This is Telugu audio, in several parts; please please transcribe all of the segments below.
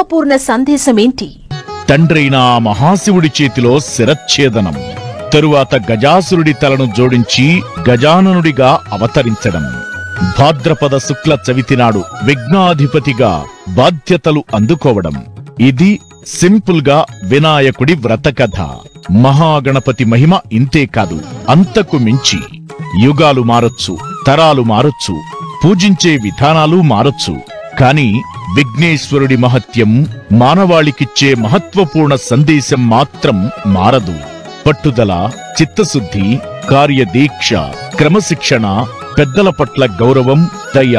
మహత్వపూర్ణ సందేశమేంటి? తండ్రైన మహాశివుడి చేతిలో శిరచ్ఛేదనం, తరువాత గజాసురుడి తలను జోడించి గజాననుడిగా అవతరించడం, భాద్రపద శుక్ల చవితి నాడు విఘ్నాధిపతిగా బాధ్యతలు అందుకోవడం. ఇది సింపుల్ గా వినాయకుడి వ్రతకథ. మహాగణపతి మహిమ ఇంతే కాదు, అంతకు మించి. యుగాలు మారొచ్చు, తరాలు మారొచ్చు, పూజించే విధానాలు మారొచ్చు, కాని విఘ్నేశ్వరుడి మహత్యం, మానవాళికిచ్చే మహత్వపూర్ణ సందేశం మాత్రం మారదు. పట్టుదల, చిత్తశుద్ధి, కార్యదీక్ష, క్రమశిక్షణ, పెద్దల పట్ల గౌరవం, దయ,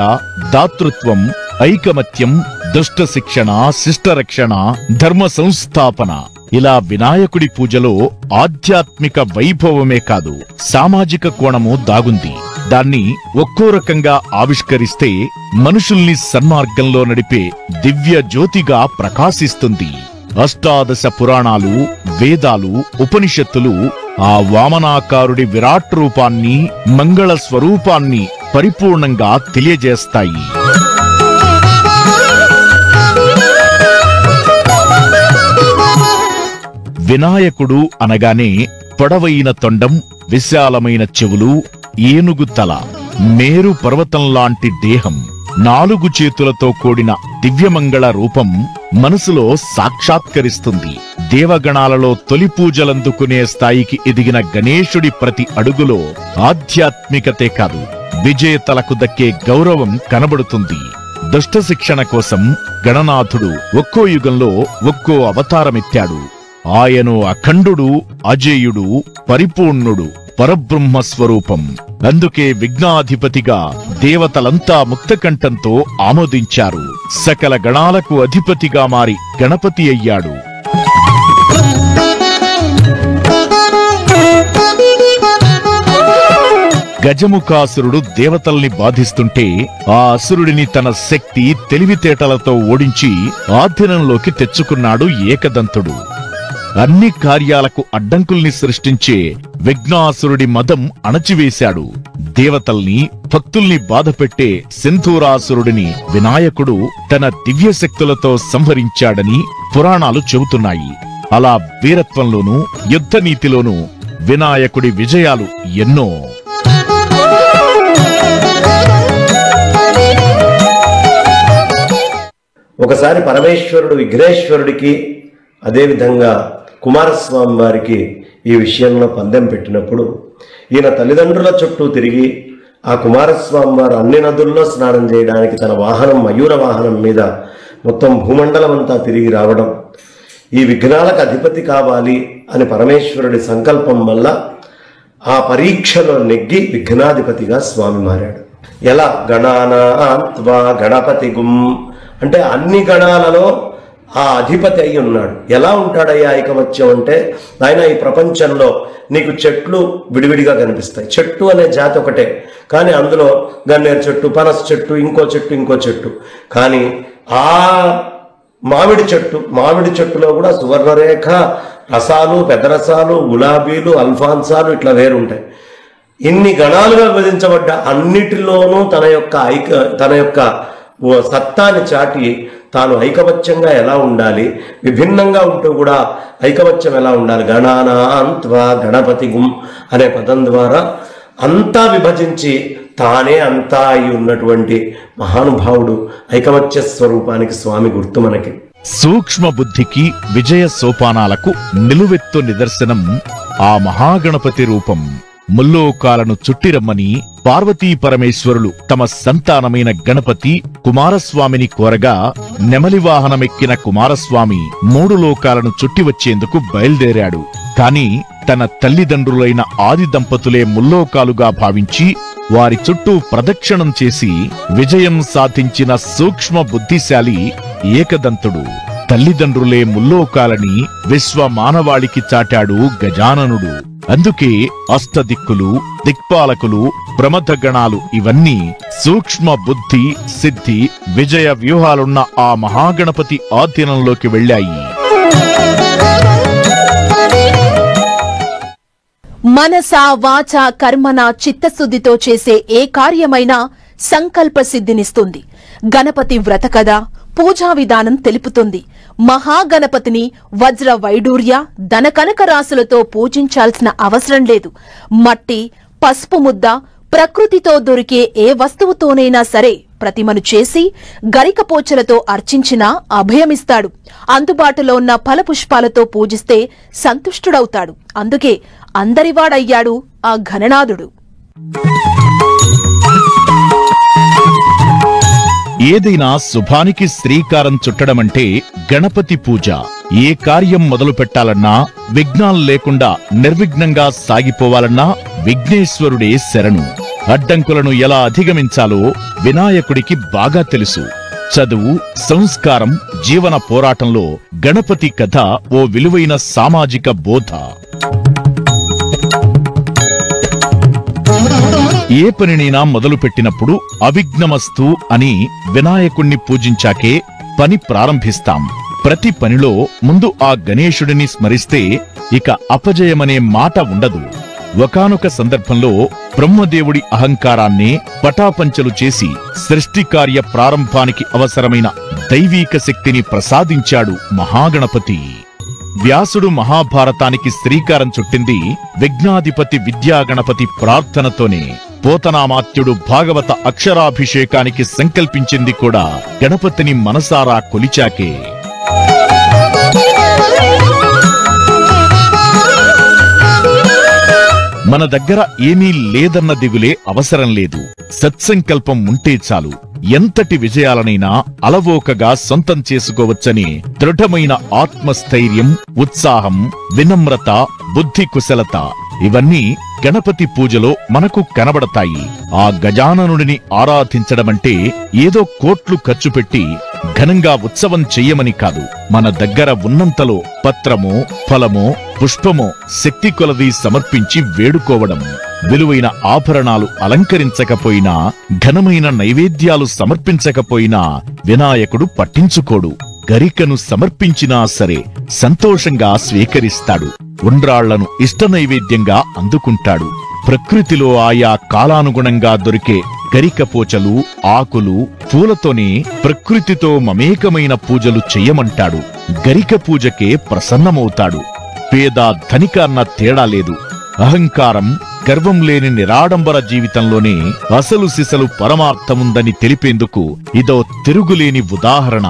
దాతృత్వం, ఐకమత్యం, దుష్ట శిక్షణ, శిష్టరక్షణ, ధర్మ సంస్థాపన. ఇలా వినాయకుడి పూజలో ఆధ్యాత్మిక వైభవమే కాదు, సామాజిక కోణము దాగుంది. దాన్ని ఒక్కో రకంగా ఆవిష్కరిస్తే మనుషుల్ని సన్మార్గంలో నడిపే దివ్య జ్యోతిగా ప్రకాశిస్తుంది. అష్టాదశ పురాణాలు, వేదాలు, ఉపనిషత్తులు ఆ వామనాకారుడి విరాట్ రూపాన్ని, మంగళ స్వరూపాన్ని పరిపూర్ణంగా తెలియజేస్తాయి. వినాయకుడు అనగానే పొడవైన తొండం, విశాలమైన చెవులు, ఏనుగు తల, మేరు పర్వతంలాంటి దేహం, 4 చేతులతో కూడిన దివ్యమంగళ రూపం మనసులో సాక్షాత్కరిస్తుంది. దేవగణాలలో తొలి పూజలందుకునే స్థాయికి ఎదిగిన గణేశుడి ప్రతి అడుగులో ఆధ్యాత్మికతే కాదు, విజేతలకు దక్కే గౌరవం కనబడుతుంది. దుష్ట శిక్షణ కోసం గణనాథుడు ఒక్కో యుగంలో ఒక్కో అవతారమెత్తాడు. ఆయను అఖండుడు, అజేయుడు, పరిపూర్ణుడు, పరబ్రహ్మ స్వరూపం. అందుకే విఘ్నాధిపతిగా దేవతలంతా ముక్తకంఠంతో ఆమోదించారు. సకల గణాలకు అధిపతిగా మారి గణపతి అయ్యాడు. గజముఖాసురుడు దేవతల్ని బాధిస్తుంటే ఆ అసురుడిని తన శక్తి, తెలివితేటలతో ఓడించి ఆధీనంలోకి తెచ్చుకున్నాడు ఏకదంతుడు. అన్ని కార్యాలకు అడ్డంకుల్ని సృష్టించే విఘ్నాసురుడి మదం అణచివేశాడు. దేవతల్ని, భక్తుల్ని బాధపెట్టే సింధూరాసురుడిని వినాయకుడు తన దివ్యశక్తులతో సంహరించాడని పురాణాలు చెబుతున్నాయి. అలా వీరత్వంలోనూ, యుద్ధనీతిలోనూ వినాయకుడి విజయాలు ఎన్నో. ఒకసారి పరమేశ్వరుడు విఘ్నేశ్వరుడికి, అదేవిధంగా కుమారస్వామి వారికి ఈ విషయంలో పందెం పెట్టినప్పుడు ఈయన తల్లిదండ్రుల చుట్టూ తిరిగి ఆ కుమారస్వామి వారు అన్ని నదుల్లో స్నానం చేయడానికి తన వాహనం, మయూర వాహనం మీద మొత్తం భూమండలం అంతా తిరిగి రావడం, ఈ విఘ్నాలకు అధిపతి కావాలి అని పరమేశ్వరుడి సంకల్పం వల్ల ఆ పరీక్షలో నెగ్గి విఘ్నాధిపతిగా స్వామి మారాడు. ఎలా? గణానాం త్వా గణపతిగుం అంటే అన్ని గణాలలో ఆ అధిపతి అయి ఉన్నాడు. ఎలా ఉంటాడయ్యా ఐకమత్యం అంటే, ఆయన ఈ ప్రపంచంలో నీకు చెట్లు విడివిడిగా కనిపిస్తాయి. చెట్టు అనే జాతి ఒకటే, కానీ అందులో గన్నేరు చెట్టు, పనస చెట్టు, ఇంకో చెట్టు, కానీ ఆ మామిడి చెట్టులో కూడా సువర్ణరేఖ రసాలు, పెద్ద రసాలు, గులాబీలు, అల్ఫాన్సాలు ఇట్లా వేరుంటాయి. ఇన్ని గణాలుగా విభజించబడ్డ అన్నిటిలోనూ తన యొక్క సత్తాన్ని చాటి తాను ఐకమత్యంగా ఎలా ఉండాలి, విభిన్నంగా ఉంటూ కూడా ఐకమత్యం ఎలా ఉండాలి, గణానాం త్వా గణపతిగుం అనే పదం ద్వారా అంతా విభజించి తానే అంతా అయి ఉన్నటువంటి మహానుభావుడు. ఐకమత్య స్వరూపానికి స్వామి గుర్తు మనకి. సూక్ష్మ బుద్ధికి, విజయ సోపానాలకు నిలువెత్తు నిదర్శనం ఆ మహాగణపతి రూపం. ముల్లోకాలను చుట్టిరమ్మని పార్వతీ పరమేశ్వరులు తమ సంతానమైన గణపతి కుమారస్వామిని కోరగా, నెమలి వాహనమెక్కిన కుమారస్వామి 3 లోకాలను చుట్టివచ్చేందుకు బయలుదేరాడు. కాని తన తల్లిదండ్రులైన ఆది దంపతులే ముల్లోకాలుగా భావించి వారి చుట్టూ ప్రదక్షిణం చేసి విజయం సాధించిన సూక్ష్మ బుద్ధిశాలి ఏకదంతుడు. తల్లిదండ్రులే ముల్లోకాలని విశ్వ మానవాళికి చాటాడు గజాననుడు. అందుకే అష్టదిక్కులు, దిక్పాలకులు, ప్రమథగణాలు ఇవన్నీ సూక్ష్మ బుద్ధి, సిద్ధి, విజయ వ్యూహాలున్న ఆ మహాగణపతి ఆధీనంలోకి వెళ్ళాయి. మనస, వాచ, కర్మన చిత్తశుద్ధితో చేసే ఏ కార్యమైనా సంకల్ప సిద్ధినిస్తుంది. గణపతి వ్రత కథ, పూజా విధానం తెలుపుతుంది. మహాగణపతిని వజ్ర వైడూర్య ధనకనక రాశులతో పూజించాల్సిన అవసరం లేదు. మట్టి, పసుపు ముద్ద, ప్రకృతితో దొరికే ఏ వస్తువుతోనైనా సరే ప్రతిమను చేసి గరికపోచలతో అర్చించినా అభయమిస్తాడు. అందుబాటులో ఉన్న ఫలపుష్పాలతో పూజిస్తే సంతుష్టుడవుతాడు. అందుకే అందరివాడయ్యాడు ఆ ఘననాథుడు. ఏదైనా శుభానికి శ్రీకారం చుట్టడమంటే గణపతి పూజ. ఏ కార్యం మొదలు పెట్టాలన్నా, విఘ్నాలు లేకుండా నిర్విఘ్నంగా సాగిపోవాలన్నా విఘ్నేశ్వరుడే శరణు. అడ్డంకులను ఎలా అధిగమించాలో వినాయకుడికి బాగా తెలుసు. చదువు, సంస్కారం, జీవన పోరాటంలో గణపతి కథ ఓ విలువైన సామాజిక బోధ. ఏ పనినైనా మొదలుపెట్టినప్పుడు అవిఘ్నమస్తు అని వినాయకుణ్ణి పూజించాకే పని ప్రారంభిస్తాం. ప్రతి పనిలో ముందు ఆ గణేశుడిని స్మరిస్తే ఇక అపజయమనే మాట ఉండదు. ఒకానొక సందర్భంలో బ్రహ్మదేవుడి అహంకారాన్నే పటాపంచలు చేసి సృష్టికార్య ప్రారంభానికి అవసరమైన దైవీక శక్తిని ప్రసాదించాడు మహాగణపతి. వ్యాసుడు మహాభారతానికి శ్రీకారం చుట్టింది విఘ్నాధిపతి విద్యాగణపతి ప్రార్థనతోనే. పోతనామాత్యుడు భాగవత అక్షరాభిషేకానికి సంకల్పించింది కూడా గణపతిని మనసారా కొలిచాకే. మన దగ్గర ఏమీ లేదన్న దిగులే అవసరం లేదు. సత్సంకల్పం ఉంటే చాలు ఎంతటి విజయాలనైనా అలవోకగా సొంతం చేసుకోవచ్చని దృఢమైన ఆత్మస్థైర్యం, ఉత్సాహం, వినమ్రత, బుద్ధి కుశలత ఇవన్నీ గణపతి పూజలో మనకు కనబడతాయి. ఆ గజాననుడిని ఆరాధించడమంటే ఏదో కోట్లు ఖర్చు పెట్టి ఘనంగా ఉత్సవం చెయ్యమని కాదు. మన దగ్గర ఉన్నంతలో పత్రమో, ఫలమో, పుష్పమో శక్తి కొలది సమర్పించి వేడుకోవడం. విలువైన ఆభరణాలు అలంకరించకపోయినా, ఘనమైన నైవేద్యాలు సమర్పించకపోయినా వినాయకుడు పట్టించుకోడు. గరికను సమర్పించినా సరే సంతోషంగా స్వీకరిస్తాడు. ఉండ్రాళ్లను ఇష్ట నైవేద్యంగా అందుకుంటాడు. ప్రకృతిలో ఆయా కాలానుగుణంగా దొరికే గరికపోచలు, ఆకులు, పూలతోనే ప్రకృతితో మమేకమైన పూజలు చెయ్యమంటాడు. గరిక పూజకే ప్రసన్నమవుతాడు. పేద ధనిక అన్న తేడా లేదు. అహంకారం, గర్వం లేని నిరాడంబర జీవితంలోనే అసలు సిసలు పరమార్థముందని తెలిపేందుకు ఇదో తిరుగులేని ఉదాహరణ.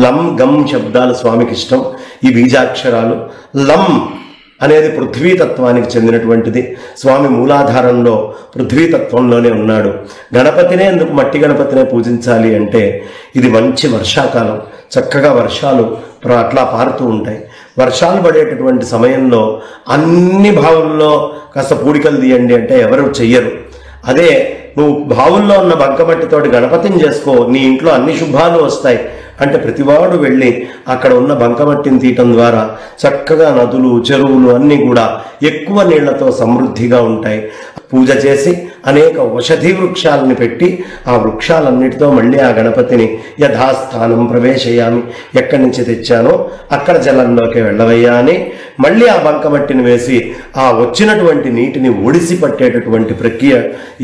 లం, గం శబ్దాలు స్వామికి ఇష్టం. ఈ బీజాక్షరాలు లం అనేది పృథ్వీతత్వానికి చెందినటువంటిది. స్వామి మూలాధారంలో పృథ్వీతత్వంలోనే ఉన్నాడు. గణపతినే ఎందుకు మట్టి గణపతినే పూజించాలి అంటే ఇది మంచి వర్షాకాలం. చక్కగా వర్షాలు అట్లా పారుతూ ఉంటాయి. వర్షాలు పడేటటువంటి సమయంలో అన్ని బావుల్లో కాస్త పూడికలు తీయండి అంటే ఎవరు చెయ్యరు. అదే నువ్వు బావుల్లో ఉన్న బంకమట్టితోటి గణపతిని చేసుకో, నీ ఇంట్లో అన్ని శుభాలు వస్తాయి అంటే ప్రతివాడు వెళ్ళి అక్కడ ఉన్న బంకమట్టిని తీయటం ద్వారా చక్కగా నదులు, చెరువులు అన్నీ కూడా ఎక్కువ నీళ్లతో సమృద్ధిగా ఉంటాయి. పూజ చేసి అనేక ఔషధీ వృక్షాలని పెట్టి ఆ వృక్షాలన్నిటితో మళ్ళీ ఆ గణపతిని యథాస్థానం ప్రవేశయామి, ఎక్కడి నుంచి తెచ్చానో అక్కడ జలంలోకి వెళ్ళవయ్యా అని మళ్ళీ ఆ బంకమట్టిని వేసి ఆ వచ్చినటువంటి నీటిని ఒడిసి పట్టేటటువంటి ప్రక్రియ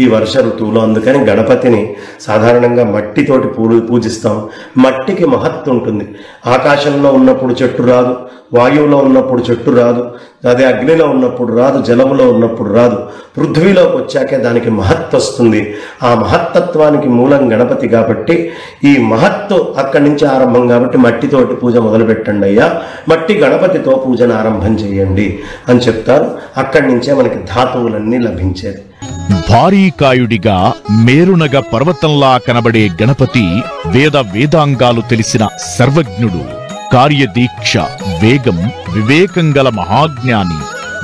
ఈ వర్ష ఋతువులో. అందుకని గణపతిని సాధారణంగా మట్టితోటి పూజిస్తాం. మట్టికి మహత్తు ఉంటుంది. ఆకాశంలో ఉన్నప్పుడు చెట్టు రాదు, వాయువులో ఉన్నప్పుడు చెట్టు రాదు, అదే అగ్నిలో ఉన్నప్పుడు రాదు, జలములో ఉన్నప్పుడు రాదు. పృథ్వీలోకి వచ్చాకే దానికి మహత్తు వస్తుంది. ఆ మహత్తత్వానికి మూలం గణపతి కాబట్టి ఈ మహత్తు అక్కడి నుంచి ఆరంభం కాబట్టి మట్టితోటి పూజ మొదలు పెట్టండి అయ్యా, మట్టి గణపతితో పూజను ఆరంభం చేయండి అని చెప్తారు. అక్కడి నుంచే మనకి ధాతువులన్నీ లభించేది. భారీకాయుడిగా మేరునగ పర్వతంలా కనబడే గణపతి వేదాంగాలు తెలిసిన సర్వజ్ఞుడు. కార్యదీక్ష, వేగం, వివేకంగల మహాజ్ఞాని.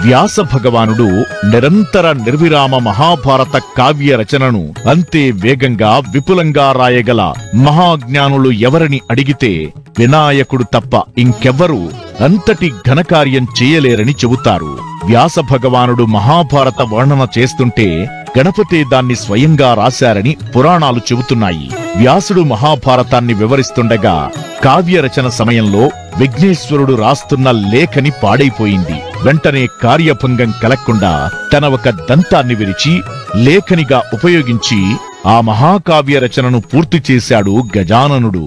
వ్యాస భగవానుడు నిరంతర నిర్విరామ మహాభారత కావ్య రచనను అంతే వేగంగా, విపులంగా రాయగల మహాజ్ఞానులు ఎవరని అడిగితే వినాయకుడు తప్ప ఇంకెవ్వరూ అంతటి ఘనకార్యం చేయలేరని చెబుతారు. వ్యాస భగవానుడు మహాభారత వర్ణన చేస్తుంటే గణపతే దాన్ని స్వయంగా రాశారని పురాణాలు చెబుతున్నాయి. వ్యాసుడు మహాభారతాన్ని వివరిస్తుండగా కావ్య రచన సమయంలో విఘ్నేశ్వరుడు రాస్తున్న లేఖని పాడైపోయింది. వెంటనే కార్యభంగం కలగకుండా తన ఒక దంతాన్ని విరిచి లేఖనిగా ఉపయోగించి ఆ మహాకావ్య రచనను పూర్తి చేశాడు గజాననుడు.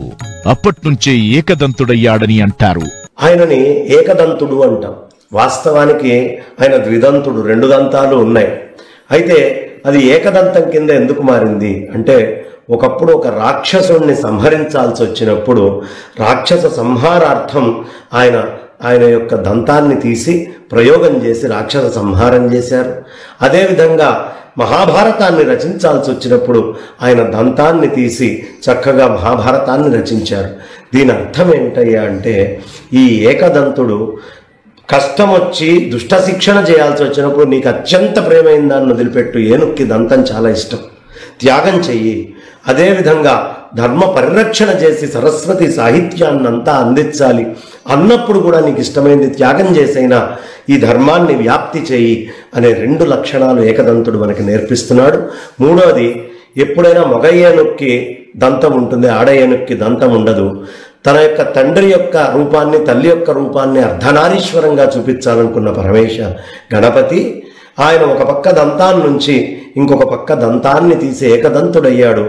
అప్పట్నుంచే ఏకదంతుడయ్యాడని అంటారు. ఆయనని ఏకదంతుడు అంటాం. వాస్తవానికి ఆయన ద్విదంతుడు, 2 దంతాలు ఉన్నాయి. అయితే అది ఏకదంతం కింద ఎందుకు మారింది అంటే, ఒకప్పుడు ఒక రాక్షసుణ్ణి సంహరించాల్సి వచ్చినప్పుడు రాక్షస సంహారార్థం ఆయన యొక్క దంతాన్ని తీసి ప్రయోగం చేసి రాక్షస సంహారం చేశారు. అదేవిధంగా మహాభారతాన్ని రచించాల్సి వచ్చినప్పుడు ఆయన దంతాన్ని తీసి చక్కగా మహాభారతాన్ని రచించారు. దీని అర్థం ఏంటయ్యా అంటే, ఈ ఏకదంతుడు కష్టం వచ్చి దుష్ట శిక్షణ చేయాల్సి వచ్చినప్పుడు నీకు అత్యంత ప్రేమైన దాన్ని వదిలిపెట్టు, ఏనుక్కి దంతం చాలా ఇష్టం, త్యాగం చెయ్యి. అదేవిధంగా ధర్మ పరిరక్షణ చేసి సరస్వతి సాహిత్యాన్నంతా అందించాలి అన్నప్పుడు కూడా నీకు ఇష్టమైంది త్యాగం చేసైనా ఈ ధర్మాన్ని వ్యాప్తి చేయి అనే 2 లక్షణాలు ఏకదంతుడు మనకి నేర్పిస్తున్నాడు. మూడోది, ఎప్పుడైనా మగ ఏనుక్కి దంతం ఉంటుంది, ఆడ ఏనుక్కి దంతం ఉండదు. తన యొక్క తండ్రి యొక్క రూపాన్ని, తల్లి యొక్క రూపాన్ని అర్ధనారీశ్వరంగా చూపించాలనుకున్న పరమేశ గణపతి ఆయన ఒక పక్క దంతాన్ని నుంచి ఇంకొక పక్క దంతాన్ని తీసి ఏకదంతుడయ్యాడు.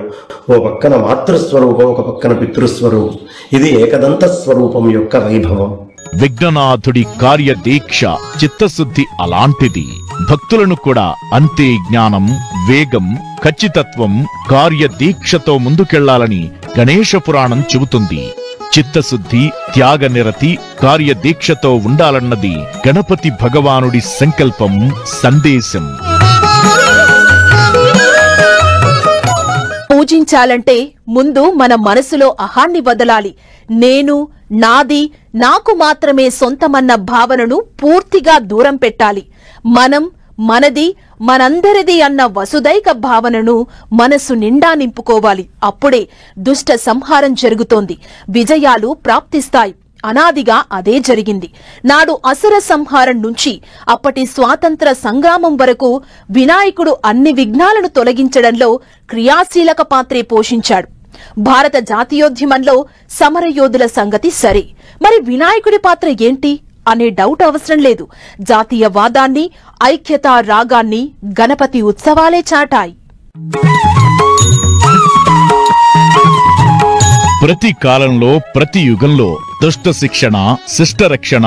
ఓ పక్కన మాతృస్వరూపం, ఒక పక్కన పితృస్వరూపం. ఇది ఏకదంత స్వరూపం యొక్క వైభవం. విఘ్ననాథుడి కార్యదీక్ష, చిత్తశుద్ధి అలాంటిది. భక్తులను కూడా అంతే జ్ఞానం, వేగం, ఖచ్చితత్వం, కార్యదీక్షతో ముందుకెళ్లాలని గణేశ పురాణం చెబుతుంది. చిత్తశుద్ధి, త్యాగనిరతి, కార్యదీక్షతో ఉండాలన్నది గణపతి భగవానుడి సంకల్పం, సందేశం. పూజించాలంటే ముందు మన మనసులో అహాన్ని వదలాలి. నేను, నాది, నాకు మాత్రమే సొంతమన్న భావనను పూర్తిగా దూరం పెట్టాలి. మనం, మనది, మనందరిది అన్న వసుదైక భావనను మనసు నిండా నింపుకోవాలి. అప్పుడే దుష్ట సంహారం జరుగుతోంది, విజయాలు ప్రాప్తిస్తాయి. అనాదిగా అదే జరిగింది. నాడు అసుర సంహారం నుంచి అప్పటి స్వాతంత్ర సంగ్రామం వరకు వినాయకుడు అన్ని విఘ్నాలను తొలగించడంలో క్రియాశీలక పాత్రే పోషించాడు. భారత జాతీయోద్యమంలో సమరయోధుల సంగతి సరే, మరి వినాయకుడి పాత్ర ఏంటి అనే డౌట్ అవసరం లేదు. జాతీయవాదాన్ని, ఐక్యతా రాగాన్ని గణపతి ఉత్సవాలే చాటాయి. ప్రతి కాలంలో, ప్రతి యుగంలో దుష్ట శిక్షణ, శిష్ట రక్షణ,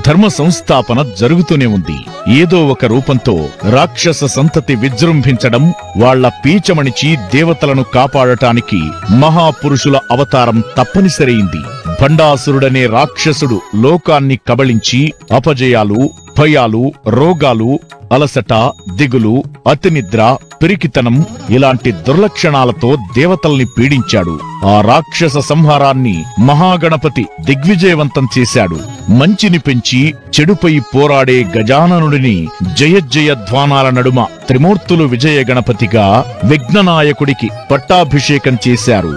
ధర్మ సంస్థాపన జరుగుతూనే ఉంది. ఏదో ఒక రూపంతో రాక్షస సంతతి విజృంభించడం, వాళ్ల పీచమణిచి దేవతలను కాపాడటానికి మహాపురుషుల అవతారం తప్పనిసరైంది. భండాసురుడనే రాక్షసుడు లోకాన్ని కబళించి అపజయాలు, భయాలు, రోగాలు, అలసట, దిగులు, అతినిద్ర, పిరికితనం ఇలాంటి దుర్లక్షణాలతో దేవతల్ని పీడించాడు. ఆ రాక్షస సంహారాన్ని మహాగణపతి దిగ్విజయవంతం చేశాడు. మంచిని పెంచి చెడుపై పోరాడే గజాననుడిని జయజయధ్వానాల నడుమ త్రిమూర్తులు విజయ గణపతిగా విఘ్ననాయకుడికి పట్టాభిషేకం చేశారు.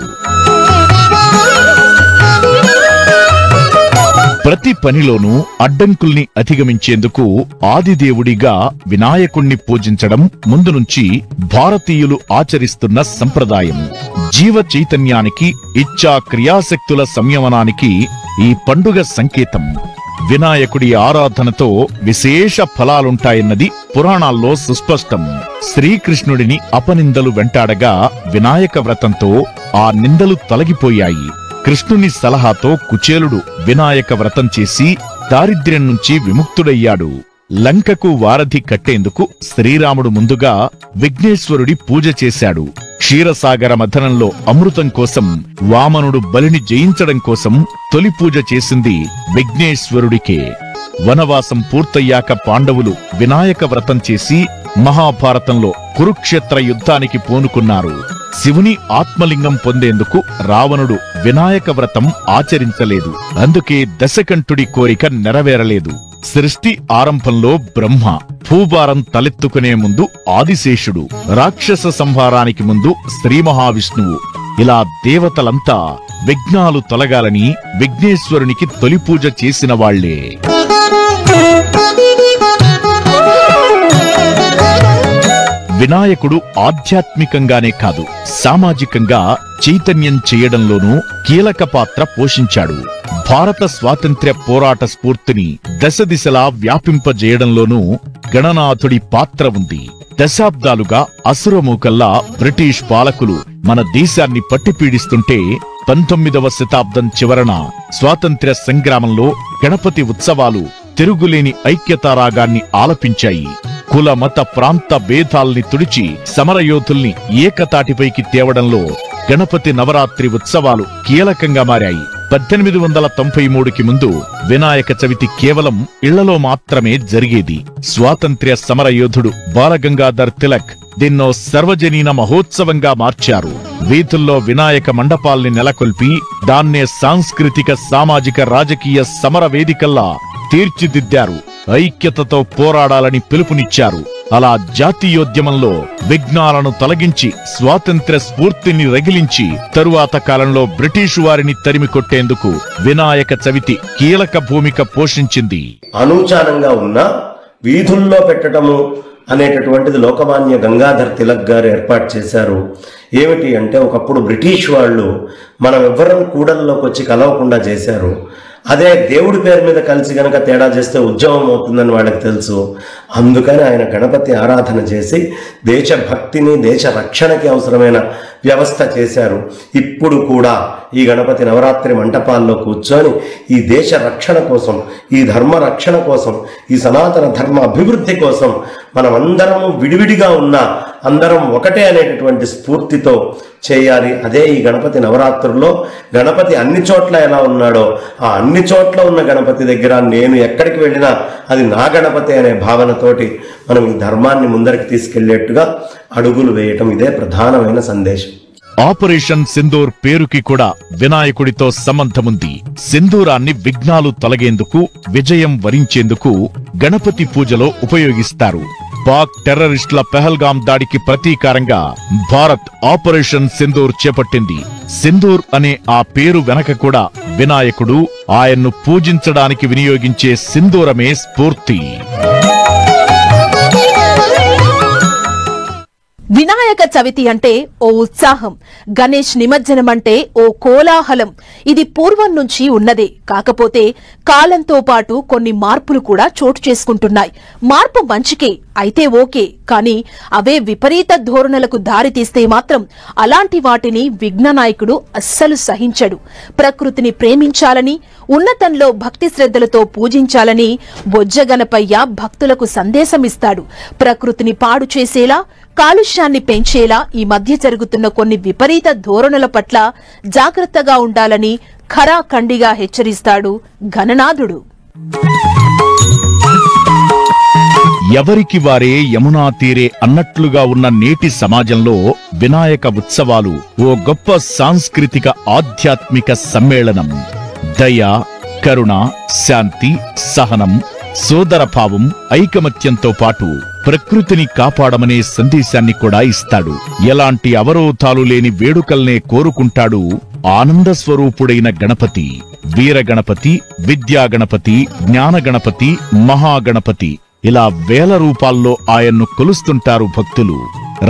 ప్రతి పనిలోనూ అడ్డంకుల్ని అధిగమించేందుకు ఆదిదేవుడిగా వినాయకుణ్ణి పూజించడం ముందు నుంచి భారతీయులు ఆచరిస్తున్న సంప్రదాయం. జీవ చైతన్యానికి, ఇచ్ఛా క్రియాశక్తుల సంయమనానికి ఈ పండుగ సంకేతం. వినాయకుడి ఆరాధనతో విశేష ఫలాలుంటాయన్నది పురాణాల్లో సుస్పష్టం. శ్రీకృష్ణుడిని అపనిందలు వెంటాడగా వినాయక వ్రతంతో ఆ నిందలు తొలగిపోయాయి. కృష్ణుని సలహాతో కుచేలుడు వినాయక వ్రతం చేసి దారిద్ర్యం నుంచి విముక్తుడయ్యాడు. లంకకు వారధి కట్టేందుకు శ్రీరాముడు ముందుగా విఘ్నేశ్వరుడి పూజ చేశాడు. క్షీరసాగర మథనంలో అమృతం కోసం వామనుడు బలిని జయించడం కోసం తొలి పూజ చేసింది విఘ్నేశ్వరుడికే. వనవాసం పూర్తయ్యాక పాండవులు వినాయక వ్రతం చేసి మహాభారతంలో కురుక్షేత్ర యుద్ధానికి పూనుకున్నారు. శివుని ఆత్మలింగం పొందేందుకు రావణుడు వినాయక వ్రతం ఆచరించలేదు. అందుకే దశకంఠుడి కోరిక నెరవేరలేదు. సృష్టి ఆరంభంలో బ్రహ్మ, భూభారం తలెత్తుకునే ముందు ఆదిశేషుడు, రాక్షస సంహారానికి ముందు శ్రీ మహావిష్ణువు, ఇలా దేవతలంతా విఘ్నాలు తొలగాలని విఘ్నేశ్వరునికి తొలి పూజ చేసిన వాళ్లే. వినాయకుడు ఆధ్యాత్మికంగానే కాదు, సామాజికంగా చైతన్యం చేయడంలోనూ కీలక పాత్ర పోషించాడు. భారత స్వాతంత్ర్య పోరాట స్ఫూర్తిని దశ దిశలా వ్యాపింపజేయడంలోనూ గణనాథుడి పాత్ర ఉంది. దశాబ్దాలుగా అసురమూకల్లా బ్రిటిష్ పాలకులు మన దేశాన్ని పట్టిపీడిస్తుంటే 19వ శతాబ్దం చివరన స్వాతంత్ర్య సంగ్రామంలో గణపతి ఉత్సవాలు తిరుగులేని ఐక్యతారాగాన్ని ఆలపించాయి. కుల మత ప్రాంత భేదాల్ని తుడిచి సమరయోధుల్ని ఏకతాటిపైకి తేవడంలో గణపతి నవరాత్రి ఉత్సవాలు కీలకంగా మారాయి. 1893కి ముందు వినాయక చవితి కేవలం ఇళ్లలో మాత్రమే జరిగేది. స్వాతంత్ర్య సమరయోధుడు బాలగంగాధర్ తిలక్ దీన్నో సర్వజనీన మహోత్సవంగా మార్చారు. వీధుల్లో వినాయక మండపాల్ని నెలకొల్పి దాన్నే సాంస్కృతిక సామాజిక రాజకీయ సమర వేదికల్లా తీర్చిదిద్దారు. ఐక్యతతో పోరాడాలని పిలుపునిచ్చారు. అలా జాతీయోద్యమంలో విఘ్నాలను తొలగించి స్వాతంత్ర్య స్ఫూర్తిని రగిలించి తరువాత కాలంలో బ్రిటిషు వారిని తరిమి కొట్టేందుకు వినాయక చవితి కీలక భూమిక పోషించింది. అనూచానంగా ఉన్న వీధుల్లో పెట్టడము అనేటటువంటిది లోకమాన్య గంగాధర్ తిలక్ గారు ఏర్పాటు చేశారు. ఏమిటి అంటే, ఒకప్పుడు బ్రిటిష్ వాళ్ళు మనం ఎవ్వరం కూడల్లోకి వచ్చి కలవకుండా చేశారు. అదే దేవుడి పేరు మీద కలిసి గనక తేడా చేస్తే ఉద్యమం అవుతుందని వాళ్ళకి తెలుసు. అందుకని ఆయన గణపతి ఆరాధన చేసి దేశభక్తిని, దేశ రక్షణకి అవసరమైన వ్యవస్థ చేశారు. ఇప్పుడు కూడా ఈ గణపతి నవరాత్రి మంటపాల్లో కూర్చొని ఈ దేశ రక్షణ కోసం, ఈ ధర్మ రక్షణ కోసం, ఈ సనాతన ధర్మ అభివృద్ధి కోసం మనమందరము విడివిడిగా ఉన్నా అందరం ఒకటే అనేటటువంటి స్ఫూర్తితో చేయాలి. అదే ఈ గణపతి నవరాత్రుల్లో గణపతి అన్ని చోట్ల ఎలా ఉన్నాడో ఆ అన్ని చోట్ల ఉన్న గణపతి దగ్గర నేను ఎక్కడికి వెళ్ళినా అది నా గణపతి అనే భావనతోటి మనం ఈ ధర్మాన్ని ముందరికి తీసుకెళ్లేట్టుగా అడుగులు వేయటం ఇదే ప్రధానమైన సందేశం. ఆపరేషన్ సింధూర్ పేరుకి కూడా వినాయకుడితో సంబంధముంది. సింధూరాన్ని విఘ్నాలు తొలగేందుకు, విజయం వరించేందుకు గణపతి పూజలో ఉపయోగిస్తారు. పాక్ టెర్రరిస్టుల పెహల్గాం దాడికి ప్రతీకారంగా భారత్ ఆపరేషన్ సింధూర్ చేపట్టింది. సింధూర్ అనే ఆ పేరు వెనక కూడా వినాయకుడు, ఆయన్ను పూజించడానికి వినియోగించే సింధూరమే స్ఫూర్తి. వినాయక చవితి అంటే ఓ ఉత్సాహం, గణేష్ నిమజ్జనం అంటే ఓ కోలాహలం. ఇది పూర్వం నుంచి ఉన్నదే. కాకపోతే కాలంతో పాటు కొన్ని మార్పులు కూడా చోటు చేసుకుంటున్నాయి. మార్పు మంచికే అయితే ఓకే, కానీ అవే విపరీత ధోరణులకు దారితీస్తే మాత్రం అలాంటి వాటిని విఘ్ననాయకుడు అస్సలు సహించడు. ప్రకృతిని ప్రేమించాలని, ఉన్నతంలో భక్తి శ్రద్ధలతో పూజించాలని బొజ్జగణపయ్య భక్తులకు సందేశమిస్తాడు. ప్రకృతిని పాడు చేసేలా, కాలుష్యాన్ని పెంచేలా ఈ మధ్య జరుగుతున్న కొన్ని విపరీత ధోరణుల పట్ల జాగ్రత్తగా ఉండాలని ఖరాఖండిగా హెచ్చరిస్తాడు గణనాథుడు. ఎవరికి వారే యమునా తీరే అన్నట్లుగా ఉన్న నేటి సమాజంలో వినాయక ఉత్సవాలు ఓ గొప్ప సాంస్కృతిక ఆధ్యాత్మిక సమ్మేళనం. దయ, కరుణ, శాంతి, సహనం, సోదరభావం, ఐకమత్యంతో పాటు ప్రకృతిని కాపాడమనే సందేశాన్ని కూడా ఇస్తాడు. ఎలాంటి అవరోధాలు లేని వేడుకల్నే కోరుకుంటాడు ఆనంద స్వరూపుడైన గణపతి. వీరగణపతి, విద్యాగణపతి, జ్ఞానగణపతి, మహాగణపతి ఇలా వేల రూపాల్లో ఆయన్ను కొలుస్తుంటారు భక్తులు.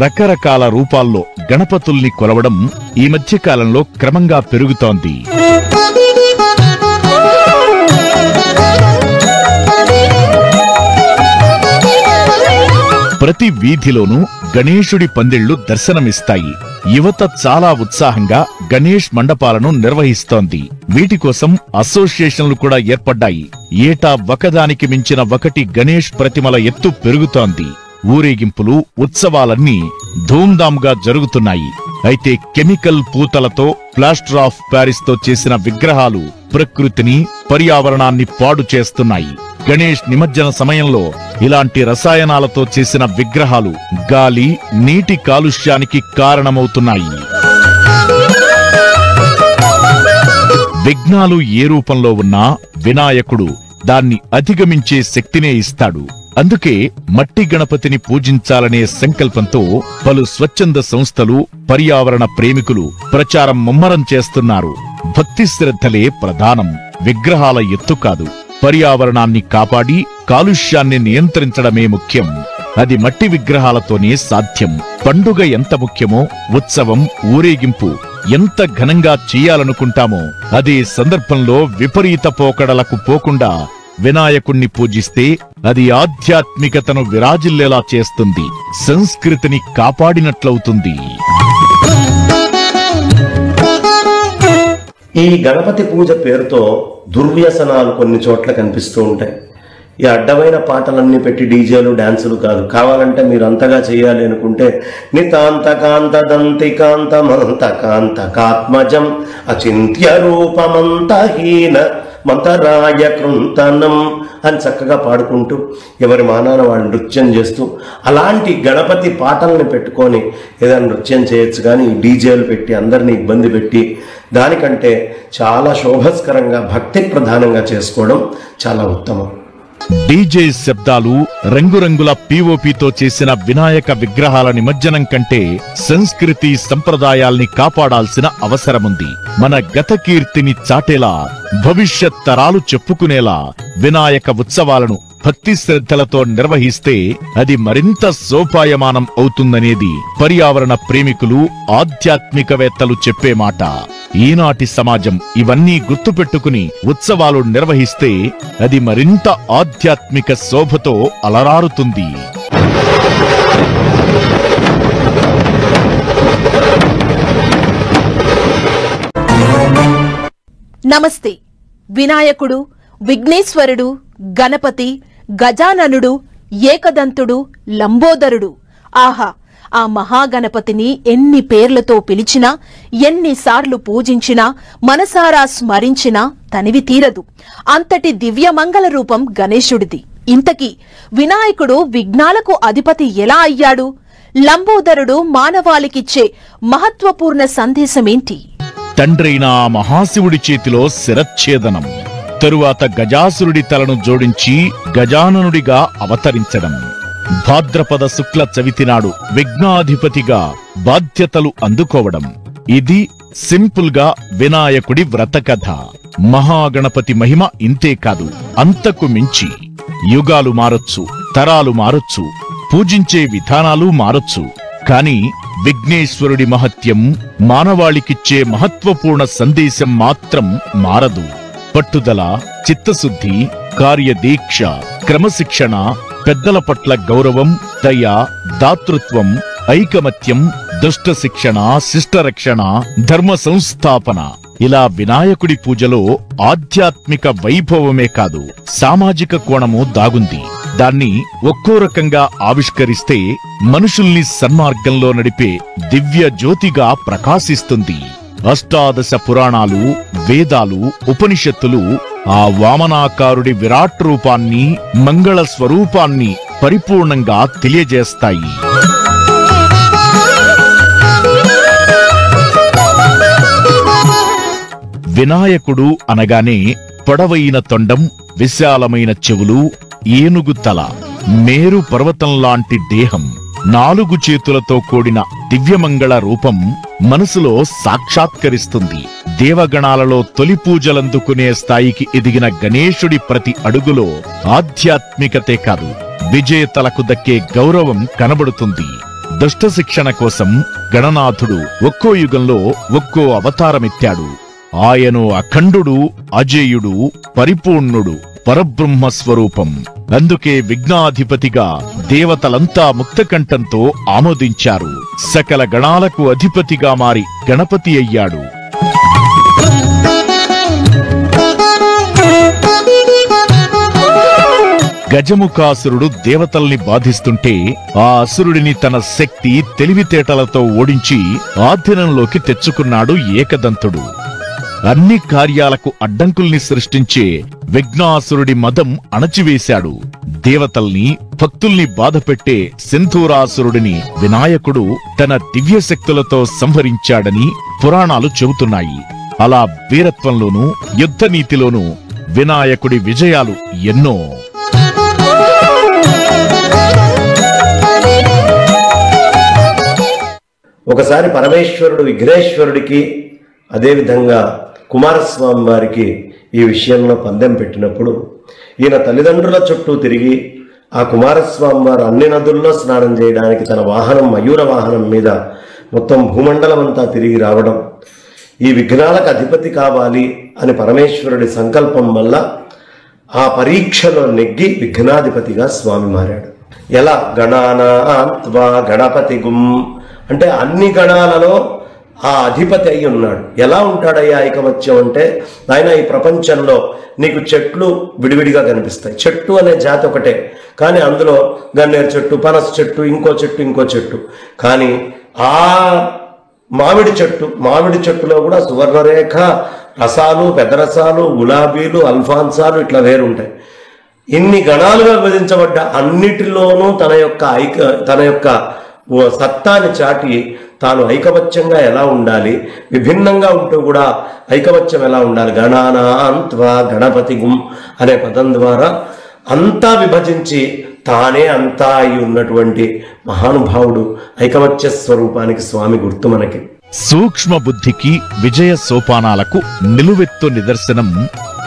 రకరకాల రూపాల్లో గణపతుల్ని కొలవడం ఈ మధ్యకాలంలో క్రమంగా పెరుగుతోంది. ప్రతి వీధిలోనూ గణేశుడి పందిళ్లు దర్శనమిస్తాయి. యువత చాలా ఉత్సాహంగా గణేష్ మండపాలను నిర్వహిస్తోంది. వీటి కోసం అసోసియేషన్లు కూడా ఏర్పడ్డాయి. ఏటా ఒకదానికి మించిన ఒకటి గణేష్ ప్రతిమల ఎత్తు పెరుగుతోంది. ఊరేగింపులు, ఉత్సవాలన్నీ ధూమ్ధామ్గా జరుగుతున్నాయి. అయితే కెమికల్ పూతలతో, ప్లాస్టర్ ఆఫ్ ప్యారిస్ తో చేసిన విగ్రహాలు ప్రకృతిని, పర్యావరణాన్ని పాడు చేస్తున్నాయి. గణేష్ నిమజ్జన సమయంలో ఇలాంటి రసాయనాలతో చేసిన విగ్రహాలు గాలి, నీటి కాలుష్యానికి కారణమవుతున్నాయి. విఘ్నాలు ఏ రూపంలో ఉన్నా వినాయకుడు దాన్ని అధిగమించే శక్తినే ఇస్తాడు. అందుకే మట్టి గణపతిని పూజించాలనే సంకల్పంతో పలు స్వచ్ఛంద సంస్థలు, పర్యావరణ ప్రేమికులు ప్రచారం ముమ్మరం చేస్తున్నారు. భక్తి శ్రద్ధలే ప్రధానం, విగ్రహాల ఎత్తు కాదు. పర్యావరణాన్ని కాపాడి కాలుష్యాన్ని నియంత్రించడమే ముఖ్యం. అది మట్టి విగ్రహాలతోనే సాధ్యం. పండుగ ఎంత ముఖ్యమో, ఉత్సవం, ఊరేగింపు ఎంత ఘనంగా చేయాలనుకుంటామో అదే సందర్భంలో విపరీత పోకడలకు పోకుండా వినాయకుణ్ణి పూజిస్తే అది ఆధ్యాత్మికతను విరాజిల్లేలా చేస్తుంది, సంస్కృతిని కాపాడినట్లవుతుంది. ఈ గణపతి పూజ పేరుతో దుర్వ్యసనాలు కొన్ని చోట్ల కనిపిస్తూ ఉంటాయి. ఈ అడ్డమైన పాటలన్నీ పెట్టి డీజేలు డాన్సులు కాదు, కావాలంటే మీరు అంతగా చేయాలి అనుకుంటే నితాంతకాంతదంతికాంతమంతకాంతకాత్మజం అచింత్య రూపమంతహీన మంతరాయ కృంతనం అని చక్కగా పాడుకుంటూ ఎవరి మానాన వాళ్ళు నృత్యం చేస్తూ అలాంటి గణపతి పాటల్ని పెట్టుకొని ఏదైనా నృత్యం చేయొచ్చు. కానీ ఈ డీజేలు పెట్టి అందరినీ ఇబ్బంది పెట్టి దానికంటే చాలా శోభస్కరంగా భక్తి ప్రధానంగా చేసుకోవడం చాలా ఉత్తమం. డీజే శబ్దాలు, రంగురంగుల పీఓపీతో చేసిన వినాయక విగ్రహాల నిమజ్జనం కంటే సంస్కృతి సంప్రదాయాల్ని కాపాడాల్సిన అవసరముంది. మన గత కీర్తిని చాటేలా, భవిష్యత్ తరాలు చెప్పుకునేలా వినాయక ఉత్సవాలను భక్తి శ్రద్ధలతో నిర్వహిస్తే అది మరింత సోపాయమానం అవుతుందనేది పర్యావరణ ప్రేమికులు, ఆధ్యాత్మికవేత్తలు చెప్పే మాట. ఈనాటి సమాజం ఇవన్నీ గుర్తుపెట్టుకుని ఉత్సవాలు నిర్వహిస్తే అది మరింత ఆధ్యాత్మిక శోభతో అలరారుతుంది. నమస్తే. వినాయకుడు, విఘ్నేశ్వరుడు, గణపతి, గజాననుడు, ఏకదంతుడు, లంబోదరుడు, ఆహా! ఆ మహాగణపతిని ఎన్ని పేర్లతో పిలిచినా, ఎన్నిసార్లు పూజించినా, మనసారా స్మరించినా తనివి తీరదు. అంతటి దివ్యమంగళ రూపం గణేశుడిది. ఇంతకీ వినాయకుడు విఘ్నాలకు అధిపతి ఎలా అయ్యాడు? లంబోదరుడు మానవాళికిచ్చే మహత్వపూర్ణ సందేశమేంటి? తండ్రైన ఆ మహాశివుడి చేతిలో శిరచ్ఛేదనం, తరువాత గజాసురుడి తలను జోడించి గజాననుడిగా అవతరించడం, భాద్రపద శుక్ల చవితి నాడు విఘ్నాధిపతిగా బాధ్యతలు అందుకోవడం. ఇది సింపుల్ గా వినాయకుడి వ్రతకథ. మహాగణపతి మహిమ ఇంతే కాదు, అంతకు మించి. యుగాలు మారొచ్చు, తరాలు మారొచ్చు, పూజించే విధానాలు మారొచ్చు, కాని విఘ్నేశ్వరుడి మహత్యం, మానవాళికిచ్చే మహత్వపూర్ణ సందేశం మాత్రం మారదు. పట్టుదల, చిత్తశుద్ధి, కార్యదీక్ష, క్రమశిక్షణ, పెద్దల పట్ల గౌరవం, దయ, దాతృత్వం, ఐకమత్యం, దుష్ట శిక్షణ, శిష్టరక్షణ, ధర్మ సంస్థాపన, ఇలా వినాయకుడి పూజలో ఆధ్యాత్మిక వైభవమే కాదు, సామాజిక కోణము దాగుంది. దాన్ని ఒక్కో రకంగా ఆవిష్కరిస్తే మనుషుల్ని సన్మార్గంలో నడిపే దివ్య జ్యోతిగా ప్రకాశిస్తుంది. అష్టాదశ పురాణాలు, వేదాలు, ఉపనిషత్తులు ఆ వామనాకారుడి విరాట్ రూపాన్ని, మంగళ స్వరూపాన్ని పరిపూర్ణంగా తెలియజేస్తాయి. వినాయకుడు అనగానే పొడవైన తొండం, విశాలమైన చెవులు, ఏనుగు తల, మేరు పర్వతంలాంటి దేహం, 4 చేతులతో కూడిన దివ్యమంగళ రూపం మనసులో సాక్షాత్కరిస్తుంది. దేవగణాలలో తొలి పూజలందుకునే స్థాయికి ఎదిగిన గణేశుడి ప్రతి అడుగులో ఆధ్యాత్మికతే కాదు, విజేతలకు దక్కే గౌరవం కనబడుతుంది. దుష్ట శిక్షణ కోసం గణనాథుడు ఒక్కో యుగంలో ఒక్కో అవతారమెత్తాడు. ఆయను అఖండుడు, అజేయుడు, పరిపూర్ణుడు, పరబ్రహ్మ స్వరూపం. అందుకే విఘ్నాధిపతిగా దేవతలంతా ముక్తకంఠంతో ఆమోదించారు. సకల గణాలకు అధిపతిగా మారి గణపతి అయ్యాడు. గజముఖాసురుడు దేవతల్ని బాధిస్తుంటే ఆ అసురుడిని తన శక్తి, తెలివితేటలతో ఓడించి ఆధీనంలోకి తెచ్చుకున్నాడు ఏకదంతుడు. అన్ని కార్యాలకు అడ్డంకుల్ని సృష్టించే విఘ్నాసురుడి మదం అణచివేశాడు. దేవతల్ని, భక్తుల్ని బాధపెట్టే సింధూరాసురుడిని వినాయకుడు తన దివ్యశక్తులతో సంహరించాడని పురాణాలు చెబుతున్నాయి. అలా వీరత్వంలోనూ, యుద్ధనీతిలోనూ వినాయకుడి విజయాలు ఎన్నో. ఒకసారి పరమేశ్వరుడు విఘ్నేశ్వరుడికి, అదేవిధంగా కుమారస్వామి వారికి ఈ విషయంలో పందెం పెట్టినప్పుడు ఈయన తల్లిదండ్రుల చుట్టూ తిరిగి ఆ కుమారస్వామి వారు అన్ని నదుల్లో స్నానం చేయడానికి తన వాహనం, మయూర వాహనం మీద మొత్తం భూమండలం అంతా తిరిగి రావడం, ఈ విఘ్నాలకు అధిపతి కావాలి అని పరమేశ్వరుడి సంకల్పం వల్ల ఆ పరీక్షలో నెగ్గి విఘ్నాధిపతిగా స్వామి మారాడు. ఎలా? గణానాన్త్వా గణపతి గుం అంటే అన్ని గణాలలో ఆ అధిపతి అయి ఉన్నాడు. ఎలా ఉంటాడయ్యా ఐకమత్యం అంటే, ఆయన ఈ ప్రపంచంలో నీకు చెట్లు విడివిడిగా కనిపిస్తాయి. చెట్టు అనే జాతి ఒకటే, కానీ అందులో గన్నేరు చెట్టు, పనస చెట్టు, ఇంకో చెట్టు, కానీ ఆ మామిడి చెట్టులో కూడా సువర్ణరేఖ రసాలు, పెద్ద రసాలు, గులాబీలు, అల్ఫాన్సాలు ఇట్లా వేరుంటాయి. ఇన్ని గణాలుగా విభజించబడ్డ అన్నిటిలోనూ తన యొక్క సత్తాని చాటి తాను ఐకమత్యంగా ఎలా ఉండాలి, విభిన్నంగా ఉంటూ కూడా ఐకమత్యం ఎలా ఉండాలి, గణానాన్త్వా గణపతి గుం అనే పదం ద్వారా అంతా విభజించి తానే అంతా అయి ఉన్నటువంటి మహానుభావుడు. ఐకమత్య స్వరూపానికి స్వామి గుర్తు మనకి. సూక్ష్మ బుద్ధికి విజయ సోపానాలకు నిలువెత్తు నిదర్శనం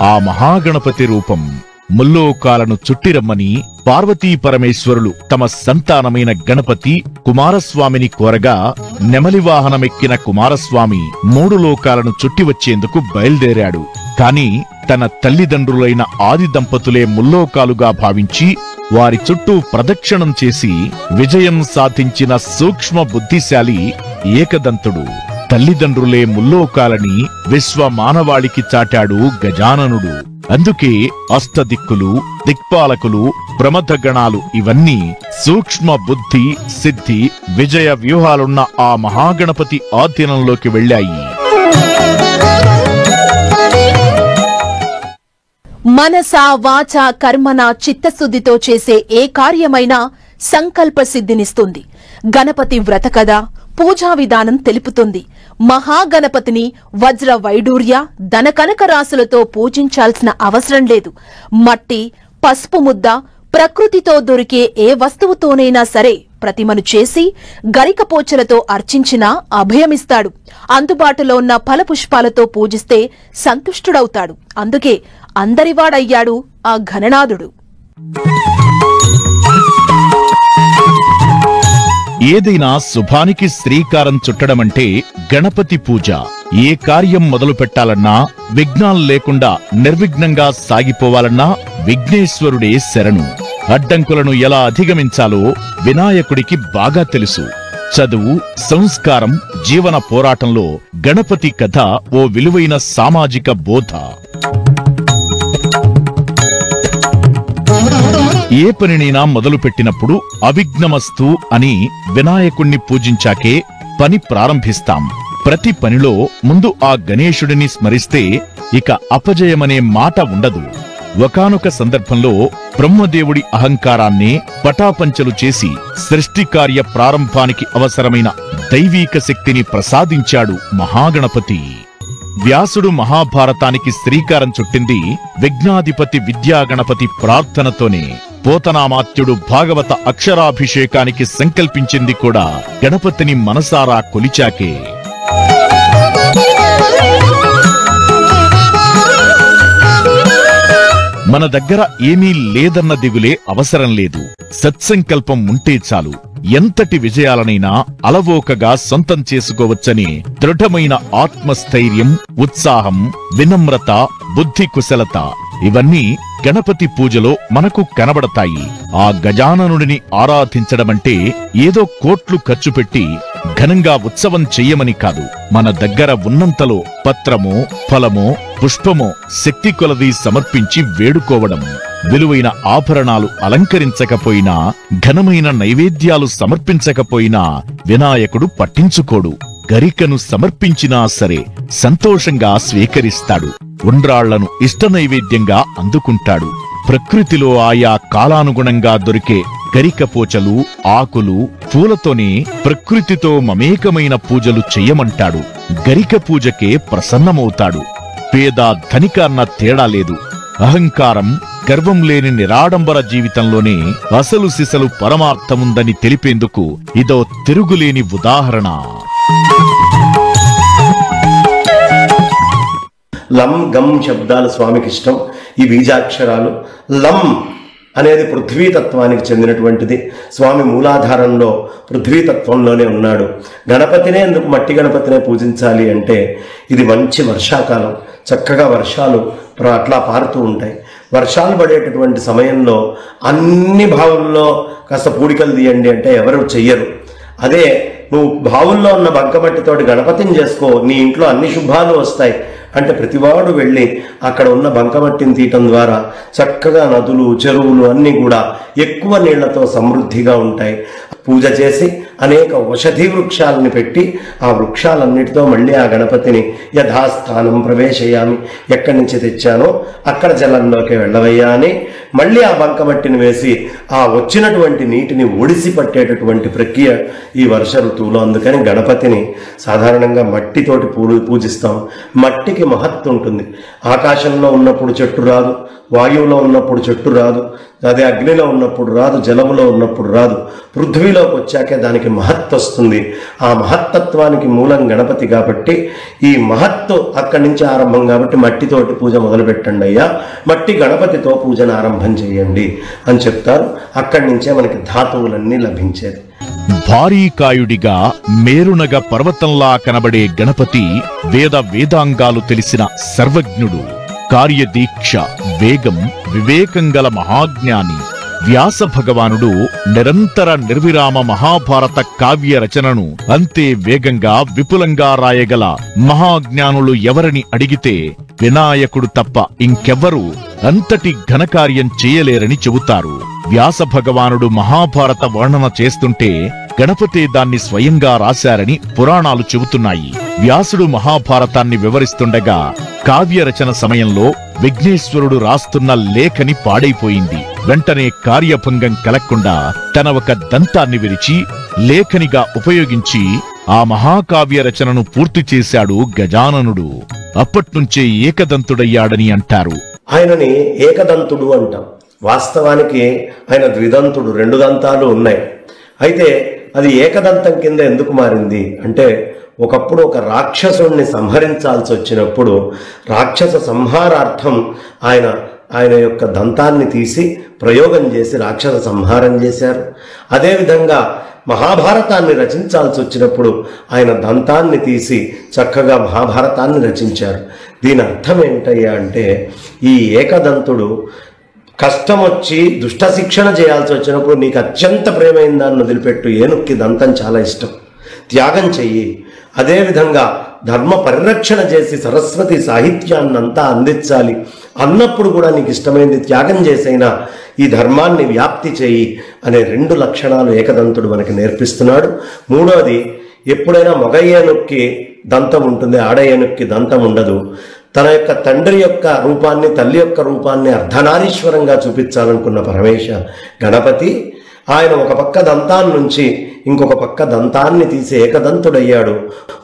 ఆ మహాగణపతి రూపం. ముల్లోకాలను చుట్టిరమ్మని పార్వతీ పరమేశ్వరులు తమ సంతానమైన గణపతి కుమారస్వామిని కోరగా, నెమలివాహనమెక్కిన కుమారస్వామి 3 లోకాలను చుట్టివచ్చేందుకు బయలుదేరాడు. కాని తన తల్లిదండ్రులైన ఆది దంపతులే ముల్లోకాలుగా భావించి వారి చుట్టూ ప్రదక్షిణం చేసి విజయం సాధించిన సూక్ష్మ బుద్ధిశాలి ఏకదంతుడు. తల్లిదండ్రులే ముల్లోకాలని విశ్వ మానవాళికి చాటాడు గజాననుడు. అందుకే అష్టదిక్కులు, దిక్పాలకులు, ప్రమథగణాలు ఇవన్నీ సూక్ష్మ బుద్ధి, సిద్ధి, విజయ వ్యూహాలున్న ఆ మహాగణపతి ఆధీనంలోకి వెళ్ళాయి. మనసా వాచా కర్మన చిత్తశుద్ధితో చేసే ఏ కార్యమైనా సంకల్ప సిద్ధినిస్తుంది. గణపతి వ్రత కథ, పూజా విధానం తెలుపుతుంది. మహాగణపతిని వజ్ర వైడూర్య ధనకనక రాసులతో పూజించాల్సిన అవసరం లేదు. మట్టి, పసుపు ముద్ద, ప్రకృతితో దొరికే ఏ వస్తువుతోనైనా సరే ప్రతిమను చేసి గరికపోచలతో అర్చించినా అభయమిస్తాడు. అందుబాటులో ఉన్న ఫలపుష్పాలతో పూజిస్తే సంతుష్టుడవుతాడు. అందుకే అందరివాడయ్యాడు ఆ గణనాథుడు. ఏదైనా శుభానికి శ్రీకారం చుట్టడమంటే గణపతి పూజ. ఏ కార్యం మొదలు పెట్టాలన్నా, విఘ్నాలు లేకుండా నిర్విఘ్నంగా సాగిపోవాలన్నా విఘ్నేశ్వరుడే శరణు. అడ్డంకులను ఎలా అధిగమించాలో వినాయకుడికి బాగా తెలుసు. చదువు, సంస్కారం, జీవన పోరాటంలో గణపతి కథ ఓ విలువైన సామాజిక బోధ. ఏ పనినైనా మొదలుపెట్టినప్పుడు అవిఘ్నమస్తు అని వినాయకుణ్ణి పూజించాకే పని ప్రారంభిస్తాం. ప్రతి పనిలో ముందు ఆ గణేశుడిని స్మరిస్తే ఇక అపజయమనే మాట ఉండదు. ఒకానొక సందర్భంలో బ్రహ్మదేవుడి అహంకారాన్నే పటాపంచలు చేసి సృష్టి కార్య ప్రారంభానికి అవసరమైన దైవీక శక్తిని ప్రసాదించాడు మహాగణపతి. వ్యాసుడు మహాభారతానికి శ్రీకారం చుట్టింది విఘ్నాధిపతి విద్యాగణపతి ప్రార్థనతోనే. పోతనామాత్యుడు భాగవత అక్షరాభిషేకానికి సంకల్పించింది కూడా గణపతిని మనసారా కొలిచాకే. మన దగ్గర ఏమీ లేదన్న దిగులే అవసరం లేదు. సత్సంకల్పం ఉంటే చాలు. ఎంతటి విజయాలనైనా అలవోకగా సొంతం చేసుకోవచ్చని దృఢమైన ఆత్మస్థైర్యం, ఉత్సాహం, వినమ్రత, బుద్ధి కుశలత ఇవన్నీ గణపతి పూజలో మనకు కనబడతాయి. ఆ గజాననుడిని ఆరాధించడమంటే ఏదో కోట్లు ఖర్చు పెట్టి ఘనంగా ఉత్సవం చెయ్యమని కాదు. మన దగ్గర ఉన్నంతలో పత్రమో, ఫలమో, పుష్పమో శక్తి కొలది సమర్పించి వేడుకోవడం. విలువైన ఆభరణాలు అలంకరించకపోయినా, ఘనమైన నైవేద్యాలు సమర్పించకపోయినా వినాయకుడు పట్టించుకోడు. గరికను సమర్పించినా సరే సంతోషంగా స్వీకరిస్తాడు. ఉండ్రాళ్లను ఇష్ట నైవేద్యంగా అందుకుంటాడు. ప్రకృతిలో ఆయా కాలానుగుణంగా దొరికే గరికపోచలు, ఆకులు, పూలతోనే ప్రకృతితో మమేకమైన పూజలు చెయ్యమంటాడు. గరిక పూజకే ప్రసన్నమవుతాడు. పేద ధనిక అన్న తేడా లేదు. అహంకారం, గర్వం లేని నిరాడంబర జీవితంలోనే అసలు సిసలు పరమార్థముందని తెలిపేందుకు ఇదో తిరుగులేని ఉదాహరణ. లం, గం శబ్దాలు స్వామికి ఇష్టం. ఈ బీజాక్షరాలు. లం అనేది పృథ్వీతత్వానికి చెందినటువంటిది. స్వామి మూలాధారంలో పృథ్వీతత్వంలోనే ఉన్నాడు. గణపతినే ఎందుకు మట్టి గణపతినే పూజించాలి అంటే, ఇది మంచి వర్షాకాలం, చక్కగా వర్షాలు అట్లా పారుతూ ఉంటాయి. వర్షాలు పడేటటువంటి సమయంలో అన్ని బావుల్లో కాస్త పూడికలు తీయండి అంటే ఎవరు చెయ్యరు. అదే నువ్వు బావుల్లో ఉన్న బంకమట్టితోటి గణపతిని చేసుకో, నీ ఇంట్లో అన్ని శుభాలు వస్తాయి అంటే ప్రతివాడు వెళ్ళి అక్కడ ఉన్న బంకమట్టిని తీయటం ద్వారా చక్కగా నదులు, చెరువులు అన్నీ కూడా ఎక్కువ నీళ్లతో సమృద్ధిగా ఉంటాయి. పూజ చేసి అనేక ఔషధీ వృక్షాలని పెట్టి ఆ వృక్షాలన్నిటితో మళ్ళీ ఆ గణపతిని యథాస్థానం ప్రవేశయామి, ఎక్కడి నుంచి తెచ్చానో అక్కడ జలంలోకి వెళ్ళవయ్యా అని మళ్ళీ ఆ బంకమట్టిని వేసి ఆ వచ్చినటువంటి నీటిని ఒడిసి పట్టేటటువంటి ప్రక్రియ ఈ వర్ష ఋతువులో. అందుకని గణపతిని సాధారణంగా మట్టితోటి పూజిస్తాం. మట్టికి మహత్తు ఉంటుంది. ఆకాశంలో ఉన్నప్పుడు చెట్టు రాదు, వాయువులో ఉన్నప్పుడు చెట్టు రాదు, అదే అగ్నిలో ఉన్నప్పుడు రాదు, జలములో ఉన్నప్పుడు రాదు. పృథ్వీలోకి వచ్చాకే దానికి మహత్తు వస్తుంది. ఆ మహత్తత్వానికి మూలం గణపతి కాబట్టి ఈ మహత్తు అక్కడి నుంచి ఆరంభం కాబట్టి మట్టితోటి పూజ మొదలు పెట్టండి అయ్యా, మట్టి గణపతితో పూజను ఆరంభం చేయండి అని చెప్తారు. అక్కడి నుంచే మనకి ధాతువులన్నీ లభించేది. భారీకాయుడిగా మేరునగ పర్వతంలా కనబడే గణపతి వేదాంగాలు తెలిసిన సర్వజ్ఞుడు, కార్యదీక్ష, వేగం, వివేకం గల మహాజ్ఞాని. వ్యాస భగవానుడు నిరంతర నిర్విరామ మహాభారత కావ్య రచనను అంతే వేగంగా విపులంగా రాయగల మహాజ్ఞానులు ఎవరని అడిగితే వినాయకుడు తప్ప ఇంకెవ్వరూ అంతటి ఘనకార్యం చేయలేరని చెబుతారు. వ్యాస భగవానుడు మహాభారత వర్ణన చేస్తుంటే గణపతే దాన్ని స్వయంగా రాశారని పురాణాలు చెబుతున్నాయి. వ్యాసుడు మహాభారతాన్ని వివరిస్తుండగా కావ్యరచన సమయంలో విఘ్నేశ్వరుడు రాస్తున్న లేఖని పాడైపోయింది. వెంటనే కార్యభంగం కలగకుండా తన ఒక దంతాన్ని విరిచి లేఖనిగా ఉపయోగించి ఆ మహాకావ్య రచనను పూర్తి చేశాడు గజాననుడు. అప్పట్నుంచే ఏకదంతుడయ్యాడని అంటారు. ఆయనని ఏకదంతుడు అంటాం. వాస్తవానికి ఆయన ద్విదంతుడు, 2 దంతాలు ఉన్నాయి. అయితే అది ఏకదంతం కింద ఎందుకు మారింది అంటే ఒకప్పుడు ఒక రాక్షసుణ్ణి సంహరించాల్సి వచ్చినప్పుడు రాక్షస సంహారార్థం ఆయన యొక్క దంతాన్ని తీసి ప్రయోగం చేసి రాక్షస సంహారం చేశారు. అదేవిధంగా మహాభారతాన్ని రచించాల్సి వచ్చినప్పుడు ఆయన దంతాన్ని తీసి చక్కగా మహాభారతాన్ని రచించారు. దీని అర్థం ఏంటయ్యా అంటే ఈ ఏకదంతుడు కష్టం వచ్చి దుష్ట శిక్షణ చేయాల్సి వచ్చినప్పుడు నీకు అత్యంత ప్రేమైన దాన్ని వదిలిపెట్టు, ఏనుక్కి దంతం చాలా ఇష్టం, త్యాగం చెయ్యి. అదేవిధంగా ధర్మ పరిరక్షణ చేసి సరస్వతి సాహిత్యాన్నంతా అందించాలి అన్నప్పుడు కూడా నీకు ఇష్టమైంది త్యాగం చేసైనా ఈ ధర్మాన్ని వ్యాప్తి చేయి అనే 2 లక్షణాలు ఏకదంతుడు మనకి నేర్పిస్తున్నాడు. మూడోది, ఎప్పుడైనా మగ ఏనుక్కి దంతం ఉంటుంది, ఆడ ఏనుక్కి దంతం ఉండదు. తన యొక్క తండ్రి యొక్క రూపాన్ని, తల్లి యొక్క రూపాన్ని అర్ధనారీశ్వరంగా చూపించాలనుకున్న పరమేశ గణపతి ఆయన ఒక పక్క దంతాన్ని నుంచి ఇంకొక పక్క దంతాన్ని తీసి ఏకదంతుడయ్యాడు.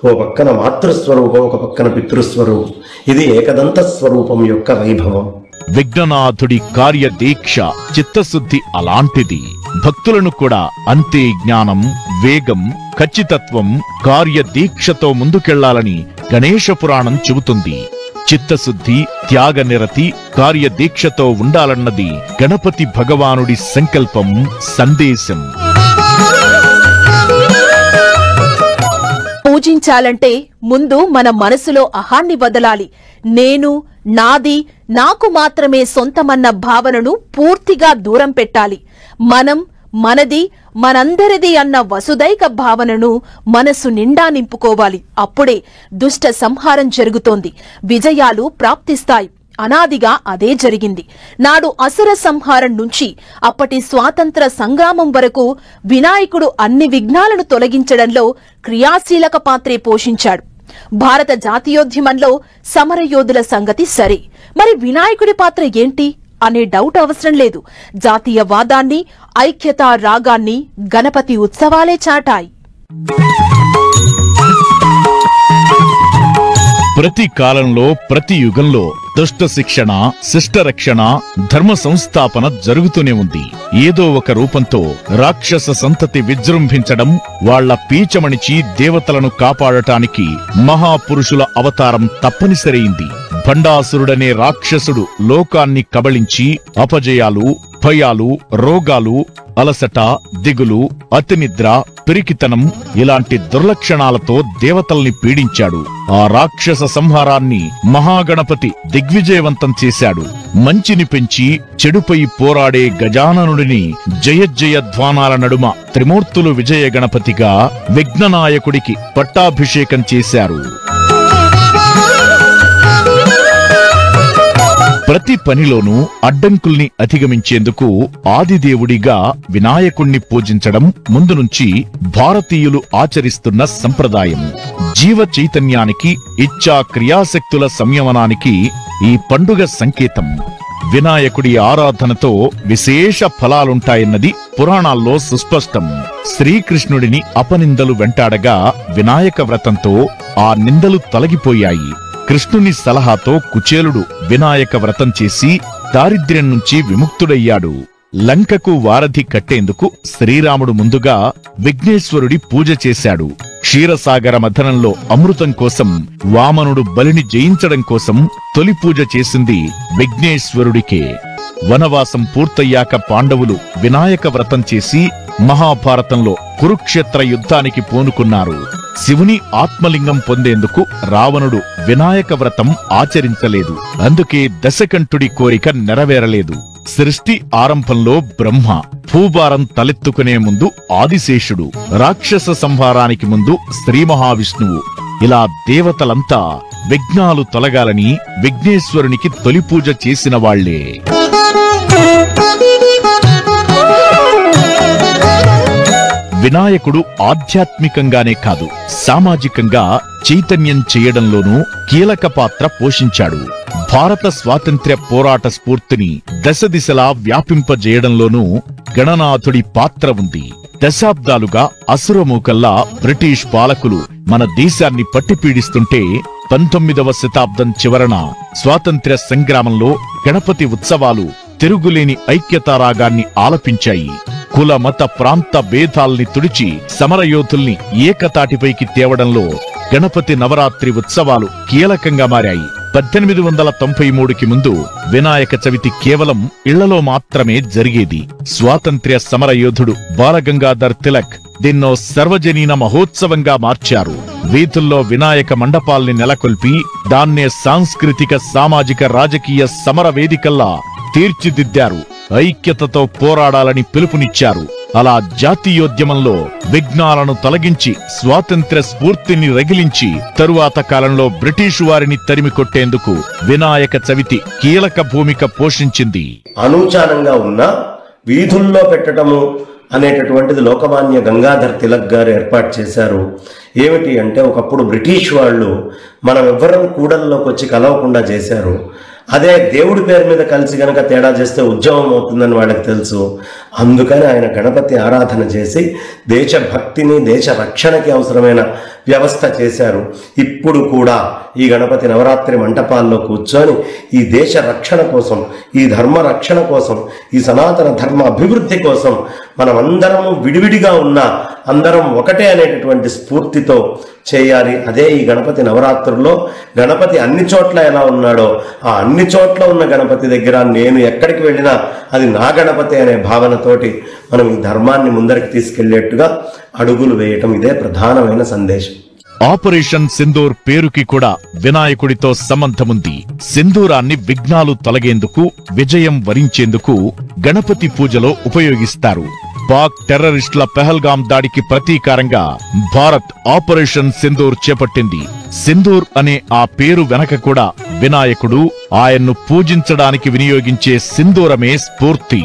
ఓ పక్కన మాతృస్వరూపం, ఒక పక్కన పితృస్వరూపం. ఇది ఏకదంత స్వరూపం యొక్క వైభవం. విఘ్ననాథుడి కార్యదీక్ష, చిత్తశుద్ధి అలాంటిది. భక్తులను కూడా అంతే జ్ఞానం, వేగం, ఖచ్చితత్వం, కార్యదీక్షతో ముందుకెళ్లాలని గణేశ పురాణం చెబుతుంది. చిత్తశుద్ధి, త్యాగనిరతి, కార్యదీక్షతో ఉండాలన్నది గణపతి భగవానుడి సంకల్పం, సందేశం. పూజించాలంటే ముందు మన మనసులో అహాన్ని వదలాలి. నేను, నాది, నాకు మాత్రమే సొంతమన్న భావనను పూర్తిగా దూరం పెట్టాలి. మనం, మనది, మనందరిది అన్న వసుదైక భావనను మనసు నిండా నింపుకోవాలి. అప్పుడే దుష్ట సంహారం జరుగుతోంది, విజయాలు ప్రాప్తిస్తాయి. అనాదిగా అదే జరిగింది. నాడు అసుర సంహారం నుంచి అప్పటి స్వాతంత్ర సంగ్రామం వరకు వినాయకుడు అన్ని విఘ్నాలను తొలగించడంలో క్రియాశీలక పాత్రే పోషించాడు. భారత జాతీయోద్యమంలో సమరయోధుల సంగతి సరే, మరి వినాయకుడి పాత్ర ఏంటి అనే డౌట్ అవసరం లేదు. జాతీయవాదాన్ని, ఐక్యతా రాగాన్ని గణపతి ఉత్సవాలే చాటాయి. ప్రతి కాలంలో, ప్రతి యుగంలో దుష్ట శిక్షణ, శిష్ట రక్షణ, ధర్మ సంస్థాపన జరుగుతూనే ఉంది. ఏదో ఒక రూపంతో రాక్షస సంతతి విజృంభించడం, వాళ్ల పీచమణిచి దేవతలను కాపాడటానికి మహాపురుషుల అవతారం తప్పనిసరైంది. భండాసురుడనే రాక్షసుడు లోకాన్ని కబళించి అపజయాలు, భయాలు, రోగాలు, అలసట, దిగులు, అతినిద్ర, పిరికితనం ఇలాంటి దుర్లక్షణాలతో దేవతల్ని పీడించాడు. ఆ రాక్షస సంహారాన్ని మహాగణపతి దిగ్విజయవంతం చేశాడు. మంచిని పెంచి చెడుపై పోరాడే గజాననుడిని జయధ్వానాల నడుమ త్రిమూర్తులు విజయ గణపతిగా విఘ్ననాయకుడికి పట్టాభిషేకం చేశారు. ప్రతి పనిలోనూ అడ్డంకుల్ని అధిగమించేందుకు ఆదిదేవుడిగా వినాయకుణ్ణి పూజించడం ముందు నుంచి భారతీయులు ఆచరిస్తున్న సంప్రదాయం. జీవ చైతన్యానికి, ఇచ్ఛా క్రియాశక్తుల సంయమనానికి ఈ పండుగ సంకేతం. వినాయకుడి ఆరాధనతో విశేష ఫలాలుంటాయన్నది పురాణాల్లో సుస్పష్టం. శ్రీకృష్ణుడిని అపనిందలు వెంటాడగా వినాయక వ్రతంతో ఆ నిందలు తొలగిపోయాయి. కృష్ణుని సలహాతో కుచేలుడు వినాయక వ్రతం చేసి దారిద్ర్యం నుంచి విముక్తుడయ్యాడు. లంకకు వారధి కట్టేందుకు శ్రీరాముడు ముందుగా విఘ్నేశ్వరుడి పూజ చేశాడు. క్షీరసాగర మథనంలో అమృతం కోసం వామనుడు బలిని జయించడం కోసం తొలి పూజ చేసింది విఘ్నేశ్వరుడికే. వనవాసం పూర్తయ్యాక పాండవులు వినాయక వ్రతం చేసి మహాభారతంలో కురుక్షేత్ర యుద్ధానికి పూనుకున్నారు. శివుని ఆత్మలింగం పొందేందుకు రావణుడు వినాయక వ్రతం ఆచరించలేదు. అందుకే దశకంఠుడి కోరిక నెరవేరలేదు. సృష్టి ఆరంభంలో బ్రహ్మ, భూభారం తలెత్తుకునే ముందు ఆదిశేషుడు, రాక్షస సంహారానికి ముందు శ్రీ మహావిష్ణువు, ఇలా దేవతలంతా విఘ్నాలు తొలగాలని విఘ్నేశ్వరునికి తొలి పూజ చేసిన వాళ్లే. వినాయకుడు ఆధ్యాత్మికంగానే కాదు, సామాజికంగా చైతన్యం చేయడంలోనూ కీలక పాత్ర పోషించాడు. భారత స్వాతంత్ర్య పోరాట స్ఫూర్తిని దశ దిశలా వ్యాపింపజేయడంలోనూ గణనాథుడి పాత్ర ఉంది. దశాబ్దాలుగా అసురమూకల్లా బ్రిటిష్ పాలకులు మన దేశాన్ని పట్టిపీడిస్తుంటే 19వ శతాబ్దం చివరన స్వాతంత్ర్య సంగ్రామంలో గణపతి ఉత్సవాలు తిరుగులేని ఐక్యతారాగాన్ని ఆలపించాయి. కుల మత ప్రాంత భేదాల్ని తుడిచి సమరయోధుల్ని ఏకతాటిపైకి తేవడంలో గణపతి నవరాత్రి ఉత్సవాలు కీలకంగా మారాయి. 1893కి ముందు వినాయక చవితి కేవలం ఇళ్లలో మాత్రమే జరిగేది. స్వాతంత్ర్య సమరయోధుడు బాలగంగాధర్ తిలక్ దీన్నో సర్వజనీన మహోత్సవంగా మార్చారు. వీధుల్లో వినాయక మండపాల్ని నెలకొల్పి దాన్నే సాంస్కృతిక, సామాజిక, రాజకీయ సమర వేదికల్లా తీర్చిదిద్దారు. ఐక్యతతో పోరాడాలని పిలుపునిచ్చారు. అలా జాతీయోద్యమంలో విఘ్నాలను తొలగించి స్వాతంత్ర్య స్ఫూర్తిని రగిలించి తరువాత కాలంలో బ్రిటిషు వారిని తరిమి కొట్టేందుకు వినాయక చవితి కీలక భూమిక పోషించింది. అనూచానంగా ఉన్న వీధుల్లో పెట్టడము అనేటటువంటిది లోకమాన్య గంగాధర్ తిలక్ గారు ఏర్పాటు చేశారు. ఏమిటి అంటే, ఒకప్పుడు బ్రిటిష్ వాళ్ళు మనం ఎవ్వరం కూడల్లోకి వచ్చి కలవకుండా చేశారు. అదే దేవుడి పేరు మీద కలిసి గనక తేడా చేస్తే ఉద్యమం అవుతుందని వాళ్ళకి తెలుసు. అందుకని ఆయన గణపతి ఆరాధన చేసి దేశభక్తిని, దేశ రక్షణకి అవసరమైన వ్యవస్థ చేశారు. ఇప్పుడు కూడా ఈ గణపతి నవరాత్రి మంటపాల్లో కూర్చొని ఈ దేశ రక్షణ కోసం, ఈ ధర్మ రక్షణ కోసం, ఈ సనాతన ధర్మ అభివృద్ధి కోసం మనమందరము విడివిడిగా ఉన్నా అందరం ఒకటే అనేటటువంటి స్ఫూర్తితో చేయాలి. అదే ఈ గణపతి నవరాత్రుల్లో గణపతి అన్ని చోట్ల ఎలా ఉన్నాడో ఆ అన్ని చోట్ల ఉన్న గణపతి దగ్గర నేను ఎక్కడికి వెళ్ళినా అది నా గణపతి అనే భావనతోటి మనం ఈ ధర్మాన్ని ముందరికి తీసుకెళ్లేట్టుగా అడుగులు వేయటం ఇదే ప్రధానమైన సందేశం. ఆపరేషన్ సింధూర్ పేరుకి కూడా వినాయకుడితో సంబంధముంది. సింధూరాన్ని విఘ్నాలు తొలగేందుకు, విజయం వరించేందుకు గణపతి పూజలో ఉపయోగిస్తారు. పాక్ టెర్రరిస్టుల పెహల్గాం దాడికి ప్రతీకారంగా భారత్ ఆపరేషన్ సింధూర్ చేపట్టింది. సింధూర్ అనే ఆ పేరు వెనక కూడా వినాయకుడు, ఆయన్ను పూజించడానికి వినియోగించే సింధూరమే స్ఫూర్తి.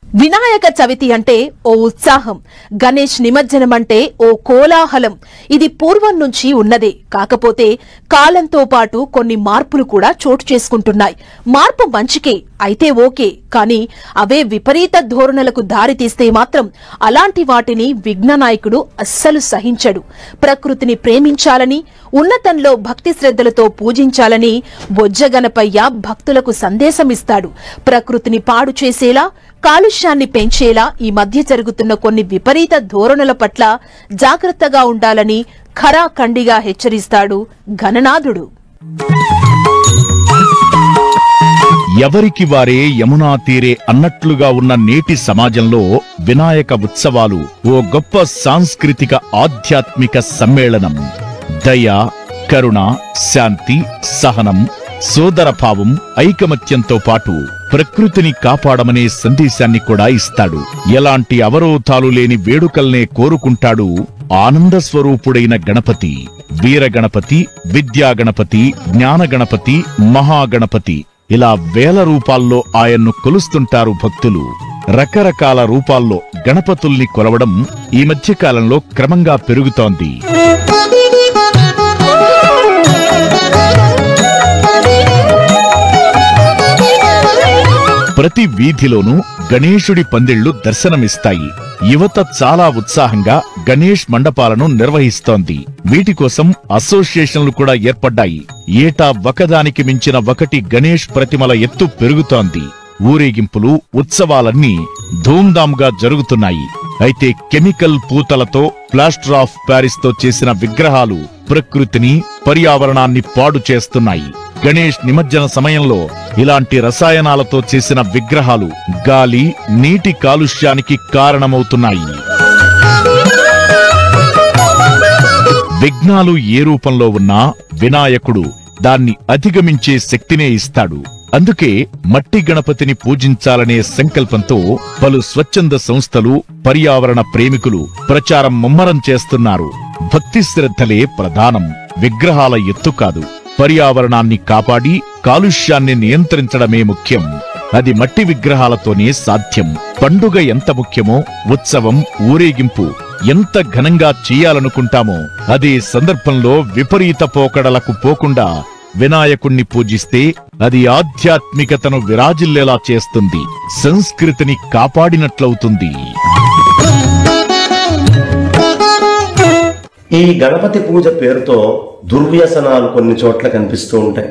వినాయక చవితి అంటే ఓ ఉత్సాహం, గణేష్ నిమజ్జనం అంటే ఓ కోలాహలం. ఇది పూర్వం నుంచి ఉన్నదే. కాకపోతే కాలంతో పాటు కొన్ని మార్పులు కూడా చోటు చేసుకుంటున్నాయి. మార్పు మంచికే అయితే ఓకే, కానీ అవే విపరీత ధోరణులకు దారితీస్తే మాత్రం అలాంటి వాటిని విఘ్ననాయకుడు అస్సలు సహించడు. ప్రకృతిని ప్రేమించాలని, ఉన్నతంలో భక్తి శ్రద్ధలతో పూజించాలని బొజ్జగణపయ్య భక్తులకు సందేశమిస్తాడు. ప్రకృతిని పాడు చేసేలా, కాలుష్యాన్ని పెంచేలా ఈ మధ్య జరుగుతున్న కొన్ని విపరీత ధోరణుల పట్ల జాగ్రత్తగా ఉండాలని ఖరాఖండిగా హెచ్చరిస్తాడు గణనాథుడు. ఎవరికి వారే యమునా తీరే అన్నట్లుగా ఉన్న నేటి సమాజంలో వినాయక ఉత్సవాలు ఓ గొప్ప సాంస్కృతిక ఆధ్యాత్మిక సమ్మేళనం. దయ, కరుణ, శాంతి, సహనం, సోదరభావం, ఐకమత్యంతో పాటు ప్రకృతిని కాపాడమనే సందేశాన్ని కూడా ఇస్తాడు. ఎలాంటి అవరోధాలు లేని వేడుకల్నే కోరుకుంటాడు ఆనంద స్వరూపుడైన గణపతి. వీరగణపతి, విద్యాగణపతి, జ్ఞానగణపతి, మహాగణపతి ఇలా వేల రూపాల్లో ఆయన్ను కొలుస్తుంటారు భక్తులు. రకరకాల రూపాల్లో గణపతుల్ని కొలవడం ఈ మధ్యకాలంలో క్రమంగా పెరుగుతోంది. ప్రతి వీధిలోనూ గణేశుడి పందిళ్లు దర్శనమిస్తాయి. యువత చాలా ఉత్సాహంగా గణేష్ మండపాలను నిర్వహిస్తోంది. వీటి కోసం అసోసియేషన్లు కూడా ఏర్పడ్డాయి. ఏటా ఒకదానికి మించిన ఒకటి గణేష్ ప్రతిమల ఎత్తు పెరుగుతోంది. ఊరేగింపులు, ఉత్సవాలన్నీ ధూమ్ధామ్గా జరుగుతున్నాయి. అయితే కెమికల్ పూతలతో, ప్లాస్టర్ ఆఫ్ ప్యారిస్ తో చేసిన విగ్రహాలు ప్రకృతిని, పర్యావరణాన్ని పాడు చేస్తున్నాయి. గణేష్ నిమజ్జన సమయంలో ఇలాంటి రసాయనాలతో చేసిన విగ్రహాలు గాలి, నీటి కాలుష్యానికి కారణమవుతున్నాయి. విఘ్నాలు ఏ రూపంలో ఉన్నా వినాయకుడు దాన్ని అధిగమించే శక్తినే ఇస్తాడు. అందుకే మట్టి గణపతిని పూజించాలనే సంకల్పంతో పలు స్వచ్ఛంద సంస్థలు, పర్యావరణ ప్రేమికులు ప్రచారం ముమ్మరం చేస్తున్నారు. భక్తి శ్రద్ధలే ప్రధానం, విగ్రహాల ఎత్తు కాదు. పర్యావరణాన్ని కాపాడి కాలుష్యాన్ని నియంత్రించడమే ముఖ్యం. అది మట్టి విగ్రహాలతోనే సాధ్యం. పండుగ ఎంత ముఖ్యమో ఉత్సవం, ఊరేగింపు ఎంత ఘనంగా చేయాలనుకుంటామో అదే సందర్భంలో విపరీత పోకడలకు పోకుండా వినాయకుణ్ణి పూజిస్తే అది ఆధ్యాత్మికతను విరాజిల్లేలా చేస్తుంది, సంస్కృతిని కాపాడినట్లవుతుంది. ఈ గణపతి పూజ పేరుతో దుర్వ్యసనాలు కొన్ని చోట్ల కనిపిస్తూ ఉంటాయి.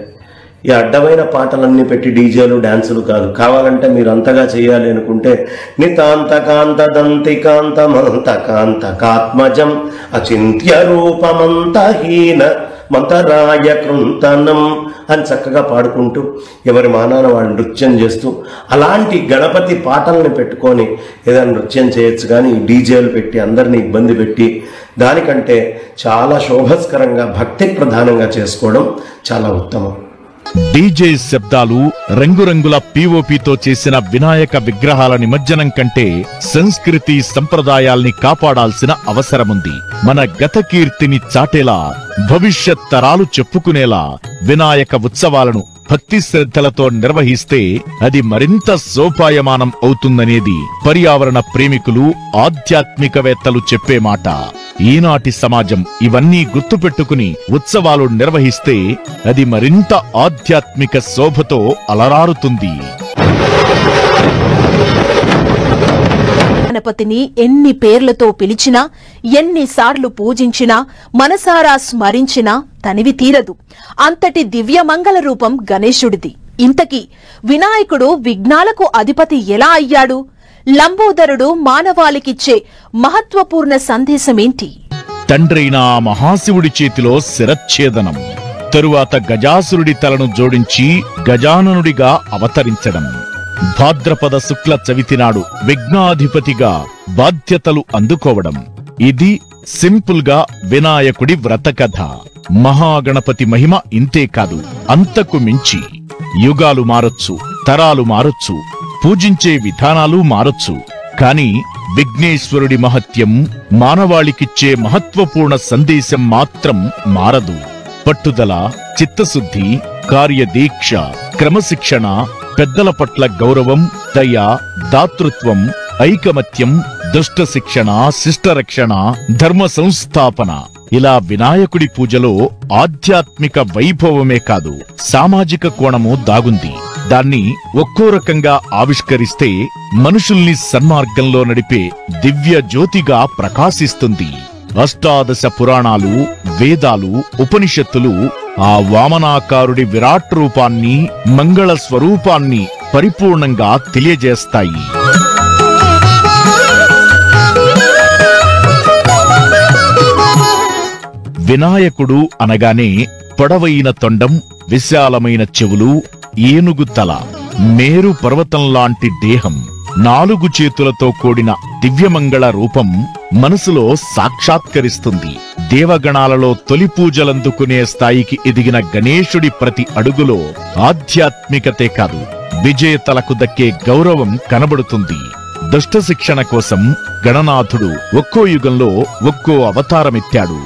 ఈ అడ్డమైన పాటలన్నీ పెట్టి డీజేలు, డాన్సులు కాదు. కావాలంటే మీరు అంతగా చేయాలి అనుకుంటే నితాంతకాంత దంతికాంతమంతకాంతకాత్మజం అచింత్య రూపమంతహీన మంతరాయ కృంతనం అని చక్కగా పాడుకుంటూ ఎవరి మానాన వాళ్ళు నృత్యం చేస్తూ అలాంటి గణపతి పాటల్ని పెట్టుకొని ఏదైనా నృత్యం చేయొచ్చు. కానీ ఈ డీజేలు పెట్టి అందరినీ ఇబ్బంది పెట్టి దానికంటే చాలా శోభస్కరంగా భక్తి ప్రధానంగా చేసుకోవడం చాలా ఉత్తమం. డీజే శబ్దాలు, రంగురంగుల పీఓపీతో చేసిన వినాయక విగ్రహాల నిమజ్జనం కంటే సంస్కృతి సంప్రదాయాల్ని కాపాడాల్సిన అవసరముంది. మన గత కీర్తిని చాటేలా, భవిష్యత్ తరాలు చెప్పుకునేలా వినాయక ఉత్సవాలను భక్తి శ్రద్ధలతో నిర్వహిస్తే అది మరింత సోపాయమానం అవుతుందనేది పర్యావరణ ప్రేమికులు, ఆధ్యాత్మికవేత్తలు చెప్పే మాట. ఈనాటి సమాజం ఇవన్నీ గుర్తుపెట్టుకుని ఉత్సవాలు నిర్వహిస్తే అది మరింత ఆధ్యాత్మిక శోభతో అలరారుతుంది. గణపతిని ఎన్ని పేర్లతో పిలిచినా, ఎన్నిసార్లు పూజించినా, మనసారా స్మరించినా తనివి తీరదు. అంతటి దివ్యమంగళ రూపం గణేశుడిది. ఇంతకీ వినాయకుడు విఘ్నాలకు అధిపతి ఎలా అయ్యాడు? లంబోదరుడు మానవాళికిచ్చే మహత్వపూర్ణ సందేశమేంటి? తండ్రైన ఆ మహాశివుడి చేతిలో శిరచ్ఛేదనం, తరువాత గజాసురుడి తలను జోడించి గజాననుడిగా అవతరించడం, భాద్రపద శుక్ల చవితినాడు విఘ్నాధిపతిగా బాధ్యతలు అందుకోవడం. ఇది సింపుల్ గా వినాయకుడి వ్రతకథ. మహాగణపతి మహిమ ఇంతే కాదు, అంతకు మించి. యుగాలు మారొచ్చు, తరాలు మారొచ్చు, పూజించే విధానాలు మారొచ్చు, కాని విఘ్నేశ్వరుడి మహత్యం, మానవాళికిచ్చే మహత్వపూర్ణ సందేశం మాత్రం మారదు. పట్టుదల, చిత్తశుద్ధి, కార్యదీక్ష, క్రమశిక్షణ, పెద్దల పట్ల గౌరవం, దయ, దాతృత్వం, ఐకమత్యం, దుష్ట శిక్షణ, శిష్టరక్షణ, ధర్మ సంస్థాపన ఇలా వినాయకుడి పూజలో ఆధ్యాత్మిక వైభవమే కాదు, సామాజిక కోణము దాగుంది. దాన్ని ఒక్కో రకంగా ఆవిష్కరిస్తే మనుషుల్ని సన్మార్గంలో నడిపే దివ్య జ్యోతిగా ప్రకాశిస్తుంది. అష్టాదశ పురాణాలు, వేదాలు, ఉపనిషత్తులు ఆ వామనాకారుడి విరాట్ రూపాన్ని, మంగళ స్వరూపాన్ని పరిపూర్ణంగా తెలియజేస్తాయి. వినాయకుడు అనగానే పొడవైన తొండం, విశాలమైన చెవులు, ఏనుగు తల, మేరు పర్వతం లాంటి దేహం, 4 చేతులతో కూడిన దివ్యమంగళ రూపం మనసులో సాక్షాత్కరిస్తుంది. దేవగణాలలో తొలి పూజలందుకునే స్థాయికి ఎదిగిన గణేశుడి ప్రతి అడుగులో ఆధ్యాత్మికతే కాదు, విజేతలకు దక్కే గౌరవం కనబడుతుంది. దుష్ట శిక్షణ కోసం గణనాథుడు ఒక్కో యుగంలో ఒక్కో అవతారమెత్తాడు.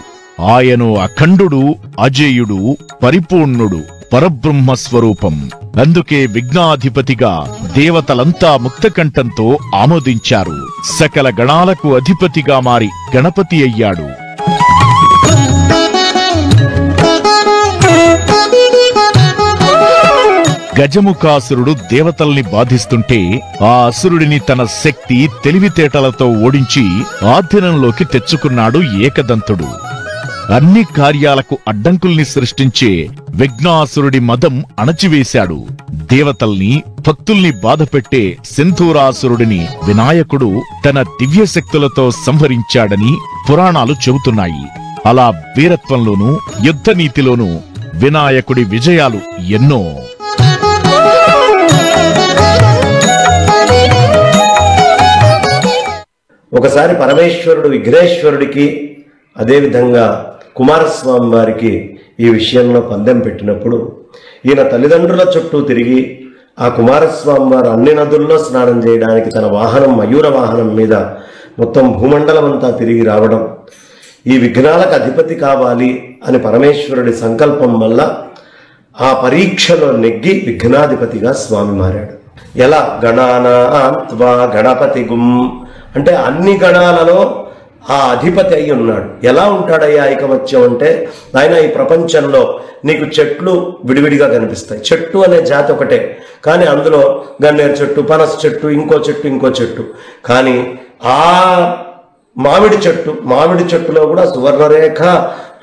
ఆయను అఖండుడు, అజేయుడు, పరిపూర్ణుడు, పరబ్రహ్మ స్వరూపం. అందుకే విఘ్నాధిపతిగా దేవతలంతా ముక్తకంఠంతో ఆమోదించారు. సకల గణాలకు అధిపతిగా మారి గణపతి అయ్యాడు. గజముఖాసురుడు దేవతల్ని బాధిస్తుంటే ఆ అసురుడిని తన శక్తి, తెలివితేటలతో ఓడించి ఆధీనంలోకి తెచ్చుకున్నాడు ఏకదంతుడు. అన్ని కార్యాలకు అడ్డంకుల్ని సృష్టించే విఘ్నాసురుడి మదం అణచివేశాడు. దేవతల్ని, భక్తుల్ని బాధపెట్టే సింధూరాసురుడిని వినాయకుడు తన దివ్యశక్తులతో సంహరించాడని పురాణాలు చెబుతున్నాయి. అలా వీరత్వంలోనూ యుద్ధనీతిలోనూ వినాయకుడి విజయాలు ఎన్నో. ఒకసారి పరమేశ్వరుడు విఘ్నేశ్వరుడికి, అదేవిధంగా కుమారస్వామి వారికి ఈ విషయంలో పందెం పెట్టినప్పుడు ఈయన తల్లిదండ్రుల చుట్టూ తిరిగి ఆ కుమారస్వామి వారు అన్ని నదుల్లో స్నానం చేయడానికి తన వాహనం, మయూర వాహనం మీద మొత్తం భూమండలం అంతా తిరిగి రావడం, ఈ విఘ్నాలకు అధిపతి కావాలి అని పరమేశ్వరుడి సంకల్పం వల్ల ఆ పరీక్షలో నెగ్గి విఘ్నాధిపతిగా స్వామి మారాడు. ఎలా? గణానాం త్వా గణపతి గుం అంటే అన్ని గణాలలో ఆ అధిపతి అయి ఉన్నాడు. ఎలా ఉంటాడయ్యా ఐకమత్యం అంటే, ఆయన ఈ ప్రపంచంలో నీకు చెట్లు విడివిడిగా కనిపిస్తాయి. చెట్టు అనే జాతి ఒకటే, కానీ అందులో గన్నేరు చెట్టు, పనస చెట్టు, ఇంకో చెట్టు, కానీ ఆ మామిడి చెట్టులో కూడా సువర్ణరేఖ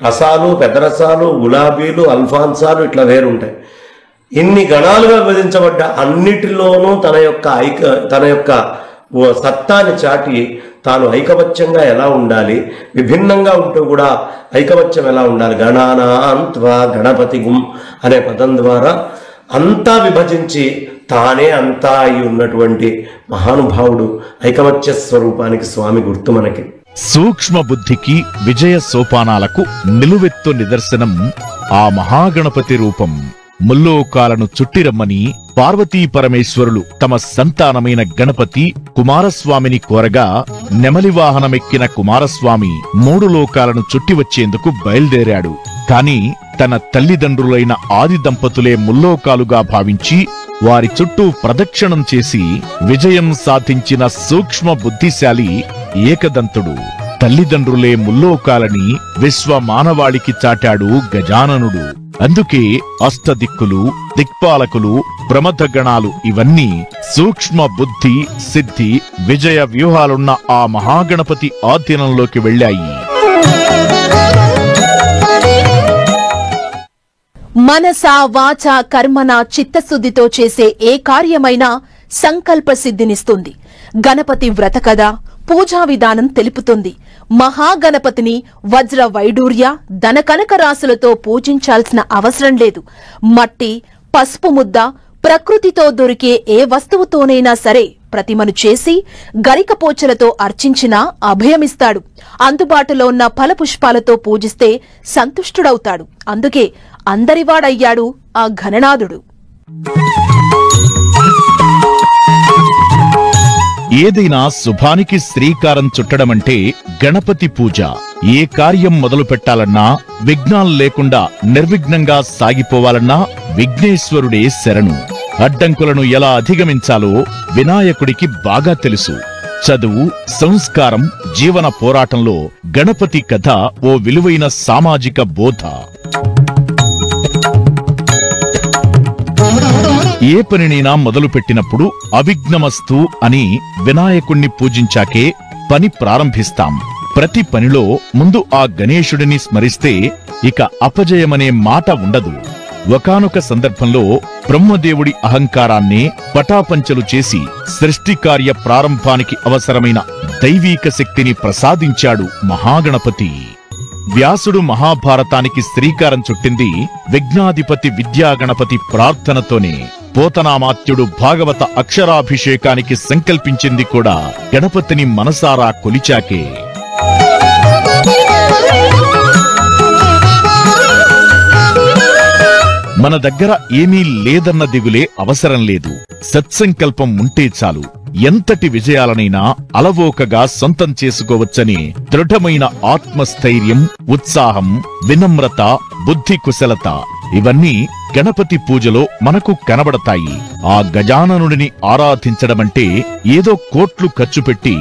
రసాలు, పెద్ద రసాలు, గులాబీలు, అల్ఫాన్సాలు ఇట్లా వేరుంటాయి. ఇన్ని గణాలుగా విభజించబడ్డ అన్నిటిలోనూ తన యొక్క సత్తాని చాటి తాను ఐకమత్యంగా ఎలా ఉండాలి, విభిన్నంగా ఉంటూ కూడా ఐకమత్యం ఎలా ఉండాలి, గణానాం త్వా గణపతి గుం అనే పదం ద్వారా అంతా విభజించి తానే అంతా అయి ఉన్నటువంటి మహానుభావుడు. ఐకమత్య స్వరూపానికి స్వామి గుర్తు మనకి. సూక్ష్మ బుద్ధికి, విజయ సోపానాలకు నిలువెత్తు నిదర్శనం ఆ మహాగణపతి రూపం. ముల్లోకాలను చుట్టిరమ్మని పార్వతీ పరమేశ్వరులు తమ సంతానమైన గణపతి కుమారస్వామిని కోరగా, నెమలి వాహనమెక్కిన కుమారస్వామి 3 లోకాలను చుట్టి వచ్చేందుకు బయలుదేరాడు. కాని తన తల్లిదండ్రులైన ఆది దంపతులే ముల్లోకాలుగా భావించి వారి చుట్టూ ప్రదక్షిణం చేసి విజయం సాధించిన సూక్ష్మ బుద్ధిశాలి ఏకదంతుడు. తల్లిదండ్రులే ముల్లోకాలని విశ్వ మానవాళికి చాటాడు గజాననుడు. అందుకే అష్టదిక్కులు, దిక్పాలకులు, ప్రమథగణాలు ఇవన్నీ సూక్ష్మ బుద్ధి, సిద్ధి, విజయ వ్యూహాలున్న ఆ మహాగణపతి ఆధీనంలోకి వెళ్ళాయి. మనస, వాచ, కర్మన చిత్తశుద్ధితో చేసే ఏ కార్యమైనా సంకల్ప సిద్ధినిస్తుంది. గణపతి వ్రత కథ, పూజా విధానం తెలుపుతుంది. మహాగణపతిని వజ్ర వైడూర్య, ధనకనక రాశులతో పూజించాల్సిన అవసరం లేదు. మట్టి, పసుపు ముద్ద, ప్రకృతితో దొరికే ఏ వస్తువుతోనైనా సరే ప్రతిమను చేసి గరికపోచలతో అర్చించినా అభయమిస్తాడు. అందుబాటులో ఉన్న ఫలపుష్పాలతో పూజిస్తే సంతుష్టుడవుతాడు. అందుకే అందరివాడయ్యాడు ఆ గణనాథుడు. ఏదైనా శుభానికి శ్రీకారం చుట్టడమంటే గణపతి పూజ. ఏ కార్యం మొదలు పెట్టాలన్నా, విఘ్నాలు లేకుండా నిర్విఘ్నంగా సాగిపోవాలన్నా విఘ్నేశ్వరుడే శరణు. అడ్డంకులను ఎలా అధిగమించాలో వినాయకుడికి బాగా తెలుసు. చదువు, సంస్కారం, జీవన పోరాటంలో గణపతి కథ ఓ విలువైన సామాజిక బోధ. ఏ పనినైనా మొదలుపెట్టినప్పుడు అవిఘ్నమస్తు అని వినాయకుణ్ణి పూజించాకే పని ప్రారంభిస్తాం. ప్రతి పనిలో ముందు ఆ గణేశుడిని స్మరిస్తే ఇక అపజయమనే మాట ఉండదు. ఒకానొక సందర్భంలో బ్రహ్మదేవుడి అహంకారాన్నే పటాపంచలు చేసి సృష్టి కార్య ప్రారంభానికి అవసరమైన దైవీక శక్తిని ప్రసాదించాడు మహాగణపతి. వ్యాసుడు మహాభారతానికి శ్రీకారం చుట్టింది విఘ్నాధిపతి విద్యాగణపతి ప్రార్థనతోనే. పోతనామాత్యుడు భాగవత అక్షరాభిషేకానికి సంకల్పించింది కూడా గణపతిని మనసారా కొలిచాకే. మన దగ్గర ఏమీ లేదన్న దిగులే అవసరం లేదు. సత్సంకల్పం ఉంటే చాలు ఎంతటి విజయాలనైనా అలవోకగా సొంతం చేసుకోవచ్చని దృఢమైన ఆత్మస్థైర్యం, ఉత్సాహం, వినమ్రత, బుద్ధి కుశలత ఇవన్నీ గణపతి పూజలో మనకు కనబడతాయి. ఆ గజాననుడిని ఆరాధించడమంటే ఏదో కోట్లు ఖర్చు పెట్టి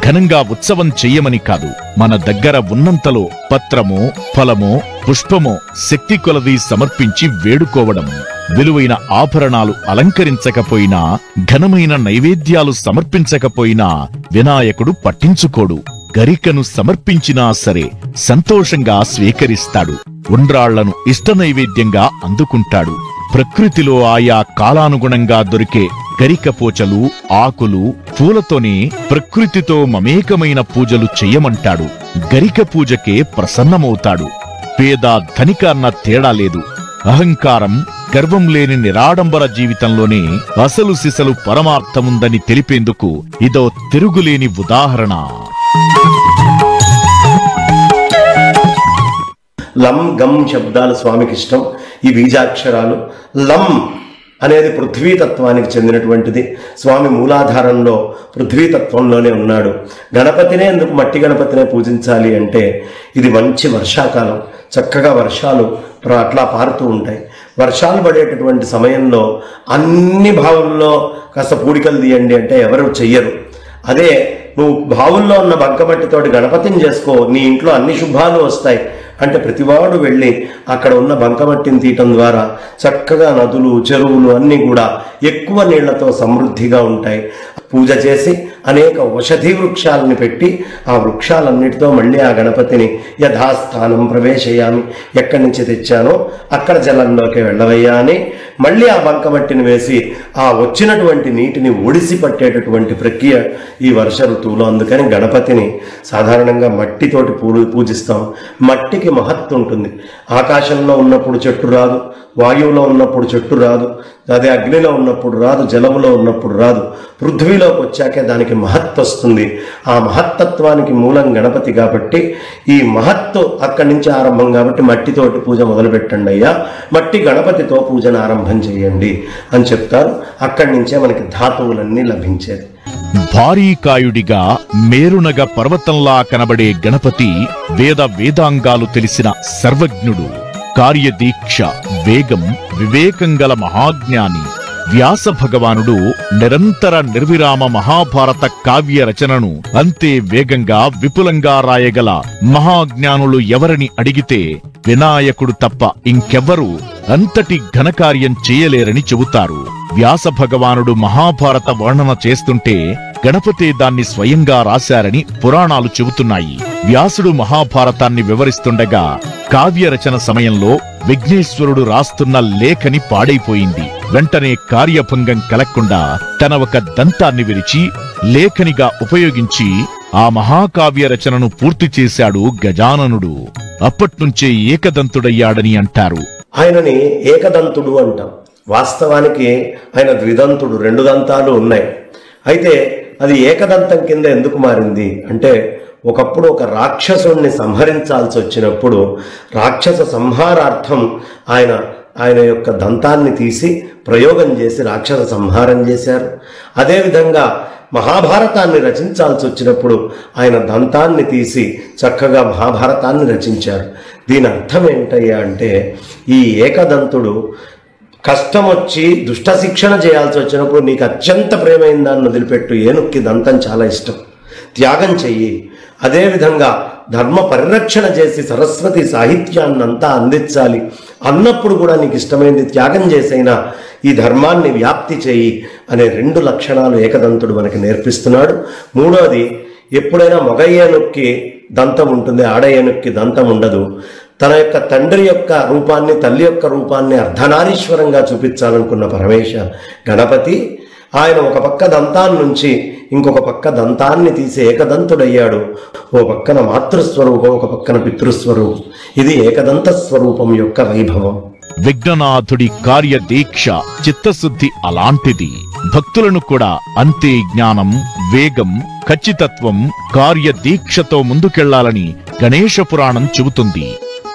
ఘనంగా ఉత్సవం చెయ్యమని కాదు. మన దగ్గర ఉన్నంతలో పత్రమో, ఫలమో, పుష్పమో శక్తి కొలది సమర్పించి వేడుకోవడం. విలువైన ఆభరణాలు అలంకరించకపోయినా, ఘనమైన నైవేద్యాలు సమర్పించకపోయినా వినాయకుడు పట్టించుకోడు. గరికను సమర్పించినా సరే సంతోషంగా స్వీకరిస్తాడు. ఉండ్రాళ్లను ఇష్ట నైవేద్యంగా అందుకుంటాడు. ప్రకృతిలో ఆయా కాలానుగుణంగా దొరికే గరికపోచలు, ఆకులు, పూలతోనే ప్రకృతితో మమేకమైన పూజలు చెయ్యమంటాడు. గరిక పూజకే ప్రసన్నమవుతాడు. పేద ధనిక అన్న తేడా లేదు. అహంకారం, గర్వం లేని నిరాడంబర జీవితంలోనే అసలు సిసలు పరమార్థముందని తెలిపేందుకు ఇదో తిరుగులేని ఉదాహరణ. లం గం శబ్దాలు స్వామికి ఇష్టం. ఈ బీజాక్షరాలు లం అనేది పృథ్వీతత్వానికి చెందినటువంటిది. స్వామి మూలాధారంలో పృథ్వీతత్వంలోనే ఉన్నాడు. గణపతినే ఎందుకు మట్టి గణపతినే పూజించాలి అంటే ఇది మంచి వర్షాకాలం, చక్కగా వర్షాలు అట్లా పారుతూ ఉంటాయి. వర్షాలు పడేటటువంటి సమయంలో అన్ని బావుల్లో కాస్త పూడికలు తీయండి అంటే ఎవరు చెయ్యరు. అదే నువ్వు బావుల్లో ఉన్న బంకమట్టితోటి గణపతిని చేసుకో, నీ ఇంట్లో అన్ని శుభాలు వస్తాయి అంటే ప్రతివాడు వెళ్ళి అక్కడ ఉన్న బంకమట్టిని తీయటం ద్వారా చక్కగా నదులు, చెరువులు అన్నీ కూడా ఎక్కువ నీళ్లతో సమృద్ధిగా ఉంటాయి. పూజ చేసి అనేక ఔషధీ వృక్షాలని పెట్టి ఆ వృక్షాలన్నిటితో మళ్ళీ ఆ గణపతిని యథాస్థానం ప్రవేశయామి, ఎక్కడి నుంచి తెచ్చానో అక్కడ జలంలోకి వెళ్ళవయ్యా అని మళ్ళీ ఆ బంకమట్టిని వేసి ఆ వచ్చినటువంటి నీటిని ఒడిసి పట్టేటటువంటి ప్రక్రియ ఈ వర్ష ఋతువులో. అందుకని గణపతిని సాధారణంగా మట్టితోటి పూజిస్తాం. మట్టికి మహత్తు ఉంటుంది. ఆకాశంలో ఉన్నప్పుడు చెట్టు రాదు, వాయువులో ఉన్నప్పుడు చెట్టు రాదు, అదే అగ్నిలో ఉన్నప్పుడు రాదు, జలములో ఉన్నప్పుడు రాదు. పృథ్వీలోకి వచ్చాకే దానికి మహత్తు వస్తుంది. ఆ మహత్తత్వానికి మూలం గణపతి కాబట్టి ఈ మహత్తు అక్కడి నుంచి ఆరంభం కాబట్టి మట్టితోటి పూజ మొదలు పెట్టండి అయ్యా, మట్టి గణపతితో పూజను ఆరంభం చేయండి అని చెప్తారు. అక్కడి నుంచే మనకి ధాతువులన్నీ లభించేది. భారీకాయుడిగా మేరునగ పర్వతంలా కనబడే గణపతి వేదాంగాలు తెలిసిన సర్వజ్ఞుడు. కార్యదీక్ష, వేగం, వివేకం గల మహాజ్ఞాని. వ్యాస భగవానుడు నిరంతర నిర్విరామ మహాభారత కావ్య రచనను అంతే వేగంగా, విపులంగా రాయగల మహాజ్ఞానులు ఎవరని అడిగితే వినాయకుడు తప్ప ఇంకెవ్వరూ అంతటి ఘనకార్యం చేయలేరని చెబుతారు. వ్యాస భగవానుడు మహాభారత వర్ణన చేస్తుంటే గణపతే దాన్ని స్వయంగా రాశారని పురాణాలు చెబుతున్నాయి. వ్యాసుడు మహాభారతాన్ని వివరిస్తుండగా కావ్య రచన సమయంలో విఘ్నేశ్వరుడు రాస్తున్న లేఖని పాడైపోయింది. వెంటనే కార్యభంగం కలగకుండా తన ఒక దంతాన్ని విరిచి లేఖనిగా ఉపయోగించి ఆ మహాకావ్య రచనను పూర్తి చేశాడు గజాననుడు. అప్పట్నుంచే ఏకదంతుడయ్యాడని అంటారు. ఆయనని ఏకదంతుడు అంటాం. వాస్తవానికి ఆయన ద్విదంతుడు, 2 దంతాలు ఉన్నాయి. అయితే అది ఏకదంతం కింద ఎందుకు మారింది అంటే ఒకప్పుడు ఒక రాక్షసుణ్ణి సంహరించాల్సి వచ్చినప్పుడు రాక్షస సంహారార్థం ఆయన యొక్క దంతాన్ని తీసి ప్రయోగం చేసి రాక్షస సంహారం చేశారు. అదేవిధంగా మహాభారతాన్ని రచించాల్సి వచ్చినప్పుడు ఆయన దంతాన్ని తీసి చక్కగా మహాభారతాన్ని రచించారు. దీని అర్థం ఏంటయ్యా అంటే ఈ ఏకదంతుడు కష్టం వచ్చి దుష్ట శిక్షణ చేయాల్సి వచ్చినప్పుడు నీకు అత్యంత ప్రేమైన దాన్ని వదిలిపెట్టు, ఏనుక్కి దంతం చాలా ఇష్టం, త్యాగం చెయ్యి. అదేవిధంగా ధర్మ పరిరక్షణ చేసి సరస్వతి సాహిత్యాన్నంతా అందించాలి అన్నప్పుడు కూడా నీకు ఇష్టమైనది త్యాగం చేసైనా ఈ ధర్మాన్ని వ్యాప్తి చేయి అనే 2 లక్షణాలు ఏకదంతుడు మనకి నేర్పిస్తున్నాడు. మూడోది, ఎప్పుడైనా మగ ఏనుక్కి దంతం ఉంటుంది, ఆడ ఏనుక్కి దంతం ఉండదు. తన యొక్క తండ్రి యొక్క రూపాన్ని, తల్లి యొక్క రూపాన్ని అర్ధనారీశ్వరంగా చూపించాలనుకున్న పరమేశ గణపతి ఆయన ఒక పక్క దంతాన్ని నుంచి ఇంకొక పక్క దంతాన్ని తీసి ఏకదంతుడయ్యాడు. ఓ పక్కన మాతృస్వరూపం, ఒక పక్కన పితృస్వరూపం. ఇది ఏకదంత స్వరూపం యొక్క వైభవం. విఘ్ననాథుడి కార్యదీక్ష చిత్తశుద్ధి అలాంటిది. భక్తులను కూడా అంతే జ్ఞానం, వేగం, ఖచ్చితత్వం, కార్యదీక్షతో ముందుకెళ్లాలని గణేశ పురాణం చెబుతుంది.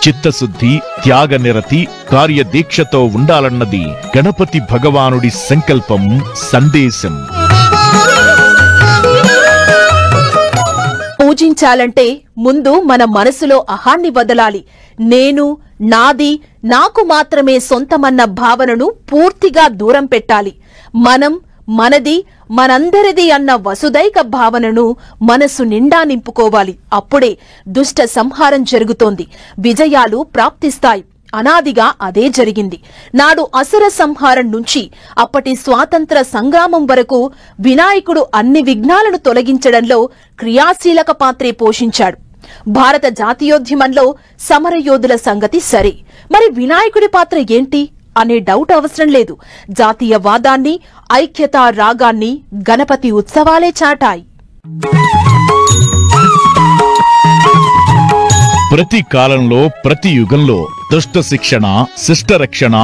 చిత్తశుద్ధి, త్యాగనిరతి, కార్యదీక్షతో ఉండాలన్నది గణపతి భగవానుడి సంకల్పం, సందేశం. పూజించాలంటే ముందు మన మనసులో అహాన్ని వదలాలి. నేను, నాది, నాకు మాత్రమే సొంతమన్న భావనను పూర్తిగా దూరం పెట్టాలి. మనం, మనది, మనందరిది అన్న వసుదైక భావనను మనసు నిండా నింపుకోవాలి. అప్పుడే దుష్ట సంహారం జరుగుతోంది, విజయాలు ప్రాప్తిస్తాయి. అనాదిగా అదే జరిగింది. నాడు అసుర సంహారం నుంచి అప్పటి స్వాతంత్ర సంగ్రామం వరకు వినాయకుడు అన్ని విఘ్నాలను తొలగించడంలో క్రియాశీలక పాత్రే పోషించాడు. భారత జాతీయోద్యమంలో సమరయోధుల సంగతి సరే, మరి వినాయకుడి పాత్ర ఏంటి అనే డౌట్ అవసరం లేదు. జాతీయవాదాన్ని, ఐక్యతా రాగాన్ని గణపతి ఉత్సవాలే చాటాయి. ప్రతి కాలంలో, ప్రతి యుగంలో దుష్ట శిక్షణ, శిష్ట రక్షణ,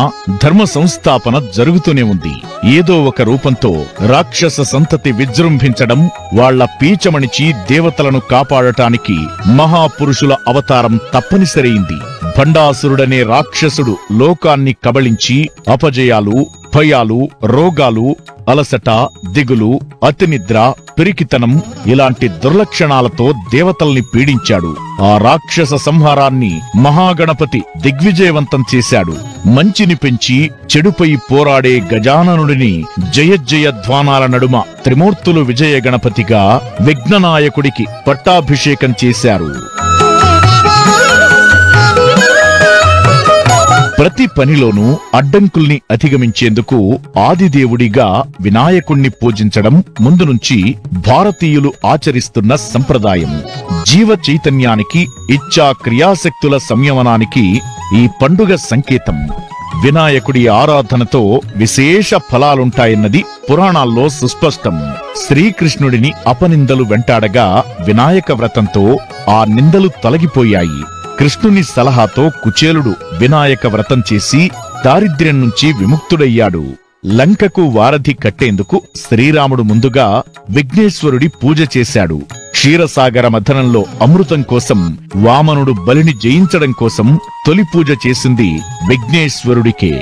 ధర్మ సంస్థాపన జరుగుతూనే ఉంది. ఏదో ఒక రూపంతో రాక్షస సంతతి విజృంభించడం, వాళ్ల పీచమణిచి దేవతలను కాపాడటానికి మహాపురుషుల అవతారం తప్పనిసరైంది. భండాసురుడనే రాక్షసుడు లోకాన్ని కబళించి అపజయాలు, భయాలు, రోగాలు, అలసట, దిగులు, అతినిద్ర, పిరికితనం ఇలాంటి దుర్లక్షణాలతో దేవతల్ని పీడించాడు. ఆ రాక్షస సంహారాన్ని మహాగణపతి దిగ్విజయవంతం చేశాడు. మంచిని పెంచి చెడుపై పోరాడే గజాననుడిని జయజయ ధ్వానాల నడుమ త్రిమూర్తులు విజయ గణపతిగా విఘ్ననాయకుడికి పట్టాభిషేకం చేశారు. ప్రతి పనిలోనూ అడ్డంకుల్ని అధిగమించేందుకు ఆదిదేవుడిగా వినాయకుణ్ణి పూజించడం ముందు నుంచి భారతీయులు ఆచరిస్తున్న సంప్రదాయం. జీవ చైతన్యానికి, ఇచ్ఛా క్రియాశక్తుల సంయమనానికి ఈ పండుగ సంకేతం. వినాయకుడి ఆరాధనతో విశేష ఫలాలుంటాయన్నది పురాణాల్లో సుస్పష్టం. శ్రీకృష్ణుడిని అపనిందలు వెంటాడగా వినాయక వ్రతంతో ఆ నిందలు తొలగిపోయాయి. కృష్ణుని సలహాతో కుచేలుడు వినాయక వ్రతం చేసి దారిద్ర్యం నుంచి విముక్తుడయ్యాడు. లంకకు వారధి కట్టేందుకు శ్రీరాముడు ముందుగా విఘ్నేశ్వరుడి పూజ చేశాడు. క్షీరసాగర మథనంలో అమృతం కోసం వామనుడు బలిని జయించడం కోసం తొలి పూజ చేసింది విఘ్నేశ్వరుడికే.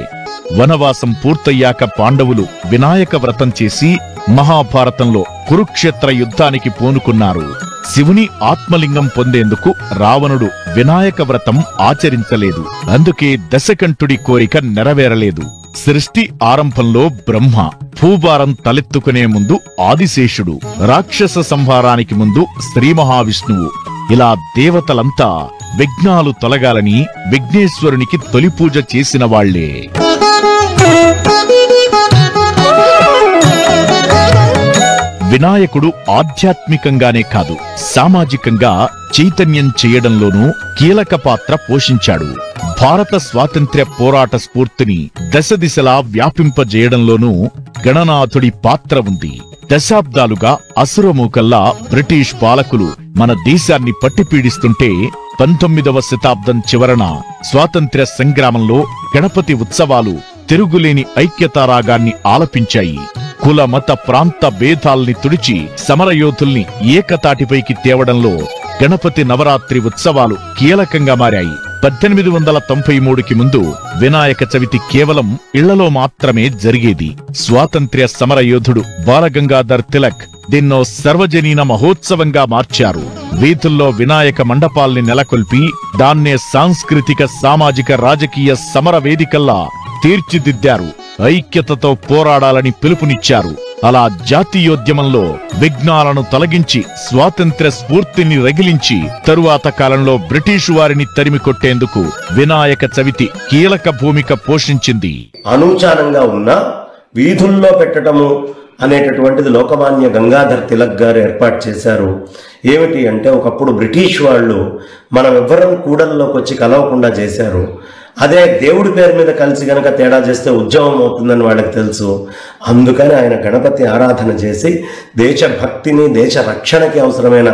వనవాసం పూర్తయ్యాక పాండవులు వినాయక వ్రతం చేసి మహాభారతంలో కురుక్షేత్ర యుద్ధానికి పూనుకున్నారు. శివుని ఆత్మలింగం పొందేందుకు రావణుడు వినాయక వ్రతం ఆచరించలేదు. అందుకే దశకంఠుడి కోరిక నెరవేరలేదు. సృష్టి ఆరంభంలో బ్రహ్మ, భూభారం తలెత్తుకునే ముందు ఆదిశేషుడు, రాక్షస సంహారానికి ముందు శ్రీ మహావిష్ణువు, ఇలా దేవతలంతా విఘ్నాలు తొలగాలని విఘ్నేశ్వరునికి తొలి పూజ చేసిన వాళ్లే. వినాయకుడు ఆధ్యాత్మికంగానే కాదు, సామాజికంగా చైతన్యం చేయడంలోనూ కీలక పాత్ర పోషించాడు. భారత స్వాతంత్ర్య పోరాట స్ఫూర్తిని దశ దిశలా వ్యాపింపజేయడంలోనూ గణనాథుడి పాత్ర ఉంది. దశాబ్దాలుగా అసురమూకల్లా బ్రిటిష్ పాలకులు మన దేశాన్ని పట్టిపీడిస్తుంటే 19వ శతాబ్దం చివరన స్వాతంత్ర్య సంగ్రామంలో గణపతి ఉత్సవాలు తిరుగులేని ఐక్యతారాగాన్ని ఆలపించాయి. కుల, మత, ప్రాంత భేదాల్ని తుడిచి సమరయోధుల్ని ఏకతాటిపైకి తేవడంలో గణపతి నవరాత్రి ఉత్సవాలు కీలకంగా మారాయి. 1893కి ముందు వినాయక చవితి కేవలం ఇళ్లలో మాత్రమే జరిగేది. స్వాతంత్ర్య సమరయోధుడు బాలగంగాధర్ తిలక్ దీన్నో సర్వజనీన మహోత్సవంగా మార్చారు. వీధుల్లో వినాయక మండపాల్ని నెలకొల్పి దాన్నే సాంస్కృతిక, సామాజిక, రాజకీయ సమర వేదికల్లా తీర్చిదిద్దారు. ఐక్యతతో పోరాడాలని పిలుపునిచ్చారు. అలా జాతీయోద్యమంలో విఘ్నాలను తొలగించి స్వాతంత్ర్య స్ఫూర్తిని రగిలించి తరువాత కాలంలో బ్రిటిషు వారిని తరిమి కొట్టేందుకు వినాయక చవితి కీలక భూమిక పోషించింది. అనూచానంగా ఉన్న వీధుల్లో పెట్టడము అనేటటువంటిది లోకమాన్య గంగాధర్ తిలక్ గారు ఏర్పాటు చేశారు. ఏమిటి అంటే, ఒకప్పుడు బ్రిటిష్ వాళ్ళు మనం ఎవ్వరం కూడల్లోకి వచ్చి కలవకుండా చేశారు. అదే దేవుడి పేరు మీద కలిసి గనక తేడా చేస్తే ఉద్యమం అవుతుందని వాళ్ళకి తెలుసు. అందుకని ఆయన గణపతి ఆరాధన చేసి దేశభక్తిని, దేశ రక్షణకి అవసరమైన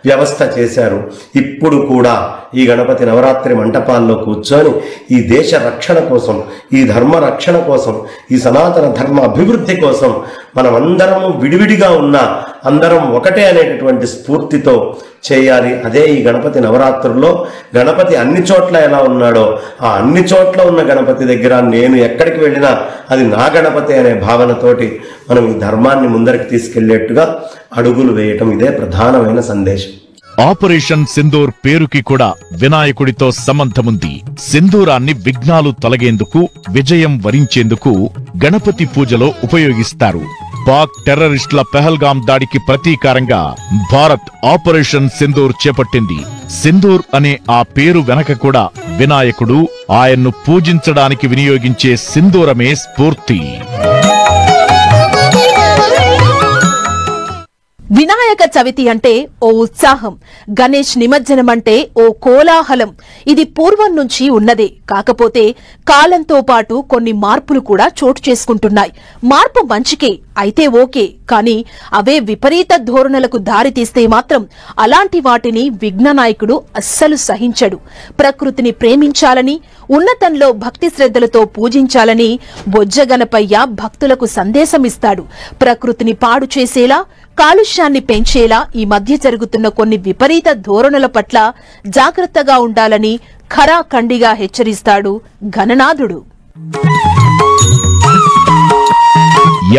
వ్యవస్థ చేశారు. ఇప్పుడు కూడా ఈ గణపతి నవరాత్రి మంటపాల్లో కూర్చొని ఈ దేశ రక్షణ కోసం, ఈ ధర్మ రక్షణ కోసం, ఈ సనాతన ధర్మ అభివృద్ధి కోసం మనమందరము విడివిడిగా ఉన్నా అందరం ఒకటే అనేటటువంటి స్ఫూర్తితో చేయాలి. అదే ఈ గణపతి నవరాత్రుల్లో గణపతి అన్ని చోట్ల ఎలా ఉన్నాడో ఆ అన్ని చోట్ల ఉన్న గణపతి దగ్గర నేను ఎక్కడికి వెళ్ళినా అది నా గణపతి అనే భావనతోటి మనం ఈ ధర్మాన్ని ముందరికి తీసుకెళ్లేట్టుగా అడుగులు వేయటం ఇదే ప్రధానమైన సందేశం. ఆపరేషన్ సింధూర్ పేరుకి కూడా వినాయకుడితో సంబంధముంది. సింధూరాన్ని విఘ్నాలు తొలగేందుకు, విజయం వరించేందుకు గణపతి పూజలో ఉపయోగిస్తారు. పాక్ టెర్రరిస్టుల పెహల్గాం దాడికి ప్రతీకారంగా భారత్ ఆపరేషన్ సింధూర్ చేపట్టింది. సింధూర్ అనే ఆ పేరు వెనక కూడా వినాయకుడు, ఆయన్ను పూజించడానికి వినియోగించే సింధూరమే స్ఫూర్తి. వినాయక చవితి అంటే ఓ ఉత్సాహం, గణేష్ నిమజ్జనం అంటే ఓ కోలాహలం. ఇది పూర్వం నుంచి ఉన్నదే. కాకపోతే కాలంతో పాటు కొన్ని మార్పులు కూడా చోటు చేసుకుంటున్నాయి. మార్పు మంచికే అయితే ఓకే, కానీ అవే విపరీత ధోరణులకు దారితీస్తే మాత్రం అలాంటి వాటిని విఘ్ననాయకుడు అస్సలు సహించడు. ప్రకృతిని ప్రేమించాలని, ఉన్నతంలో భక్తి శ్రద్ధలతో పూజించాలని బొజ్జగణపయ్య భక్తులకు సందేశమిస్తాడు. ప్రకృతిని పాడు చేసేలా, కాలుష్యాన్ని పెంచేలా ఈ మధ్య జరుగుతున్న కొన్ని విపరీత ధోరణుల పట్ల జాగ్రత్తగా ఉండాలని ఖరాఖండిగా హెచ్చరిస్తాడు గణనాథుడు.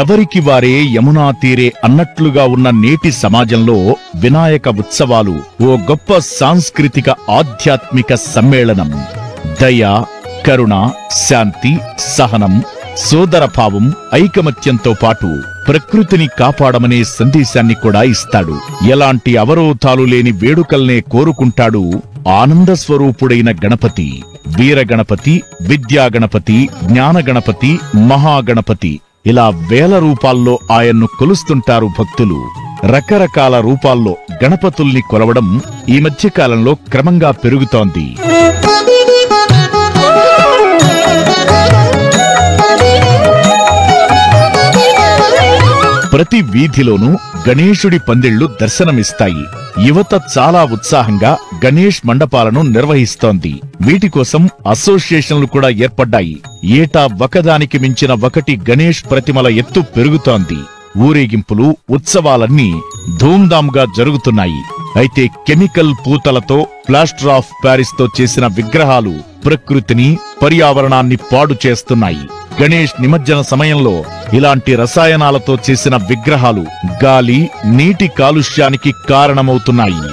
ఎవరికి వారే యమునా తీరే అన్నట్లుగా ఉన్న నేటి సమాజంలో వినాయక ఉత్సవాలు ఓ గొప్ప సాంస్కృతిక ఆధ్యాత్మిక సమ్మేళనం. దయ, కరుణ, శాంతి, సహనం, సోదరభావం, ఐకమత్యంతో పాటు ప్రకృతిని కాపాడమనే సందేశాన్ని కూడా ఇస్తాడు. ఎలాంటి అవరోధాలు లేని వేడుకల్నే కోరుకుంటాడు ఆనంద స్వరూపుడైన గణపతి. వీరగణపతి, విద్యాగణపతి, జ్ఞానగణపతి, మహాగణపతి ఇలా వేల రూపాల్లో ఆయన్ను కొలుస్తుంటారు భక్తులు. రకరకాల రూపాల్లో గణపతుల్ని కొలవడం ఈ మధ్యకాలంలో క్రమంగా పెరుగుతోంది. ప్రతి వీధిలోనూ గణేశుడి పందిళ్లు దర్శనమిస్తాయి. యువత చాలా ఉత్సాహంగా గణేష్ మండపాలను నిర్వహిస్తోంది. వీటి కోసం అసోసియేషన్లు కూడా ఏర్పడ్డాయి. ఏటా ఒకదానికి మించిన ఒకటి గణేష్ ప్రతిమల ఎత్తు పెరుగుతోంది. ఊరేగింపులు, ఉత్సవాలన్నీ ధూమ్ధామ్గా జరుగుతున్నాయి. అయితే కెమికల్ పూతలతో, ప్లాస్టర్ ఆఫ్ ప్యారిస్ తో చేసిన విగ్రహాలు ప్రకృతిని, పర్యావరణాన్ని పాడు చేస్తున్నాయి. గణేష్ నిమజ్జన సమయంలో ఇలాంటి రసాయనాలతో చేసిన విగ్రహాలు గాలి, నీటి కాలుష్యానికి కారణమవుతున్నాయి.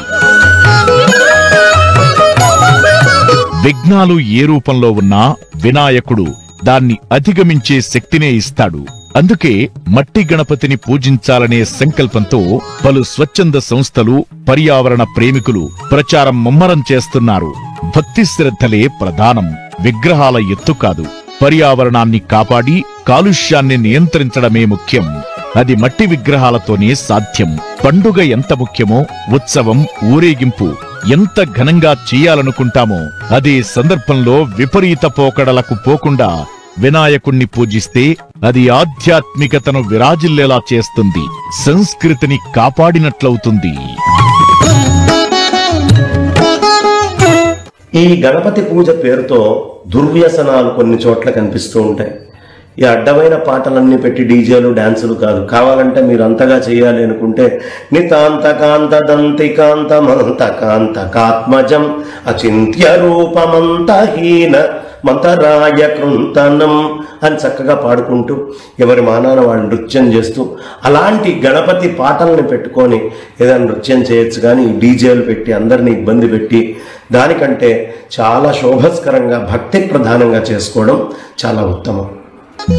విఘ్నాలు ఏ రూపంలో ఉన్నా వినాయకుడు దాన్ని అధిగమించే శక్తినే ఇస్తాడు. అందుకే మట్టి గణపతిని పూజించాలనే సంకల్పంతో పలు స్వచ్ఛంద సంస్థలు, పర్యావరణ ప్రేమికులు ప్రచారం ముమ్మరం చేస్తున్నారు. భక్తి శ్రద్ధలే ప్రధానం, విగ్రహాల ఎత్తు కాదు. పర్యావరణాన్ని కాపాడి కాలుష్యాన్ని నియంత్రించడమే ముఖ్యం. అది మట్టి విగ్రహాలతోనే సాధ్యం. పండుగ ఎంత ముఖ్యమో, ఉత్సవం, ఊరేగింపు ఎంత ఘనంగా చేయాలనుకుంటామో అదే సందర్భంలో విపరీత పోకడలకు పోకుండా వినాయకుణ్ణి పూజిస్తే అది ఆధ్యాత్మికతను విరాజిల్లేలా చేస్తుంది, సంస్కృతిని కాపాడినట్లవుతుంది. ఈ గణపతి పూజ పేరుతో దుర్వ్యసనాలు కొన్ని చోట్ల కనిపిస్తూ ఉంటాయి. ఈ అడ్డమైన పాటలన్నీ పెట్టి డీజేలు, డాన్సులు కాదు. కావాలంటే మీరు అంతగా చేయాలి అనుకుంటే నితాంతకాంత దంతికాంతమంతకాంతకాత్మజం అచింత్య రూపమంతహీన మంతరాయ కృంతనం అని చక్కగా పాడుకుంటూ ఎవరి మానాన వాళ్ళు నృత్యం చేస్తూ అలాంటి గణపతి పాటల్ని పెట్టుకొని ఏదైనా నృత్యం చేయొచ్చు. కానీ ఈ డీజేలు పెట్టి అందరినీ ఇబ్బంది పెట్టి దానికంటే చాలా శోభస్కరంగా భక్తి ప్రధానంగా చేసుకోవడం చాలా ఉత్తమం.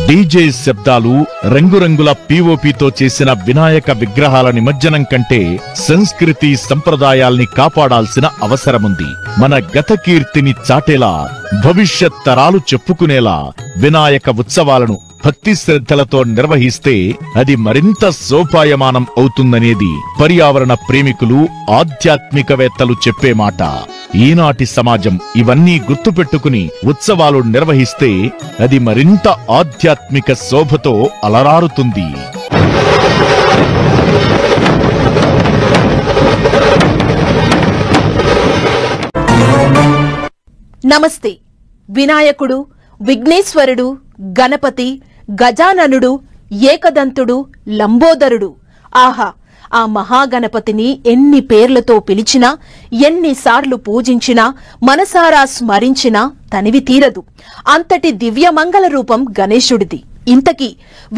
డీజే శబ్దాలు, రంగురంగుల పీఓపీతో చేసిన వినాయక విగ్రహాల నిమజ్జనం కంటే సంస్కృతి సంప్రదాయాల్ని కాపాడాల్సిన అవసరముంది. మన గత కీర్తిని చాటేలా, భవిష్యత్ తరాలు చెప్పుకునేలా వినాయక ఉత్సవాలను భక్తి శ్రద్ధలతో నిర్వహిస్తే అది మరింత సోపాయమానం అవుతుందనేది పర్యావరణ ప్రేమికులు, ఆధ్యాత్మికవేత్తలు చెప్పే మాట. ఈనాటి సమాజం ఇవన్నీ గుర్తుపెట్టుకుని ఉత్సవాలు నిర్వహిస్తే అది మరింత ఆధ్యాత్మిక శోభతో అలరారుతుంది. నమస్తే. వినాయకుడు, విఘ్నేశ్వరుడు, గణపతి, గజాననుడు, ఏకదంతుడు, లంబోదరుడు. ఆహా, ఆ మహాగణపతిని ఎన్ని పేర్లతో పిలిచినా, ఎన్నిసార్లు పూజించినా, మనసారా స్మరించినా తనివి తీరదు. అంతటి దివ్యమంగళ రూపం గణేశుడిది. ఇంతకీ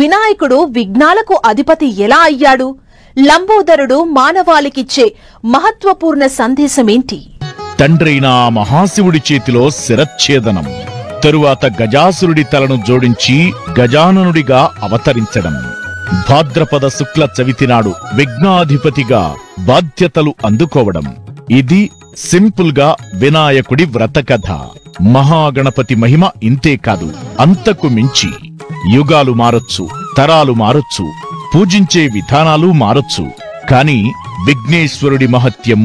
వినాయకుడు విఘ్నాలకు అధిపతి ఎలా అయ్యాడు? లంబోదరుడు మానవాళికిచ్చే మహత్వపూర్ణ సందేశమేంటి? తండ్రైన ఆ మహాశివుడి చేతిలో శిరచ్ఛేదనం, తరువాత గజాసురుడి తలను జోడించి గజాననుడిగా అవతరించడం, భాద్రపద శుక్ల చవితి నాడు విఘ్నాధిపతిగా బాధ్యతలు అందుకోవడం. ఇది సింపుల్ గా వినాయకుడి వ్రతకథ. మహాగణపతి మహిమ ఇంతే కాదు, అంతకు మించి. యుగాలు మారొచ్చు, తరాలు మారొచ్చు, పూజించే విధానాలు మారొచ్చు, కాని విఘ్నేశ్వరుడి మహత్యం,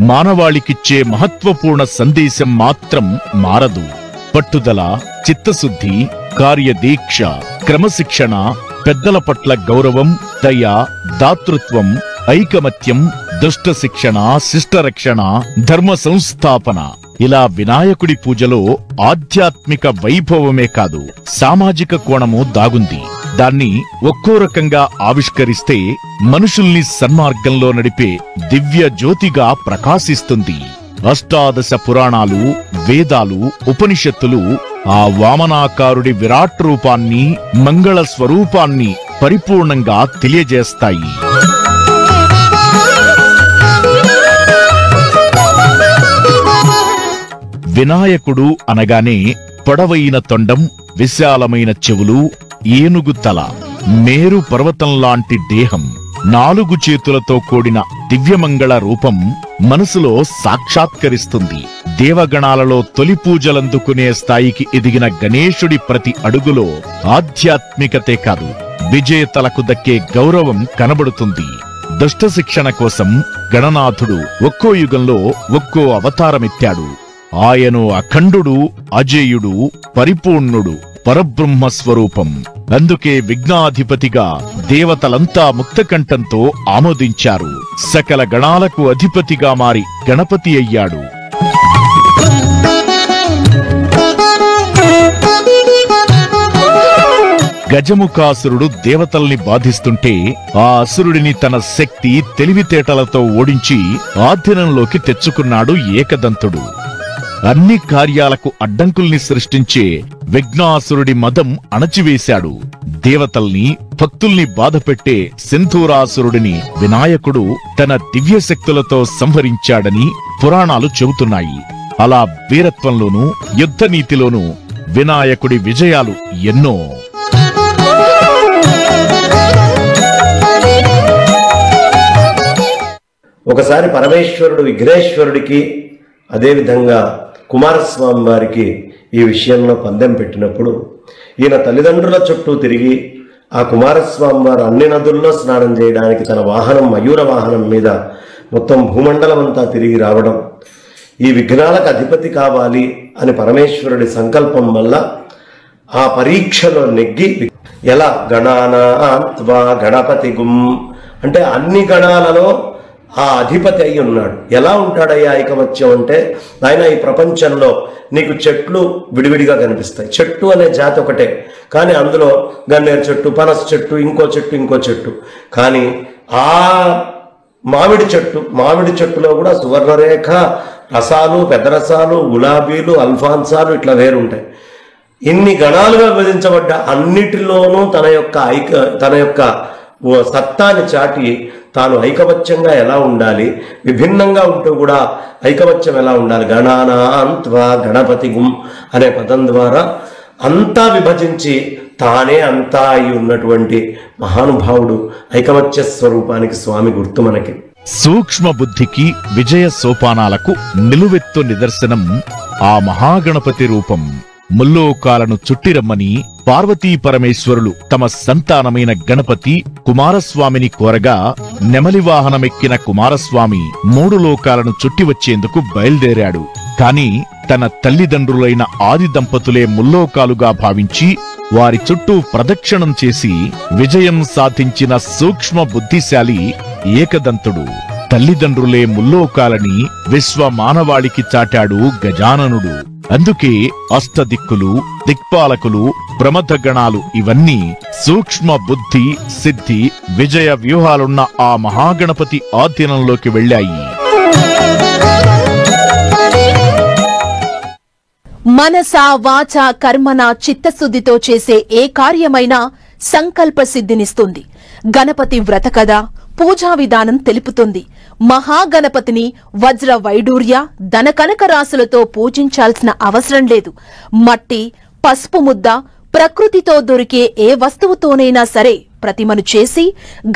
మానవాళికిచ్చే మహత్వపూర్ణ సందేశం మాత్రం మారదు. పట్టుదల, చిత్తశుద్ధి, కార్యదీక్ష, క్రమశిక్షణ, పెద్దల పట్ల గౌరవం, దయ, దాతృత్వం, ఐకమత్యం, దుష్ట శిక్షణ, శిష్టరక్షణ, ధర్మ సంస్థాపన. ఇలా వినాయకుడి పూజలో ఆధ్యాత్మిక వైభవమే కాదు, సామాజిక కోణము దాగుంది. దాన్ని ఒక్కో రకంగా ఆవిష్కరిస్తే మనుషుల్ని సన్మార్గంలో నడిపే దివ్య జ్యోతిగా ప్రకాశిస్తుంది. అష్టాదశ పురాణాలు, వేదాలు, ఉపనిషత్తులు ఆ వామనాకారుడి విరాట్ రూపాన్ని, మంగళ స్వరూపాన్ని పరిపూర్ణంగా తెలియజేస్తాయి. వినాయకుడు అనగానే పొడవైన తొండం, విశాలమైన చెవులు, ఏనుగు తల, మేరు పర్వతంలాంటి దేహం, 4 చేతులతో కూడిన దివ్యమంగళ రూపం మనసులో సాక్షాత్కరిస్తుంది. దేవగణాలలో తొలి పూజలందుకునే స్థాయికి ఎదిగిన గణేశుడి ప్రతి అడుగులో ఆధ్యాత్మికతే కాదు, విజేతలకు దక్కే గౌరవం కనబడుతుంది. దుష్ట శిక్షణ కోసం గణనాథుడు ఒక్కో యుగంలో ఒక్కో అవతారమెత్తాడు. ఆయను అఖండుడు, అజేయుడు, పరిపూర్ణుడు, పరబ్రహ్మ స్వరూపం. అందుకే విఘ్నాధిపతిగా దేవతలంతా ముక్తకంఠంతో ఆమోదించారు. సకల గణాలకు అధిపతిగా మారి గణపతి అయ్యాడు. గజముఖాసురుడు దేవతల్ని బాధిస్తుంటే ఆ అసురుడిని తన శక్తి, తెలివితేటలతో ఓడించి ఆధీనంలోకి తెచ్చుకున్నాడు ఏకదంతుడు. అన్ని కార్యాలకు అడ్డంకుల్ని సృష్టించే విఘ్నాసురుడి మదం అణచివేశాడు. దేవతల్ని, భక్తుల్ని బాధపెట్టే సింధూరాసురుడిని వినాయకుడు తన దివ్యశక్తులతో సంహరించాడని పురాణాలు చెబుతున్నాయి. అలా వీరత్వంలోనూ, యుద్ధనీతిలోనూ వినాయకుడి విజయాలు ఎన్నో. ఒకసారి పరమేశ్వరుడు విఘ్నేశ్వరుడికి, అదేవిధంగా కుమారస్వామి వారికి ఈ విషయంలో పందెం పెట్టినప్పుడు ఈయన తల్లిదండ్రుల చుట్టూ తిరిగి ఆ కుమారస్వామి వారు అన్ని నదుల్లో స్నానం చేయడానికి తన వాహనం, మయూర వాహనం మీద మొత్తం భూమండలం అంతా తిరిగి రావడం, ఈ విఘ్నాలకు అధిపతి కావాలి అని పరమేశ్వరుడి సంకల్పం వల్ల ఆ పరీక్షలో నెగ్గి ఎలా గణానాత్వా గణపతి గుం అంటే అన్ని గణాలలో ఆ అధిపతి అయి ఉన్నాడు. ఎలా ఉంటాడయ్యా ఐకమత్యం అంటే, ఆయన ఈ ప్రపంచంలో నీకు చెట్లు విడివిడిగా కనిపిస్తాయి. చెట్టు అనే జాతి ఒకటే, కానీ అందులో గన్నేరు చెట్టు, పనస చెట్టు, ఇంకో చెట్టు, కానీ ఆ మామిడి చెట్టులో కూడా సువర్ణరేఖ రసాలు, పెద్ద రసాలు, గులాబీలు, అల్ఫాన్సాలు ఇట్లా వేరుంటాయి. ఇన్ని గణాలుగా విభజించబడ్డ అన్నిటిలోనూ తన యొక్క సత్తాని చాటి తాను ఐకమత్యంగా ఎలా ఉండాలి, విభిన్నంగా ఉంటూ కూడా ఐకమత్యం ఎలా ఉండాలి, గణానాన్త్వా గణపతి గుం అనే పదం ద్వారా అంతా విభజించి తానే అంతా అయి ఉన్నటువంటి మహానుభావుడు. ఐకమత్య స్వరూపానికి స్వామి గుర్తు మనకి. సూక్ష్మ బుద్ధికి, విజయ సోపానాలకు నిలువెత్తు నిదర్శనం ఆ మహాగణపతి రూపం. ముల్లోకాలను చుట్టిరమ్మని పార్వతీ పరమేశ్వరులు తమ సంతానమైన గణపతి కుమారస్వామిని కోరగా నెమలివాహనమెక్కిన కుమారస్వామి 3 లోకాలను చుట్టివచ్చేందుకు బయలుదేరాడు. కాని తన తల్లిదండ్రులైన ఆది దంపతులే ముల్లోకాలుగా భావించి వారి చుట్టూ ప్రదక్షిణం చేసి విజయం సాధించిన సూక్ష్మ బుద్ధిశాలి ఏకదంతుడు. తల్లిదండ్రులే ముల్లోకాలని విశ్వ మానవాళికి చాటాడు గజాననుడు. అందుకే అష్టదిక్కులు, దిక్పాలకులు, ప్రమథగణాలు ఇవన్నీ సూక్ష్మ బుద్ధి, సిద్ధి, విజయ వ్యూహాలున్న ఆ మహాగణపతి ఆధీనంలోకి వెళ్ళాయి. మనసా వాచా కర్మన చిత్తశుద్ధితో చేసే ఏ కార్యమైనా సంకల్ప సిద్ధినిస్తుంది. గణపతి వ్రత కథ, పూజా విధానం తెలుపుతుంది. మహాగణపతిని వజ్ర వైడూర్య ధన కనక రాశులతో పూజించాల్సిన అవసరం లేదు. మట్టి, పసుపు ముద్ద, ప్రకృతితో దొరికే ఏ వస్తువుతోనైనా సరే ప్రతిమను చేసి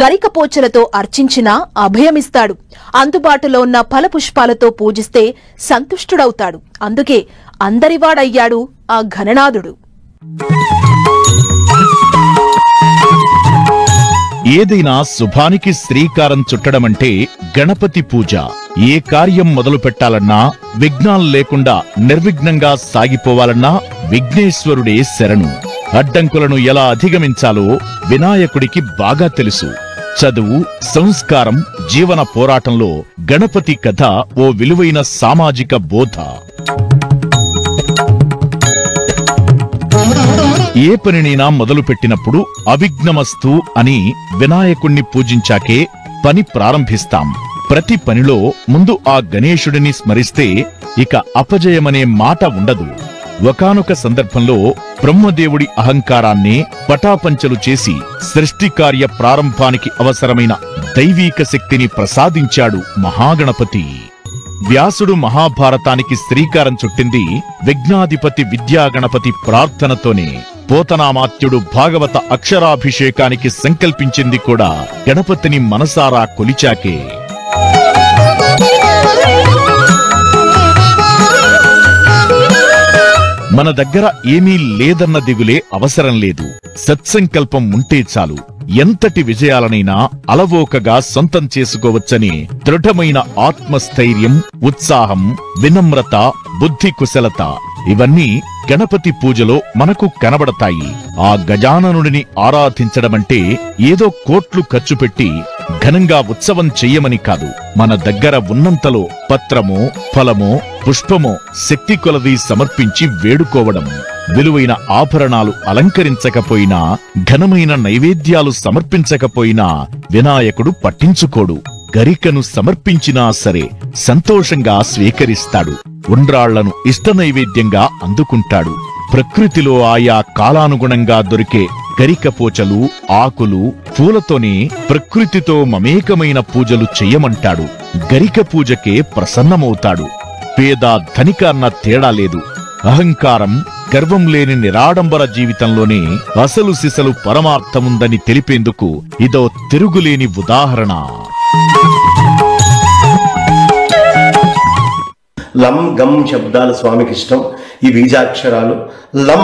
గరికపోచలతో అర్చించినా అభయమిస్తాడు. అందుబాటులో ఉన్న ఫలపుష్పాలతో పూజిస్తే సంతుష్టుడవుతాడు. అందుకే అందరివాడయ్యాడు ఆ ఘననాథుడు. ఏదైనా శుభానికి శ్రీకారం చుట్టడమంటే గణపతి పూజ. ఏ కార్యం మొదలు పెట్టాలన్నా, విఘ్నాలు లేకుండా నిర్విఘ్నంగా సాగిపోవాలన్నా విఘ్నేశ్వరుడే శరణు. అడ్డంకులను ఎలా అధిగమించాలో వినాయకుడికి బాగా తెలుసు. చదువు, సంస్కారం, జీవన పోరాటంలో గణపతి కథ ఓ విలువైన సామాజిక బోధ. ఏ పనినైనా మొదలుపెట్టినప్పుడు అవిఘ్నమస్తు అని వినాయకుణ్ణి పూజించాకే పని ప్రారంభిస్తాం. ప్రతి పనిలో ముందు ఆ గణేశుడిని స్మరిస్తే ఇక అపజయమనే మాట ఉండదు. ఒకానొక సందర్భంలో బ్రహ్మదేవుడి అహంకారాన్నే పటాపంచలు చేసి సృష్టి కార్య ప్రారంభానికి అవసరమైన దైవీక శక్తిని ప్రసాదించాడు మహాగణపతి. వ్యాసుడు మహాభారతానికి శ్రీకారం చుట్టింది విఘ్నాధిపతి విద్యాగణపతి ప్రార్థనతోనే. పోతనామాత్యుడు భాగవత అక్షరాభిషేకానికి సంకల్పించింది కూడా గణపతిని మనసారా కొలిచాకే. మన దగ్గర ఏమీ లేదన్న దిగులే అవసరం లేదు. సత్సంకల్పం ఉంటే చాలు. ఎంతటి విజయాలనైనా అలవోకగా సొంతం చేసుకోవచ్చని దృఢమైన ఆత్మస్థైర్యం, ఉత్సాహం, వినమ్రత, బుద్ధి కుశలత ఇవన్నీ గణపతి పూజలో మనకు కనబడతాయి. ఆ గజాననుడిని ఆరాధించడమంటే ఏదో కోట్లు ఖర్చు పెట్టి ఘనంగా ఉత్సవం చెయ్యమని కాదు. మన దగ్గర ఉన్నంతలో పత్రమో, ఫలమో, పుష్పమో శక్తి కొలది సమర్పించి వేడుకోవడం. విలువైన ఆభరణాలు అలంకరించకపోయినా, ఘనమైన నైవేద్యాలు సమర్పించకపోయినా వినాయకుడు పట్టించుకోడు. గరికను సమర్పించినా సరే సంతోషంగా స్వీకరిస్తాడు. ఉండ్రాళ్లను ఇష్ట నైవేద్యంగా అందుకుంటాడు. ప్రకృతిలో ఆయా కాలానుగుణంగా దొరికే గరికపోచలు, ఆకులు, పూలతోనే ప్రకృతితో మమేకమైన పూజలు చెయ్యమంటాడు. గరిక పూజకే ప్రసన్నమవుతాడు. పేద ధనిక అన్న తేడా లేదు. అహంకారం, గర్వం లేని నిరాడంబర జీవితంలోనే అసలు సిసలు పరమార్థముందని తెలిపేందుకు ఇదో తిరుగులేని ఉదాహరణ. లం, గం శబ్దాలు స్వామికి ఇష్టం. ఈ బీజాక్షరాలు. లం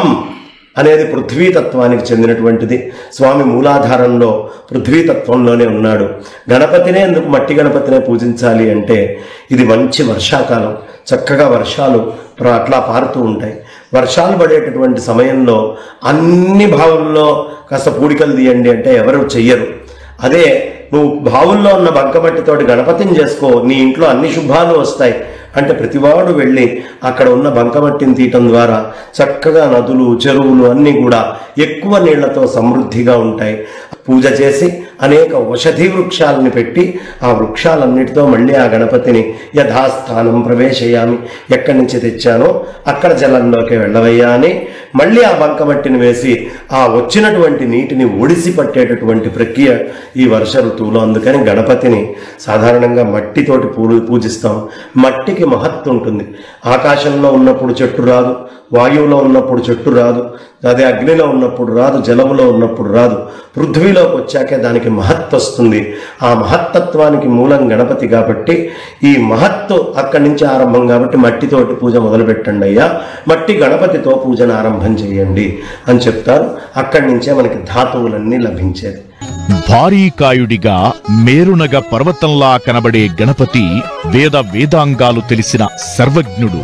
అనేది పృథ్వీతత్వానికి చెందినటువంటిది. స్వామి మూలాధారంలో పృథ్వీతత్వంలోనే ఉన్నాడు. గణపతినే ఎందుకు మట్టి గణపతినే పూజించాలి అంటే, ఇది మంచి వర్షాకాలం. చక్కగా వర్షాలు అట్లా పారుతూ ఉంటాయి. వర్షాలు పడేటటువంటి సమయంలో అన్ని భావుల్లో కాస్త పూడికలు తీయండి అంటే ఎవరు చెయ్యరు. అదే నువ్వు బావుల్లో ఉన్న బంకమట్టితోటి గణపతిని చేసుకో, నీ ఇంట్లో అన్ని శుభాలు వస్తాయి అంటే ప్రతివాడు వెళ్ళి అక్కడ ఉన్న బంకమట్టిని తీయటం ద్వారా చక్కగా నదులు, చెరువులు అన్నీ కూడా ఎక్కువ నీళ్లతో సమృద్ధిగా ఉంటాయి. పూజ చేసి అనేక ఔషధీ వృక్షాలని పెట్టి ఆ వృక్షాలన్నిటితో మళ్ళీ ఆ గణపతిని యథాస్థానం ప్రవేశయామి, ఎక్కడి నుంచి తెచ్చానో అక్కడ జలంలోకి వెళ్ళవయ్యా అని మళ్ళీ ఆ బంకమట్టిని వేసి ఆ వచ్చినటువంటి నీటిని ఒడిసి పట్టేటటువంటి ప్రక్రియ ఈ వర్ష ఋతువులో. అందుకని గణపతిని సాధారణంగా మట్టితోటి పూజిస్తాం. మట్టికి మహత్తు ఉంటుంది. ఆకాశంలో ఉన్నప్పుడు చెట్టు రాదు, వాయువులో ఉన్నప్పుడు చెట్టు రాదు, అదే అగ్నిలో ఉన్నప్పుడు రాదు, జలములో ఉన్నప్పుడు రాదు. పృథ్వీ పృథ్వీలోకి వచ్చాకే దానికి మహత్ వస్తుంది. ఆ మహత్తత్వానికి మూలం గణపతి కాబట్టి ఈ మహత్తు అక్కడి నుంచి ఆరంభం కాబట్టి మట్టితోటి పూజ మొదలు పెట్టండి అయ్యా, మట్టి గణపతితో పూజను ఆరంభం చేయండి అని చెప్తారు. అక్కడి నుంచే మనకి ధాతువులన్నీ లభించేది. భారీకాయుడిగా మేరునగ పర్వతంలా కనబడే గణపతి వేదాంగాలు తెలిసిన సర్వజ్ఞుడు,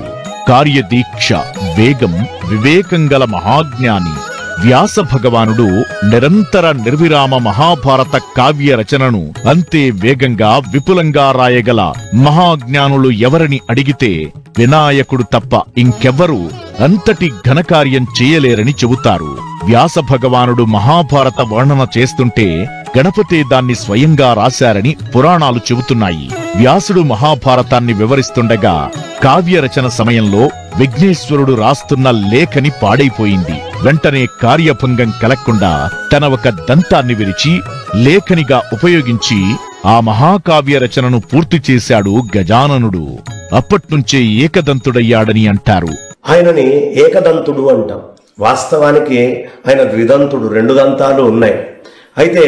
కార్యదీక్ష, వేగం, వివేకంగల మహాజ్ఞాని. వ్యాస భగవానుడు నిరంతర నిర్విరామ మహాభారత కావ్య రచనను అంతే వేగంగా విపులంగా రాయగల మహాజ్ఞానులు ఎవరని అడిగితే వినాయకుడు తప్ప ఇంకెవ్వరూ అంతటి ఘనకార్యం చేయలేరని చెబుతారు. వ్యాస భగవానుడు మహాభారత వర్ణన చేస్తుంటే గణపతే దాన్ని స్వయంగా రాశారని పురాణాలు చెబుతున్నాయి. వ్యాసుడు మహాభారతాన్ని వివరిస్తుండగా కావ్య రచన సమయంలో విఘ్నేశ్వరుడు రాస్తున్న లేఖని పాడైపోయింది. వెంటనే కార్యభంగం కలగకుండా తన ఒక దంతాన్ని విరిచి లేఖనిగా ఉపయోగించి ఆ మహాకావ్య రచనను పూర్తి చేశాడు గజాననుడు. అప్పట్నుంచే ఏకదంతుడయ్యాడని అంటారు. ఆయనని ఏకదంతుడు అంటాం. వాస్తవానికి ఆయన ద్విదంతుడు, 2 దంతాలు ఉన్నాయి. అయితే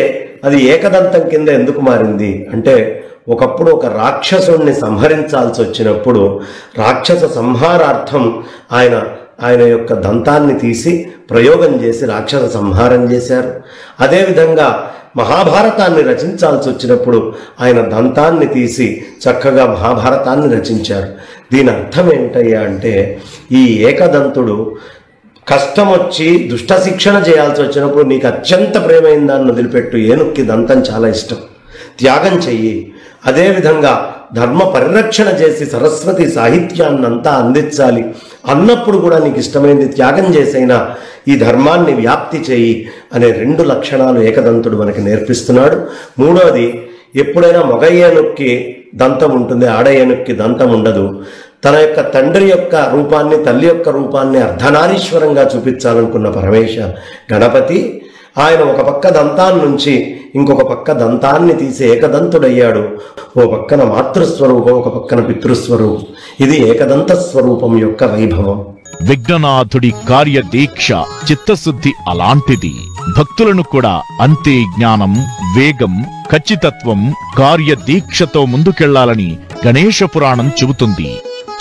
అది ఏకదంతం కింద ఎందుకు మారింది అంటే, ఒకప్పుడు ఒక రాక్షసుణ్ణి సంహరించాల్సి వచ్చినప్పుడు రాక్షస సంహారార్థం ఆయన యొక్క దంతాన్ని తీసి ప్రయోగం చేసి రాక్షస సంహారం చేశారు. అదేవిధంగా మహాభారతాన్ని రచించాల్సి వచ్చినప్పుడు ఆయన దంతాన్ని తీసి చక్కగా మహాభారతాన్ని రచించారు. దీని అర్థం ఏంటయ్యా అంటే, ఈ ఏకదంతుడు కష్టం వచ్చి దుష్ట శిక్షణ చేయాల్సి వచ్చినప్పుడు నీకు అత్యంత ప్రేమైన దాన్ని వదిలిపెట్టు, ఏనుక్కి దంతం చాలా ఇష్టం, త్యాగం చెయ్యి. అదేవిధంగా ధర్మ పరిరక్షణ చేసి సరస్వతి సాహిత్యాన్నంతా అందించాలి అన్నప్పుడు కూడా నీకు ఇష్టమైంది త్యాగం చేసైనా ఈ ధర్మాన్ని వ్యాప్తి చేయి అనే 2 లక్షణాలు ఏకదంతుడు మనకి నేర్పిస్తున్నాడు. మూడోది, ఎప్పుడైనా మగ ఏనుక్కి దంతం ఉంటుంది, ఆడ ఏనుక్కి దంతం ఉండదు. తన యొక్క తండ్రి యొక్క రూపాన్ని, తల్లి యొక్క రూపాన్ని అర్ధనారీశ్వరంగా చూపించాలనుకున్న పరమేశ గణపతి ఆయన ఒక పక్క దంతాన్ని నుంచి ఇంకొక పక్క దంతాన్ని తీసి ఏకదంతుడయ్యాడు. ఓ పక్కన మాతృస్వరూపం, ఒక పక్కన పితృస్వరూపం. ఇది ఏకదంత స్వరూపం యొక్క వైభవం. విఘ్ననాథుడి కార్యదీక్ష, చిత్తశుద్ధి అలాంటిది. భక్తులను కూడా అంతే జ్ఞానం, వేగం, ఖచ్చితత్వం, కార్యదీక్షతో ముందుకెళ్లాలని గణేశ పురాణం చెబుతుంది.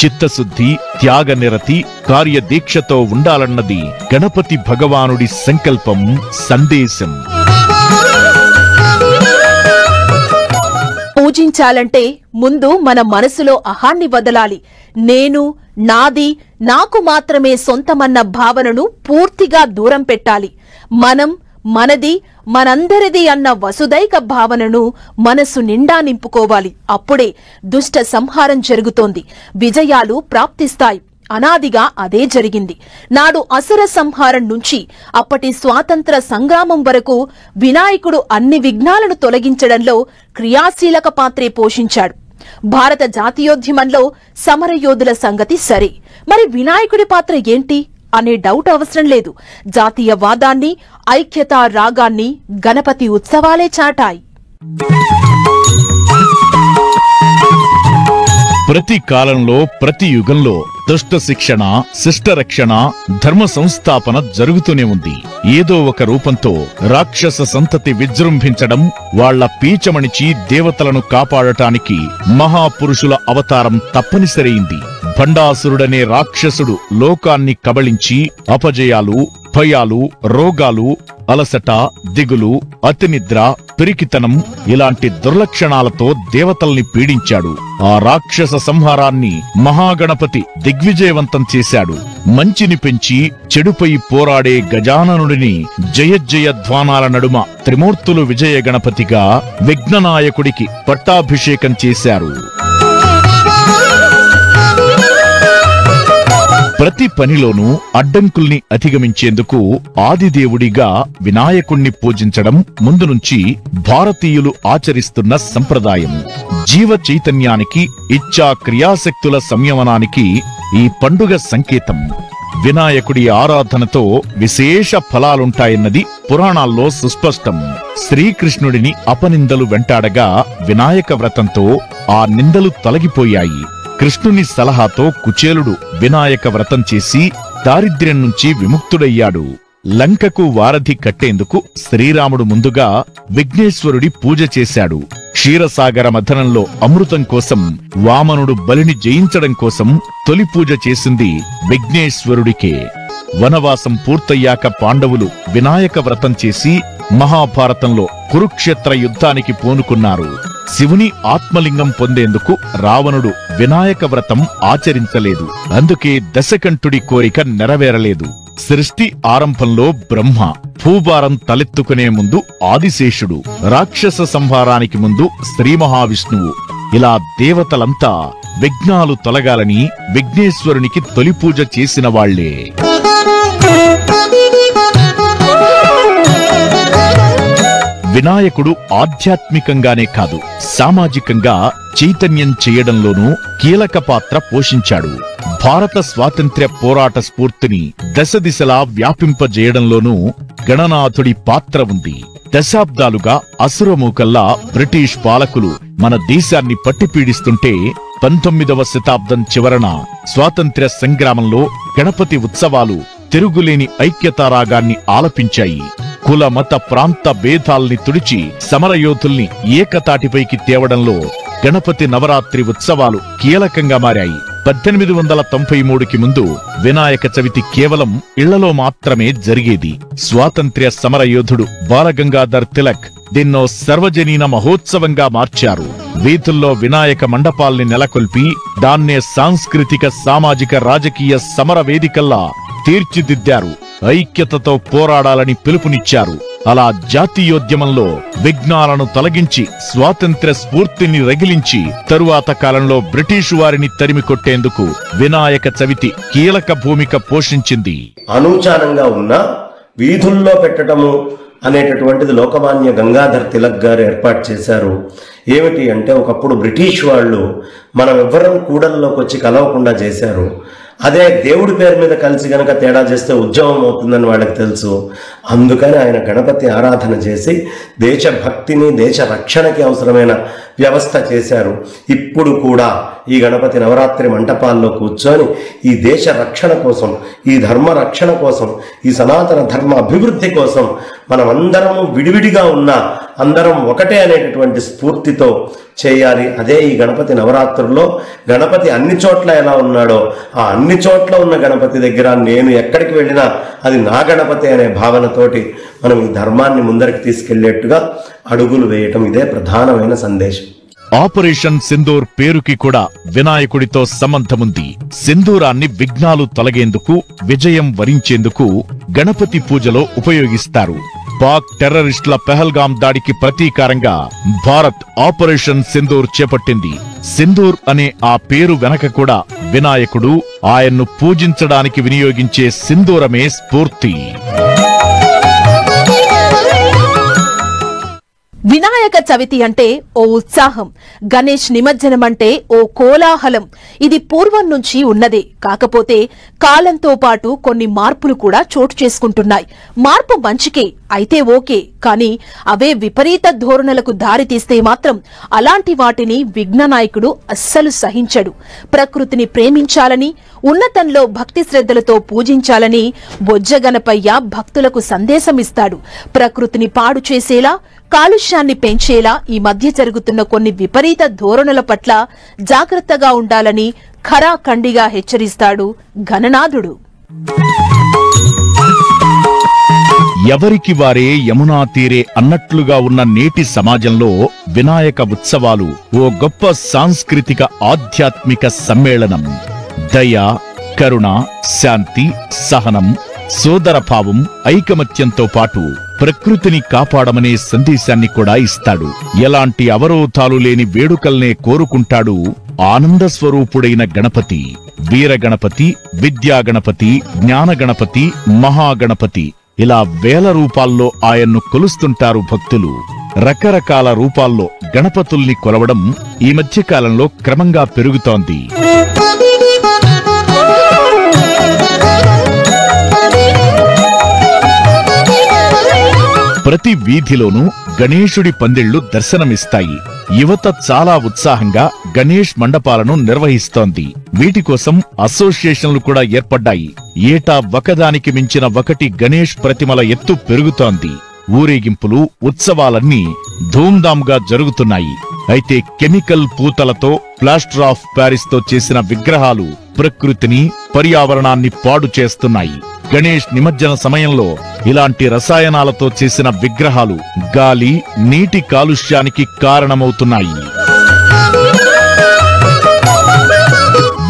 చిత్తశుద్ధి, త్యాగనిరతి, కార్యదీక్షతో ఉండాలన్నది గణపతి భగవానుడి సంకల్పం, సందేశం. పూజించాలంటే ముందు మన మనసులో అహాన్ని వదలాలి. నేను, నాది, నాకు మాత్రమే సొంతమన్న భావనను పూర్తిగా దూరం పెట్టాలి. మనం, మనది, మనందరిది అన్న వసుదైక భావనను మనసు నిండా నింపుకోవాలి. అప్పుడే దుష్ట సంహారం జరుగుతోంది, విజయాలు ప్రాప్తిస్తాయి. అనాదిగా అదే జరిగింది. నాడు అసుర సంహారం నుంచి అప్పటి స్వాతంత్ర సంగ్రామం వరకు వినాయకుడు అన్ని విఘ్నాలను తొలగించడంలో క్రియాశీలక పాత్రే పోషించాడు. భారత జాతీయోద్యమంలో సమరయోధుల సంగతి సరే, మరి వినాయకుడి పాత్ర ఏంటి అనే డౌట్ అవసరం లేదు. జాతీయవాదాన్ని, ఐక్యతా రాగాన్ని గణపతి ఉత్సవాలే చాటాయి. ప్రతి కాలంలో, ప్రతి యుగంలో దుష్ట శిక్షణ, శిష్ట రక్షణ, ధర్మ సంస్థాపన జరుగుతూనే ఉంది. ఏదో ఒక రూపంతో రాక్షస సంతతి విజృంభించడం, వాళ్ల పీచమణిచి దేవతలను కాపాడటానికి మహాపురుషుల అవతారం తప్పనిసరైంది. భండాసురుడనే రాక్షసుడు లోకాన్ని కబళించి అపజయాలు, భయాలు, రోగాలు, అలసట, దిగులు, అతినిద్ర, పిరికితనం ఇలాంటి దుర్లక్షణాలతో దేవతల్ని పీడించాడు. ఆ రాక్షస సంహారాన్ని మహాగణపతి దిగ్విజయవంతం చేశాడు. మంచిని పెంచి చెడుపై పోరాడే గజాననుడిని జయధ్వానాల నడుమ త్రిమూర్తులు విజయ గణపతిగా విఘ్ననాయకుడికి పట్టాభిషేకం చేశారు. ప్రతి పనిలోనూ అడ్డంకుల్ని అధిగమించేందుకు ఆదిదేవుడిగా వినాయకుణ్ణి పూజించడం ముందు నుంచి భారతీయులు ఆచరిస్తున్న సంప్రదాయం. జీవ చైతన్యానికి, ఇచ్ఛా క్రియాశక్తుల సంయమనానికి ఈ పండుగ సంకేతం. వినాయకుడి ఆరాధనతో విశేష ఫలాలుంటాయన్నది పురాణాల్లో సుస్పష్టం. శ్రీకృష్ణుడిని అపనిందలు వెంటాడగా వినాయక వ్రతంతో ఆ నిందలు తొలగిపోయాయి. కృష్ణుని సలహాతో కుచేలుడు వినాయక వ్రతం చేసి దారిద్ర్యం నుంచి విముక్తుడయ్యాడు. లంకకు వారధి కట్టేందుకు శ్రీరాముడు ముందుగా విఘ్నేశ్వరుడి పూజ చేశాడు. క్షీరసాగర మథనంలో అమృతం కోసం వామనుడు బలిని జయించడం కోసం తొలి పూజ చేసింది విఘ్నేశ్వరుడికే. వనవాసం పూర్తయ్యాక పాండవులు వినాయక వ్రతం చేసి మహాభారతంలో కురుక్షేత్ర యుద్ధానికి పూనుకున్నారు. శివుని ఆత్మలింగం పొందేందుకు రావణుడు వినాయక వ్రతం ఆచరించలేదు. అందుకే దశకంఠుడి కోరిక నెరవేరలేదు. సృష్టి ఆరంభంలో బ్రహ్మ, భూభారం తలెత్తుకునే ముందు ఆదిశేషుడు, రాక్షస సంహారానికి ముందు శ్రీ మహావిష్ణువు, ఇలా దేవతలంతా విఘ్నాలు తొలగాలని విఘ్నేశ్వరునికి తొలి పూజ చేసిన వాళ్లే. వినాయకుడు ఆధ్యాత్మికంగానే కాదు, సామాజికంగా చైతన్యం చేయడంలోనూ కీలక పాత్ర పోషించాడు. భారత స్వాతంత్ర్య పోరాట స్ఫూర్తిని దశ దిశలా వ్యాపింపజేయడంలోనూ గణనాథుడి పాత్ర ఉంది. దశాబ్దాలుగా అసురమూకల్లా బ్రిటిష్ పాలకులు మన దేశాన్ని పట్టిపీడిస్తుంటే 19వ శతాబ్దం చివరన స్వాతంత్ర్య సంగ్రామంలో గణపతి ఉత్సవాలు తిరుగులేని ఐక్యతారాగాన్ని ఆలపించాయి. కుల మత ప్రాంత భేదాల్ని తుడిచి సమరయోధుల్ని ఏకతాటిపైకి తేవడంలో గణపతి నవరాత్రి ఉత్సవాలు కీలకంగా మారాయి. 1893కి ముందు వినాయక చవితి కేవలం ఇళ్లలో మాత్రమే జరిగేది. స్వాతంత్ర్య సమరయోధుడు బాలగంగాధర్ తిలక్ దీన్నో సర్వజనీన మహోత్సవంగా మార్చారు. వీధుల్లో వినాయక మండపాల్ని నెలకొల్పి దాన్నే సాంస్కృతిక, సామాజిక, రాజకీయ సమర వేదికల్లా తీర్చిదిద్దారు. ఐక్యతతో పోరాడాలని పిలుపునిచ్చారు. అలా జాతీయోద్యమంలో విఘ్నాలను తొలగించి స్వాతంత్ర్య స్ఫూర్తిని రగిలించి తరువాత కాలంలో బ్రిటిషు వారిని తరిమి కొట్టేందుకు వినాయక చవితి కీలక భూమిక పోషించింది. అనూచానంగా ఉన్న వీధుల్లో పెట్టడము అనేటటువంటిది లోకమాన్య గంగాధర్ తిలక్ గారు ఏర్పాటు చేశారు. ఏమిటి అంటే, ఒకప్పుడు బ్రిటిష్ వాళ్ళు మనం ఎవ్వరం కూడల్లోకి వచ్చి కలవకుండా చేశారు. అదే దేవుడి పేరు మీద కలిసి గనక తేడా చేస్తే ఉద్యమం అవుతుందని వాళ్ళకి తెలుసు. అందుకని ఆయన గణపతి ఆరాధన చేసి దేశభక్తిని, దేశ రక్షణకి అవసరమైన వ్యవస్థ చేశారు. ఇప్పుడు కూడా ఈ గణపతి నవరాత్రి మంటపాల్లో కూర్చొని ఈ దేశ రక్షణ కోసం, ఈ ధర్మ రక్షణ కోసం, ఈ సనాతన ధర్మ అభివృద్ధి కోసం మనమందరము విడివిడిగా ఉన్నా అందరం ఒకటే అనేటటువంటి స్ఫూర్తితో చేయాలి. అదే ఈ గణపతి నవరాత్రుల్లో గణపతి అన్ని చోట్ల ఎలా ఉన్నాడో ఆ అన్ని చోట్ల ఉన్న గణపతి దగ్గర నేను ఎక్కడికి వెళ్ళినా అది నా గణపతి అనే భావనతోటి మనం ఈ ధర్మాన్ని ముందరికి తీసుకెళ్లేట్టుగా అడుగులు వేయటం, ఇదే ప్రధానమైన సందేశం. ఆపరేషన్ సింధూర్ పేరుకి కూడా వినాయకుడితో సంబంధముంది. సింధూరాన్ని విఘ్నాలు తొలగేందుకు, విజయం వరించేందుకు గణపతి పూజలో ఉపయోగిస్తారు. పాక్ టెర్రరిస్టుల పెహల్గాం దాడికి ప్రతీకారంగా భారత్ ఆపరేషన్ సింధూర్ చేపట్టింది. సింధూర్ అనే ఆ పేరు వెనక కూడా వినాయకుడు, ఆయన్ను పూజించడానికి వినియోగించే సింధూరమే స్ఫూర్తి. వినాయక చవితి అంటే ఓ ఉత్సాహం, గణేష్ నిమజ్జనం అంటే ఓ కోలాహలం. ఇది పూర్వం నుంచి ఉన్నదే. కాకపోతే కాలంతో పాటు కొన్ని మార్పులు కూడా చోటు చేసుకుంటున్నాయి. మార్పు మంచికే అయితే ఓకే, కానీ అవే విపరీత ధోరణులకు దారితీస్తే మాత్రం అలాంటి వాటిని విఘ్ననాయకుడు అస్సలు సహించడు. ప్రకృతిని ప్రేమించాలని, ఉన్నతంలో భక్తి శ్రద్ధలతో పూజించాలని బొజ్జగణపయ్య భక్తులకు సందేశమిస్తాడు. ప్రకృతిని పాడు చేసేలా, కాలుష్యాన్ని పెంచేలా ఈ మధ్య జరుగుతున్న కొన్ని విపరీత ధోరణుల పట్ల జాగ్రత్తగా ఉండాలని ఖరాఖండిగా హెచ్చరిస్తాడు గణనాథుడు. ఎవరికి వారే యమునా తీరే అన్నట్లుగా ఉన్న నేటి సమాజంలో వినాయక ఉత్సవాలు ఓ గొప్ప సాంస్కృతిక, ఆధ్యాత్మిక సమ్మేళనం. దయ, కరుణ, శాంతి, సహనం, సోదరభావం, ఐకమత్యంతో పాటు ప్రకృతిని కాపాడమనే సందేశాన్ని కూడా ఇస్తాడు. ఎలాంటి అవరోధాలు లేని వేడుకల్నే కోరుకుంటాడు ఆనంద స్వరూపుడైన గణపతి. వీరగణపతి, విద్యాగణపతి, జ్ఞానగణపతి, మహాగణపతి, ఇలా వేల రూపాల్లో ఆయన్ను కొలుస్తుంటారు భక్తులు. రకరకాల రూపాల్లో గణపతుల్ని కొలవడం ఈ మధ్యకాలంలో క్రమంగా పెరుగుతోంది. ప్రతి వీధిలోనూ గణేశుడి పందిళ్లు దర్శనమిస్తాయి. యువత చాలా ఉత్సాహంగా గణేష్ మండపాలను నిర్వహిస్తోంది. వీటి కోసం అసోసియేషన్లు కూడా ఏర్పడ్డాయి. ఏటా ఒకదానికి మించిన ఒకటి గణేష్ ప్రతిమల ఎత్తు పెరుగుతోంది. ఊరేగింపులు, ఉత్సవాలన్నీ ధూమ్ధామ్గా జరుగుతున్నాయి. అయితే కెమికల్ పూతలతో, ప్లాస్టర్ ఆఫ్ ప్యారిస్ తో చేసిన విగ్రహాలు ప్రకృతిని, పర్యావరణాన్ని పాడు చేస్తున్నాయి. గణేష్ నిమజ్జన సమయంలో ఇలాంటి రసాయనాలతో చేసిన విగ్రహాలు గాలి, నీటి కాలుష్యానికి కారణమవుతున్నాయి.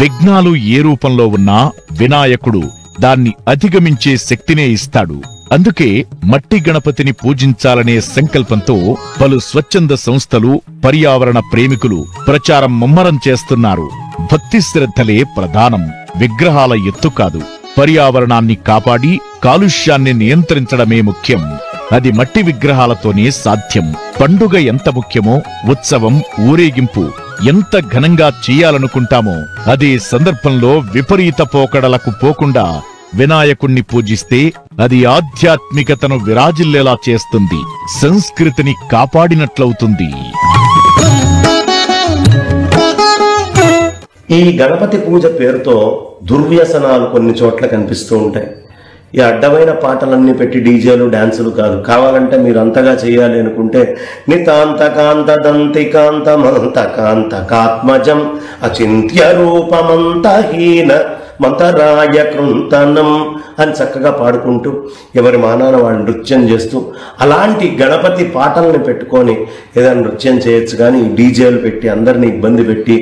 విఘ్నాలు ఏ రూపంలో ఉన్నా వినాయకుడు దాన్ని అధిగమించే శక్తినే ఇస్తాడు. అందుకే మట్టి గణపతిని పూజించాలనే సంకల్పంతో పలు స్వచ్ఛంద సంస్థలు, పర్యావరణ ప్రేమికులు ప్రచారం ముమ్మరం చేస్తున్నారు. భక్తి శ్రద్ధలే ప్రధానం, విగ్రహాల ఎత్తు కాదు. పర్యావరణాన్ని కాపాడి కాలుష్యాన్ని నియంత్రించడమే ముఖ్యం. అది మట్టి విగ్రహాలతోనే సాధ్యం. పండుగ ఎంత ముఖ్యమో ఉత్సవం, ఊరేగింపు ఎంత ఘనంగా చేయాలనుకుంటామో అదే సందర్భంలో విపరీత పోకడలకు పోకుండా వినాయకుణ్ణి పూజిస్తే అది ఆధ్యాత్మికతను విరాజిల్లేలా చేస్తుంది, సంస్కృతిని కాపాడినట్లవుతుంది. ఈ గణపతి పూజ పేరుతో దుర్వ్యసనాలు కొన్ని చోట్ల కనిపిస్తూ ఉంటాయి. ఈ అడ్డమైన పాటలన్నీ పెట్టి డీజేలు, డాన్సులు కాదు. కావాలంటే మీరు అంతగా చేయాలి అనుకుంటే నితాంతకాంత దంతికాంతమంతకాంతకాత్మజం అచింత్య రూపమంతహీన మంతరాయ కృంతనం అని చక్కగా పాడుకుంటూ ఎవరి మానాన వాళ్ళు నృత్యం చేస్తూ అలాంటి గణపతి పాటల్ని పెట్టుకొని ఏదైనా నృత్యం చేయొచ్చు. కానీ డీజేలు పెట్టి అందరినీ ఇబ్బంది పెట్టి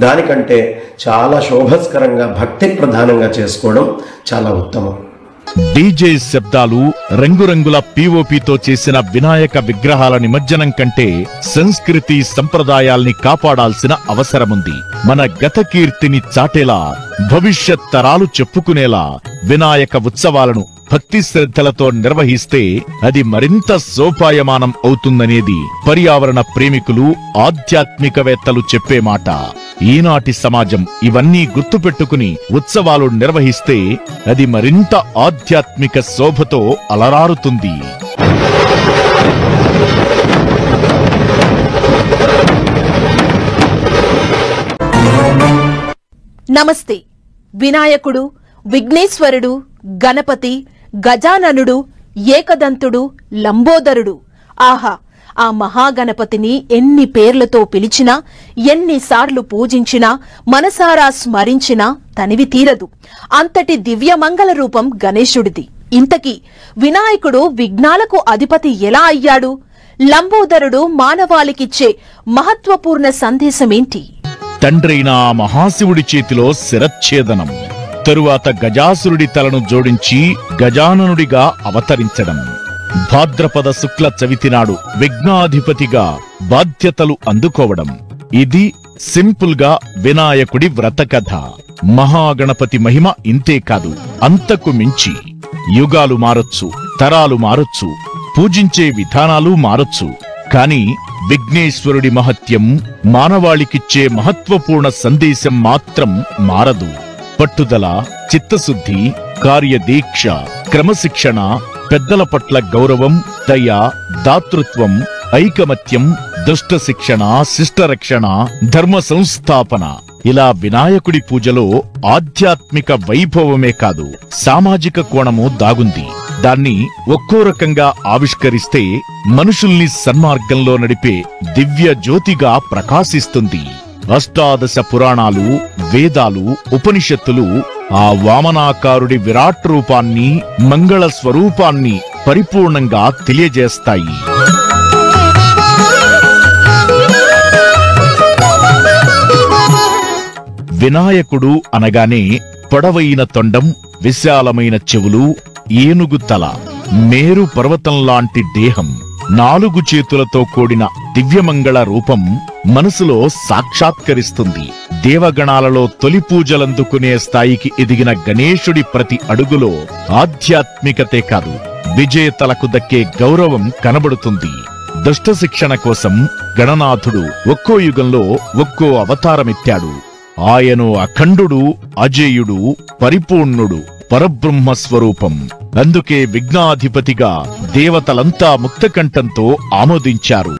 దానికంటే చాలా శోభస్కరంగా భక్తి ప్రధానంగా చేసుకోవడం చాలా ఉత్తమం. డీజే శబ్దాలు, రంగురంగుల పీఓపీతో చేసిన వినాయక విగ్రహాల నిమజ్జనం కంటే సంస్కృతి సంప్రదాయాల్ని కాపాడాల్సిన అవసరముంది. మన గత కీర్తిని చాటేలా, భవిష్యత్ తరాలు చెప్పుకునేలా వినాయక ఉత్సవాలను భక్తి శ్రద్ధలతో నిర్వహిస్తే అది మరింత శోభాయమానం అవుతుందనేది పర్యావరణ ప్రేమికులు, ఆధ్యాత్మికవేత్తలు చెప్పే మాట. ఈనాటి సమాజం ఇవన్నీ గుర్తుపెట్టుకుని ఉత్సవాలు నిర్వహిస్తే అది మరింత ఆధ్యాత్మిక శోభతో అలరారుతుంది. నమస్తే. వినాయకుడు, విఘ్నేశ్వరుడు, గణపతి, గజాననుడు, ఏకదంతుడు, లంబోదరుడు. ఆహా! ఆ మహాగణపతిని ఎన్ని పేర్లతో పిలిచినా, ఎన్నిసార్లు పూజించినా, మనసారా స్మరించినా తనివి తీరదు. అంతటి దివ్యమంగళ రూపం గణేశుడిది. ఇంతకీ వినాయకుడు విఘ్నాలకు అధిపతి ఎలా అయ్యాడు? లంబోదరుడు మానవాళికిచ్చే మహత్వపూర్ణ సందేశమేంటి? తండ్రైన ఆ మహాశివుడి చేతిలో శిరచ్ఛేదనం, తరువాత గజాసురుడి తలను జోడించి గజాననుడిగా అవతరించడం, భాద్రపద శుక్ల చవితి నాడు విఘ్నాధిపతిగా బాధ్యతలు అందుకోవడం. ఇది సింపుల్ గా వినాయకుడి వ్రతకథ. మహాగణపతి మహిమ ఇంతే కాదు, అంతకు మించి. యుగాలు మారొచ్చు, తరాలు మారొచ్చు, పూజించే విధానాలు మారొచ్చు, కాని విఘ్నేశ్వరుడి మహత్యం, మానవాళికిచ్చే మహత్వపూర్ణ సందేశం మాత్రం మారదు. పట్టుదల, చిత్తశుద్ధి, కార్యదీక్ష, క్రమశిక్షణ, పెద్దల పట్ల గౌరవం, దయ, దాతృత్వం, ఐకమత్యం, దుష్ట శిక్షణ, శిష్టరక్షణ, ధర్మ సంస్థాపన, ఇలా వినాయకుడి పూజలో ఆధ్యాత్మిక వైభవమే కాదు, సామాజిక కోణము దాగుంది. దాన్ని ఒక్కో రకంగా ఆవిష్కరిస్తే మనుషుల్ని సన్మార్గంలో నడిపే దివ్య జ్యోతిగా ప్రకాశిస్తుంది. అష్టాదశ పురాణాలు, వేదాలు, ఉపనిషత్తులు ఆ వామనాకారుడి విరాట్ రూపాన్ని, మంగళ స్వరూపాన్ని పరిపూర్ణంగా తెలియజేస్తాయి. వినాయకుడు అనగానే పొడవైన తొండం, విశాలమైన చెవులు, ఏనుగు తల, మేరు పర్వతంలాంటి దేహం, 4 చేతులతో కూడిన దివ్యమంగళ రూపం మనసులో సాక్షాత్కరిస్తుంది. దేవగణాలలో తొలి పూజలందుకునే స్థాయికి ఎదిగిన గణేశుడి ప్రతి అడుగులో ఆధ్యాత్మికతే కాదు, విజేతలకు దక్కే గౌరవం కనబడుతుంది. దుష్ట శిక్షణ కోసం గణనాథుడు ఒక్కో యుగంలో ఒక్కో అవతారమెత్తాడు. ఆయను అఖండుడు, అజేయుడు, పరిపూర్ణుడు. పరబ్రహ్మ స్వరూపం. అందుకే విఘ్నాధిపతిగా దేవతలంతా ముక్తకంఠంతో ఆమోదించారు.